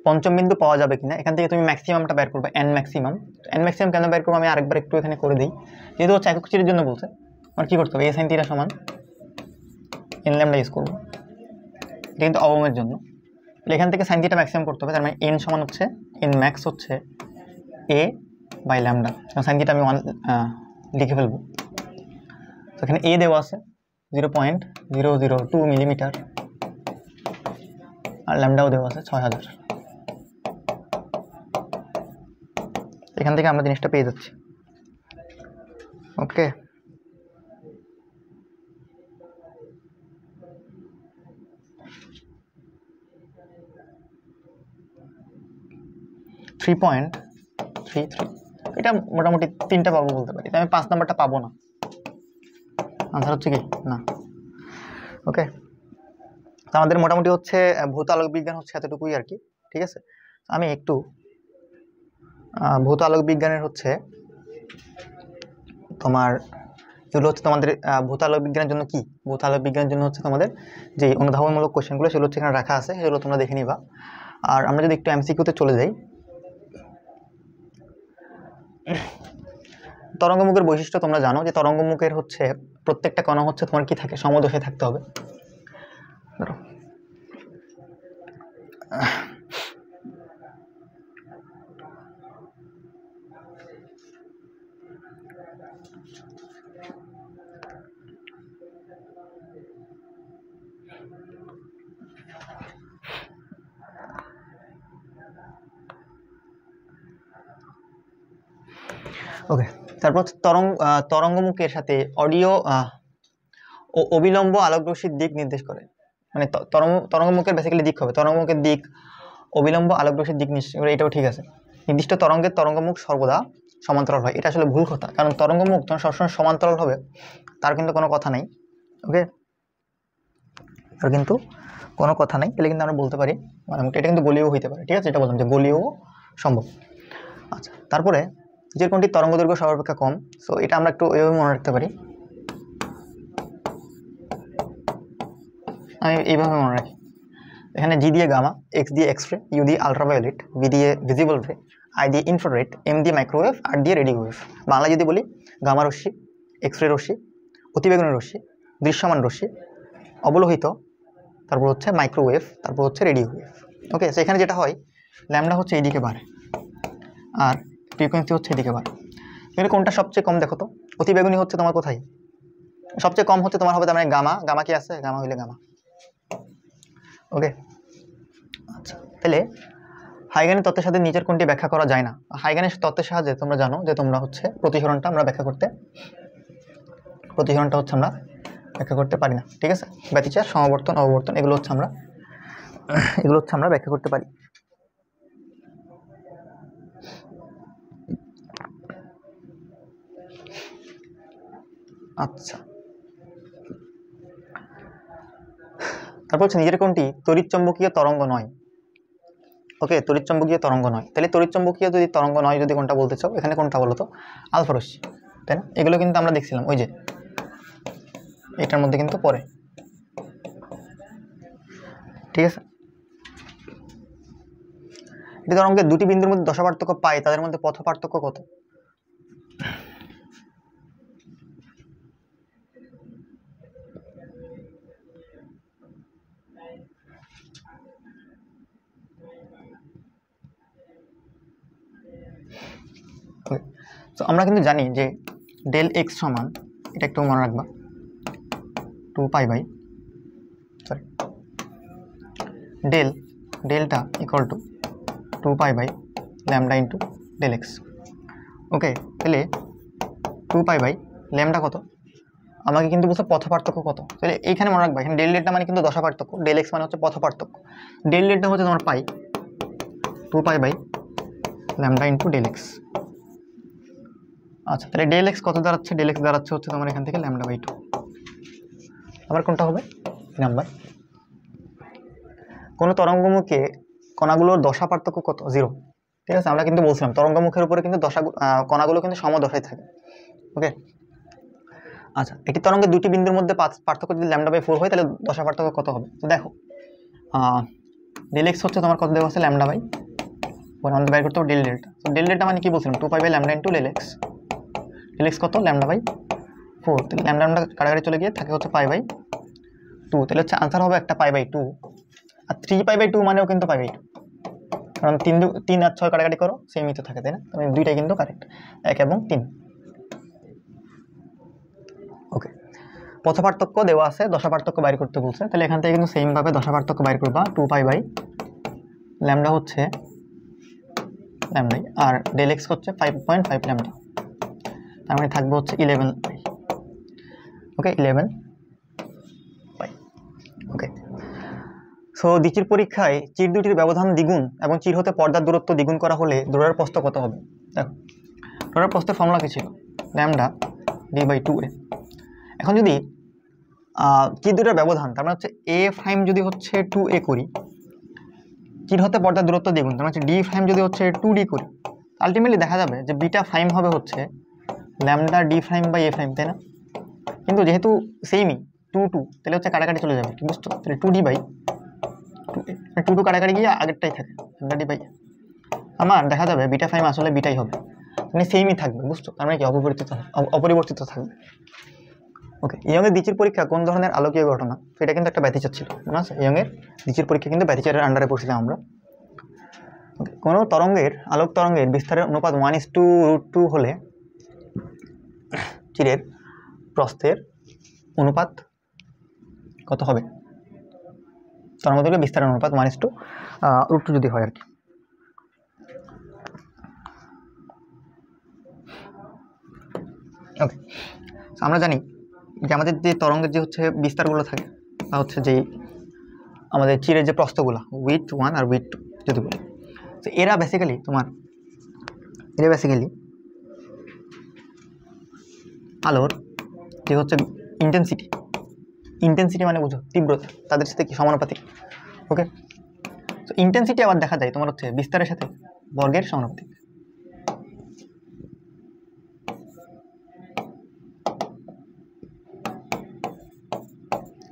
A: পঞ্চম বিন্দু পাওয়া যাবে কিনা, এখান থেকে তুমি ম্যাক্সিমামটা বের করবে, এন ম্যাক্সিমাম। এন ম্যাক্সিমাম কেন বের করবো আমি আরেকবার একটু এখানে করে দিই। যেহেতু হচ্ছে একক চিরের জন্য বলছে, আমার কী করতে হবে, এ সাইন থিটা সমান এন ল্যামডা ইউজ করবো, এটা কিন্তু অবমের জন্য। এখান থেকে সাইন থিটা ম্যাক্সিমাম করতে হবে, তার মানে এন সমান হচ্ছে এন ম্যাক্স হচ্ছে এ বাই ল্যামডা। সাইন থিটা আমি 1 লিখে ফেলবো। তো এখানে এ দেওয়া আছে 0.002 মিলিমিটার, আর ল্যামডাও দেওয়া আছে 6000। এখান থেকে আমরা জিনিসটা পেয়ে যাচ্ছি। ওকে, এটা মোটামুটি 3টা পাবো বলতে পারি, আমি 5 নাম্বারটা পাবো না। আনসার হচ্ছে কি না। ওকে, তো আমাদের মোটামুটি হচ্ছে ভৌত আলোক বিজ্ঞান হচ্ছে এতটুকুই আর কি, ঠিক আছে। আমি একটু ভৌত আলোক বিজ্ঞানের হচ্ছে তোমার যেগুলো হচ্ছে তোমাদের ভৌত আলোক বিজ্ঞানের জন্য কি, ভৌত আলোক বিজ্ঞানের জন্য হচ্ছে তোমাদের যে অনুধাবনমূলক কোশ্চেনগুলো সেগুলো হচ্ছে এখানে রাখা আছে, সেগুলো তোমরা দেখে নিবা। আর আমরা যদি একটু এমসিকিউতে চলে যাই, তরঙ্গমুখের বৈশিষ্ট্য তোমরা জানো যে তরঙ্গমুখের হচ্ছে প্রত্যেকটা কণা হচ্ছে তোমার কি থাকে, সমদশে থাকতে হবে। ধরো ওকে, তারপর তরঙ্গমুখের সাথে অডিও অবিলম্ব আলোকরশ্মির দিক নির্দেশ করে, মানে তরঙ্গমুখের বেসিক্যালি দিক হবে, তরঙ্গমুখের দিক অবিলম্ব আলোকরশ্মির দিক নির্দেশ করে, এটাও ঠিক আছে। নির্দিষ্ট তরঙ্গের তরঙ্গমুখ সর্বদা সমান্তরাল হয়, এটা আসলে ভুল কথা, কারণ তরঙ্গমুখ তোমার সবসময় সমান্তরাল হবে তার কিন্তু কোনো কথা নেই। ওকে, আর কিন্তু কোনো কথা নেই, তাহলে কিন্তু আমরা বলতে পারি মানে এটা কিন্তু গোলীয় হইতে পারে, ঠিক আছে, এটা বললাম যে গোলীয় সম্ভব। আচ্ছা, তারপরে যে কোনটি তরঙ্গ দৈর্ঘ্য সর্বাপেক্ষা কম, সো এটা আমরা একটু এইভাবে মনে রাখতে পারি, আমি এইভাবে মনে রাখি। এখানে জি দিয়ে গামা, এক্স দিয়ে এক্স রে, ইউ দিয়ে আলট্রাভায়োলেট, ভি দিয়ে ভিজিবল রে, আই দিয়ে ইনফ্রারেড, এম দিয়ে মাইক্রোওয়েভ, আর দিয়ে রেডিও ওয়েভ। বাংলা যদি বলি, গামা রশ্মি, এক্স রে রশ্মি, অতিবেগুনি রশ্মি, দৃশ্যমান রশ্মি, অবলোহিত, তারপর হচ্ছে মাইক্রোওয়েভ, তারপর হচ্ছে রেডিও ওয়েভ। ওকে, সেখানে যেটা হয় ল্যামডা হচ্ছে এইদিকে বাড়ে আর ফ্রিকোয়েন্সি হচ্ছে এদিকে বাড়ে। এখানে কোনটা সবচেয়ে কম দেখো তো, অতিবেগুনি হচ্ছে তোমার কোথায় সবচেয়ে কম হচ্ছে তোমার হবে, তার মানে গামা। গামা কি আছে, গামা হইলে গামা। ওকে, আচ্ছা, তাহলে হাইগেনের তত্ত্বের সাথে নিচের কোনটি ব্যাখ্যা করা যায় না। হাইগেনের তত্ত্বের সাহায্যে তোমরা জানো যে তোমরা হচ্ছে প্রতিসরণটা আমরা ব্যাখ্যা করতে পারি না, ঠিক আছে। ব্যতিচার, সমাবর্তন, অববর্তন এগুলো হচ্ছে আমরা ব্যাখ্যা করতে পারি। আচ্ছা, তারপর হচ্ছে নিজের কোনটি তড়িৎচুম্বকীয় তরঙ্গ নয়। ওকে, তড়িৎচুম্বকীয় তরঙ্গ নয়, তাহলে তড়িৎচুম্বকীয় যদি তরঙ্গ নয় যদি কোনটা বলতে চাও, এখানে কোনটা বলো তো, আলফা রশ্মি, তাই না। এগুলো কিন্তু আমরা দেখছিলাম ওই যে এটার মধ্যে কিন্তু পড়ে, ঠিক আছে। এই তরঙ্গের দুটি বিন্দুর মধ্যে দশা পার্থক্য পাই, তাদের মধ্যে পথ পার্থক্য কত? তো আমরা কিন্তু জানি যে ডেল এক্স সমান, এটা একটু মনে রাখবা, 2 pi by sorry delta equal to 2 pi by lambda into del x. Okay, তাহলে 2 পাই বাই ল্যামডা কত, আমাকে কিন্তু বলছে পথ পার্থক্য কত, তাহলে এইখানে মনে রাখবা এখানে ডেল ডেলটা মানে কিন্তু দশা পার্থক্য, ডেল এক্স মানে হচ্ছে পথ পার্থক্য, ডেল ডেলটা হচ্ছে তোমার pi 2 pi by lambda into del X. আচ্ছা, তাহলে ডেল এক্স কত দাঁড়াচ্ছে, ডেল এক্স দাঁড়াচ্ছে হচ্ছে তোমার এখান থেকে ল্যামডা বাই 2। আবার কোনটা হবে নাম্বার, কোনো তরঙ্গমুখে কণাগুলোর দশা পার্থক্য কত, 0। ঠিক আছে, আমরা কিন্তু বলছিলাম তরঙ্গমুখের উপরে কিন্তু কণাগুলো কিন্তু সমদশায় থাকে। ওকে, আচ্ছা, একটি তরঙ্গের দুটি বিন্দুর মধ্যে পার্থক্য যদি ল্যামডা বাই 4 হয় তাহলে দশা পার্থক্য কত হবে। তো দেখো ডেল এক্স হচ্ছে তোমার কত দেওয়া আছে, ল্যামডা বাই 4, আমাদের বের করতে হবে ডেল ডেলটা। তো ডেল ডেলটা মানে কি বলছিলাম, 2 pi by lambda into del x. Del x কত, ল্যামডা বাই 4, তাহলে ল্যামডা ল্যামডা কাটাকাটি চলে গিয়ে থাকে হচ্ছে পাই বাই 2, তাহলে হচ্ছে আনসার হবে একটা pi by 2। R 3 pi by 2 মানেও কিন্তু পাই বাই 2, কারণ 3 আর 6 কাটাকাটি করো সেমই তো থাকে, তাই না, মানে দুইটাই কিন্তু কারেক্ট, 1 এবং 3। ওকে, পথ পার্থক্য দেওয়া আছে, দশা পার্থক্য বাইর করতে বলছে, তাহলে এখান থেকে কিন্তু সেম ভাবে দশা পার্থক্য বাইর করবা, 2 পাই বাই ল্যামডা হচ্ছে ল্যামডাই, আর ডেল এক্স হচ্ছে 5.5 ল্যামডা, তার মানে থাকবে হচ্ছে 11 পাই। ওকে, 11 পাই। ওকে, সো দ্বিতীয় পরীক্ষায় চির দুটির ব্যবধান দ্বিগুণ এবং চির হতে পর্দার দূরত্ব দ্বিগুণ করা হলে ডোরার প্রস্থ কত হবে। দেখো ডোরার প্রস্থের ফর্মুলা কি ছিল, ল্যামডা ডি বাই 2a। এখন যদি চির দুটার ব্যবধান তার মানে হচ্ছে এ প্রাইম যদি হচ্ছে 2a করি, চির হতে পর্দার দূরত্ব দ্বিগুণ তার মানে হচ্ছে ডি প্রাইম যদি হচ্ছে 2d করি, আলটিমেটলি দেখা যাবে যে বিটা প্রাইম হবে হচ্ছে lambda D prime by A prime, তাই না। কিন্তু যেহেতু সেমই 2 তাহলে হচ্ছে কাটাকাটি চলে যাবে, কি বুঝছো, তাহলে 2d বাই 2a, 2 কাটাকাটি গিয়ে আগেরটাই থাকে ল্যামডা ডি বাই। আমার দেখা যাবে বিটা প্রাইম আসলে বিটাই হবে, মানে সেমই থাকবে, বুঝছো, তার মানে কি অপরিবর্তিত থাকবে। ওকে, ইয়ংয়ের দ্বিতীয় পরীক্ষা কোন ধরনের আলোকীয় ঘটনা, সেটা কিন্তু একটা ব্যতিচার ছিল, মনে আছে, ইয়ংয়ের দ্বিতীয় পরীক্ষা কিন্তু ব্যতিচারের আন্ডারে পড়ছিলাম আমরা। ওকে, কোনো তরঙ্গের আলোক তরঙ্গের বিস্তারের অনুপাত 1:√2 হলে চিরের প্রস্থের অনুপাত কত হবে, তরঙ্গদৈর্ঘ্যের বিস্তারের অনুপাত 1:√2 যদি হয় আর কি। ওকে, আমরা জানি যে আমাদের যে তরঙ্গের যে হচ্ছে বিস্তারগুলো থাকে বা হচ্ছে যে আমাদের চিরের যে প্রস্থগুলো উইথ 1 আর উইথ 2 যদি বলি, তো এরা বেসিক্যালি আলোর যে হচ্ছে ইন্টেন্সিটি মানে বুঝো তীব্রতা, তাদের সাথে কি সমানুপাতিক। ওকে, তো ইন্টেন্সিটি আবার দেখা যায় তোমার হচ্ছে বিস্তারের সাথে বর্গের সমানুপাতিক।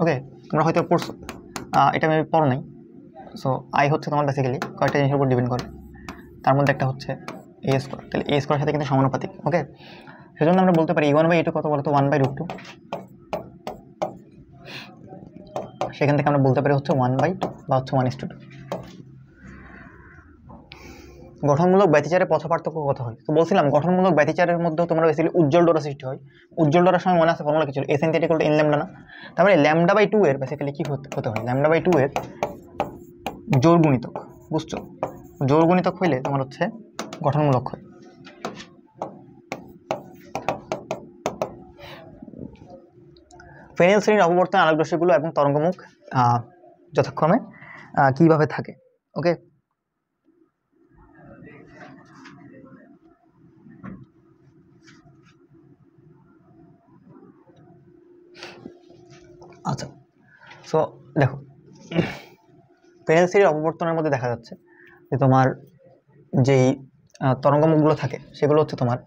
A: ওকে, তোমরা হয়তো পড়ছো, এটা আমি পড়ো নাই। সো আই হচ্ছে তোমার বেসিক্যালি কয়েকটা জিনিসের উপর ডিপেন্ড করে, তার মধ্যে একটা হচ্ছে এ স্কোয়ার, তাহলে এ স্কোয়ারের সাথে কিন্তু সমানুপাতিক। ওকে, সেজন্য আমরা বলতে পারি E1/E2 কত বলতো, 1/√2, সেখান থেকে আমরা বলতে পারি হচ্ছে 1/2 বা হচ্ছে 1:2। গঠনমূলক ব্যতিচারের পথ পার্থক্য কত হয়, তো বলছিলাম গঠনমূলক ব্যতিচারের মধ্যে তোমরা বেসিক্যালি উজ্জ্বল ডোরা সৃষ্টি হয়। উজ্জ্বল ডোরার সময় মনে আছে ফর্মুলা কি ছিল, S N equal to n lambda না, তারপরে λ/2 এর বেসিক্যালি কি হতে হয়, λ/2 এর জোড় গুণিতক, বুঝছো, জোড় গুণিতক হইলে তোমার হচ্ছে গঠনমূলক হয়। ফ্রেনেল শ্রেণীর অপবর্তন আলোক রশ্মিগুলো এবং তরঙ্গমুখ যথাক্রমে কিভাবে থাকে। ওকে, আচ্ছা, সো দেখো ফ্রেনেল শ্রেণীর অপবর্তনের মধ্যে দেখা যাচ্ছে যে তোমার যেই তরঙ্গমুখগুলো থাকে সেগুলো হচ্ছে তোমার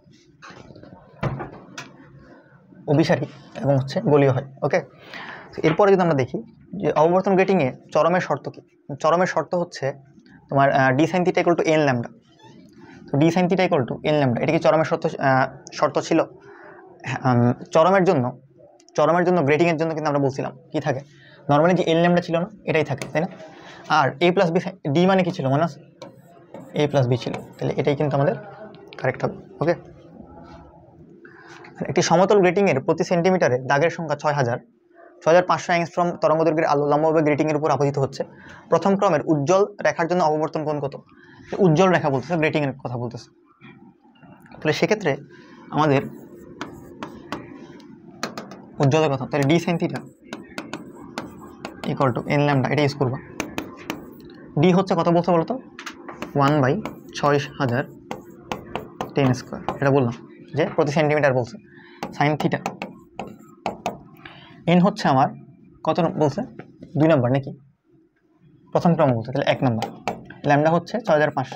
A: অভিসারী এবং হচ্ছে গোলীয় হয়। ওকে, এরপরে যদি আমরা দেখি যে অপবর্তন গ্রেটিংয়ে চরমের শর্ত কি, চরমের শর্ত হচ্ছে তোমার d sine theta equal to n lambda. তো d sine theta equal to n lambda, এটা কি চরমের শর্ত ছিল। চরমের জন্য গ্রেটিংয়ের জন্য কিন্তু আমরা বলছিলাম কি থাকে, নর্মালি যে এন ল্যামডা ছিল না এটাই থাকে, তাই না। আর এ প্লাস বি, ডি মানে কি ছিল মনে আছে, এ প্লাস বি ছিল, তাহলে এটাই কিন্তু আমাদের কারেক্ট হবে। ওকে, একটি সমতল গ্রেটিংয়ের প্রতি সেন্টিমিটারে দাগের সংখ্যা 6,500 অ্যাংস্ট্রম তরঙ্গদৈর্ঘ্যের আলো লম্বভাবে গ্রেটিংয়ের উপর আপতিত হচ্ছে। প্রথম ক্রমের উজ্জ্বল রেখার জন্য অপবর্তন কোণ কত? উজ্জ্বল রেখা বলতেছে, গ্রেটিংয়ের কথা বলতেছে। তাহলে সেক্ষেত্রে আমাদের উজ্জ্বলের কথা, তাহলে D sine theta equal to n lambda, এটা ইউজ করবা। ডি হচ্ছে কত বলতে বলো তো? 1/6010², এটা বললাম যে প্রতি সেন্টিমিটার বলছে। সাইন থিটা, এন হচ্ছে আমার কত বলছে? 2 নম্বর নাকি? প্রথম ক্রম বলছে, তাহলে 1 নম্বর। ল্যামডা হচ্ছে 6500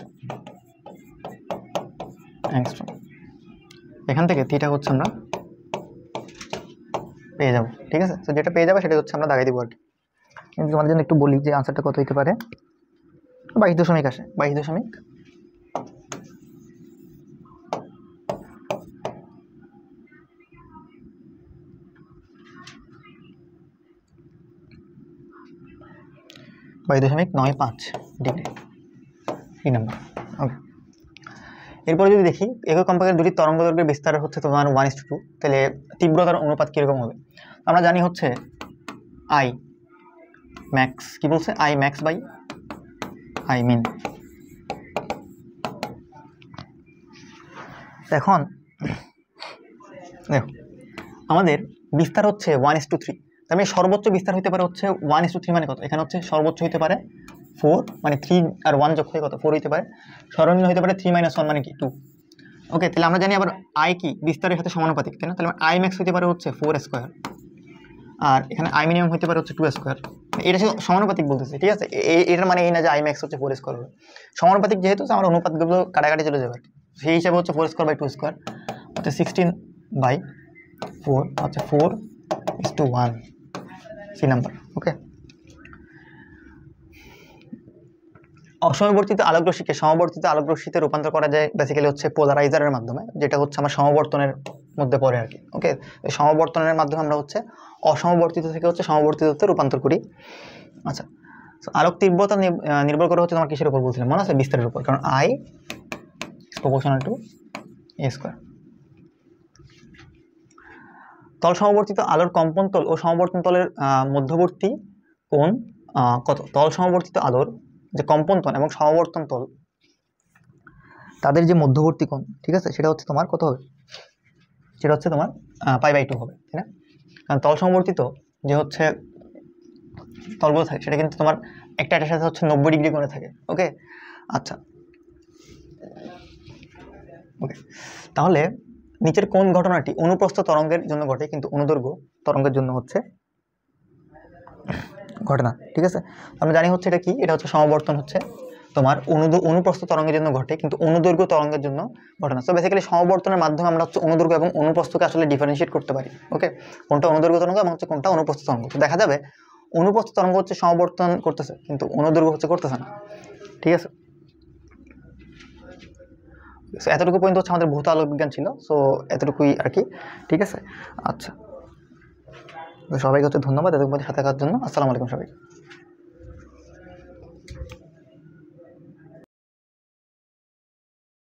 A: অ্যাংস্ট্রম। এখান থেকে থিটা হচ্ছে আমরা পেয়ে যাব, ঠিক আছে? তো যেটা পেয়ে যাবে সেটা হচ্ছে আমরা দাগাই দিব আর কি। কিন্তু তোমাদের জন্য একটু বলি যে আনসারটা কত হতে পারে। 22 আসে, 22 22.95 ডিগ্রি, এই নাম্বার। ওকে, এরপরে যদি দেখি একই কম্পাঙ্কের দুটি তরঙ্গ দৈর্ঘ্যের বিস্তার হচ্ছে তোমার 1:2, তাহলে তীব্রতার অনুপাত কীরকম হবে? আমরা জানি হচ্ছে আই ম্যাক্স, কি বলছে? I max by I min. এখন দেখো আমাদের বিস্তার হচ্ছে 1:3, তার মানে সর্বোচ্চ বিস্তার হতে পারে হচ্ছে 1:3, মানে কত? এখানে হচ্ছে সর্বোচ্চ হতে পারে 4, মানে 3 আর 1 যোগ হয়ে কত? 4 হতে পারে। সর্বনিম্ন হতে পারে 3 - 1, মানে কি 2। ওকে, তাহলে আমরা জানি আবার আই কি বিস্তারের সাথে সমানুপাতিক, তাই না? তাহলে আই ম্যাক্স হতে পারে হচ্ছে 4², আর এখানে আই মিনিমাম হতে পারে হচ্ছে 2²। এটা সমানুপাতিক বলতেছে, ঠিক আছে? এটার মানে এই না যে আই ম্যাক্স হচ্ছে 4² হবে। সমানুপাতিক যেহেতু আমার অনুপাতগুলো কাটাকাটি চলে যাবে আর কি। সেই হিসাবে হচ্ছে 4²/2² হচ্ছে 16/4 হচ্ছে 4:1, সি নাম্বার। ওকে, অসমবর্তিত আলোকরশ্মিকে সমবর্তিত আলোকরশ্মিতে রূপান্তর করা যায় বেসিক্যালি হচ্ছে পোলারাইজারের মাধ্যমে, যেটা হচ্ছে আমার সমবর্তনের মধ্যে পড়ে আর কি। ওকে, সমবর্তনের মাধ্যমে আমরা হচ্ছে অসমবর্তিত থেকে হচ্ছে সমবর্তিততে রূপান্তর করি। আচ্ছা, আলোক তীব্রতা নির্ভর করে হচ্ছে তোমার কিসের উপর বলছিলাম, মনে আছে? বিস্তারের উপর, কারণ আই প্রপোর্শনাল টু a²। তল সমবর্তিত আলোর কম্পন তল ও সমবর্তন তলের মধ্যবর্তী কোণ কত? তল সমবর্তিত আলোর যে কম্পন তল এবং সমবর্তন তল, তাদের যে মধ্যবর্তী কোণ, ঠিক আছে, সেটা হচ্ছে তোমার কত হবে? সেটা হচ্ছে তোমার π/2 হবে, তাই না? কারণ তল সমবর্তিত যে হচ্ছে তলগুলো থাকে সেটা কিন্তু তোমার একটার সাথে হচ্ছে 90 ডিগ্রি করে থাকে। ওকে, আচ্ছা, ওকে, তাহলে নিচের কোন ঘটনাটি অনুপ্রস্থ তরঙ্গের জন্য ঘটে কিন্তু অনুদৈর্ঘ্য তরঙ্গের জন্য হচ্ছে ঘটে না? ঠিক আছে, আমরা জানি হচ্ছে এটা কি, এটা হচ্ছে সমবর্তন হচ্ছে তোমার অনুপ্রস্থ তরঙ্গের জন্য ঘটে কিন্তু অনুদৈর্ঘ্য তরঙ্গের জন্য ঘটে না। তো বেসিক্যালি সমবর্তনের মাধ্যমে আমরা হচ্ছে অনুদৈর্ঘ্য এবং অনুপ্রস্থকে আসলে ডিফারেন্সিয়েট করতে পারি। ওকে, কোনটা অনুদৈর্ঘ্য তরঙ্গ এবং হচ্ছে কোনটা অনুপ্রস্থ তরঙ্গ। তো দেখা যাবে অনুপ্রস্থ তরঙ্গ হচ্ছে সমবর্তন করতেছে কিন্তু অনুদৈর্ঘ্য হচ্ছে করতেছে না, ঠিক আছে? এতটুকু পর্যন্ত হচ্ছে আমাদের ভৌত আলোক বিজ্ঞান ছিল। সো এতটুকুই আর কি, ঠিক আছে? আচ্ছা, সবাইকে হচ্ছে ধন্যবাদ এতক্ষণ সাথে থাকার জন্য। আসসালামু আলাইকুম সবাই।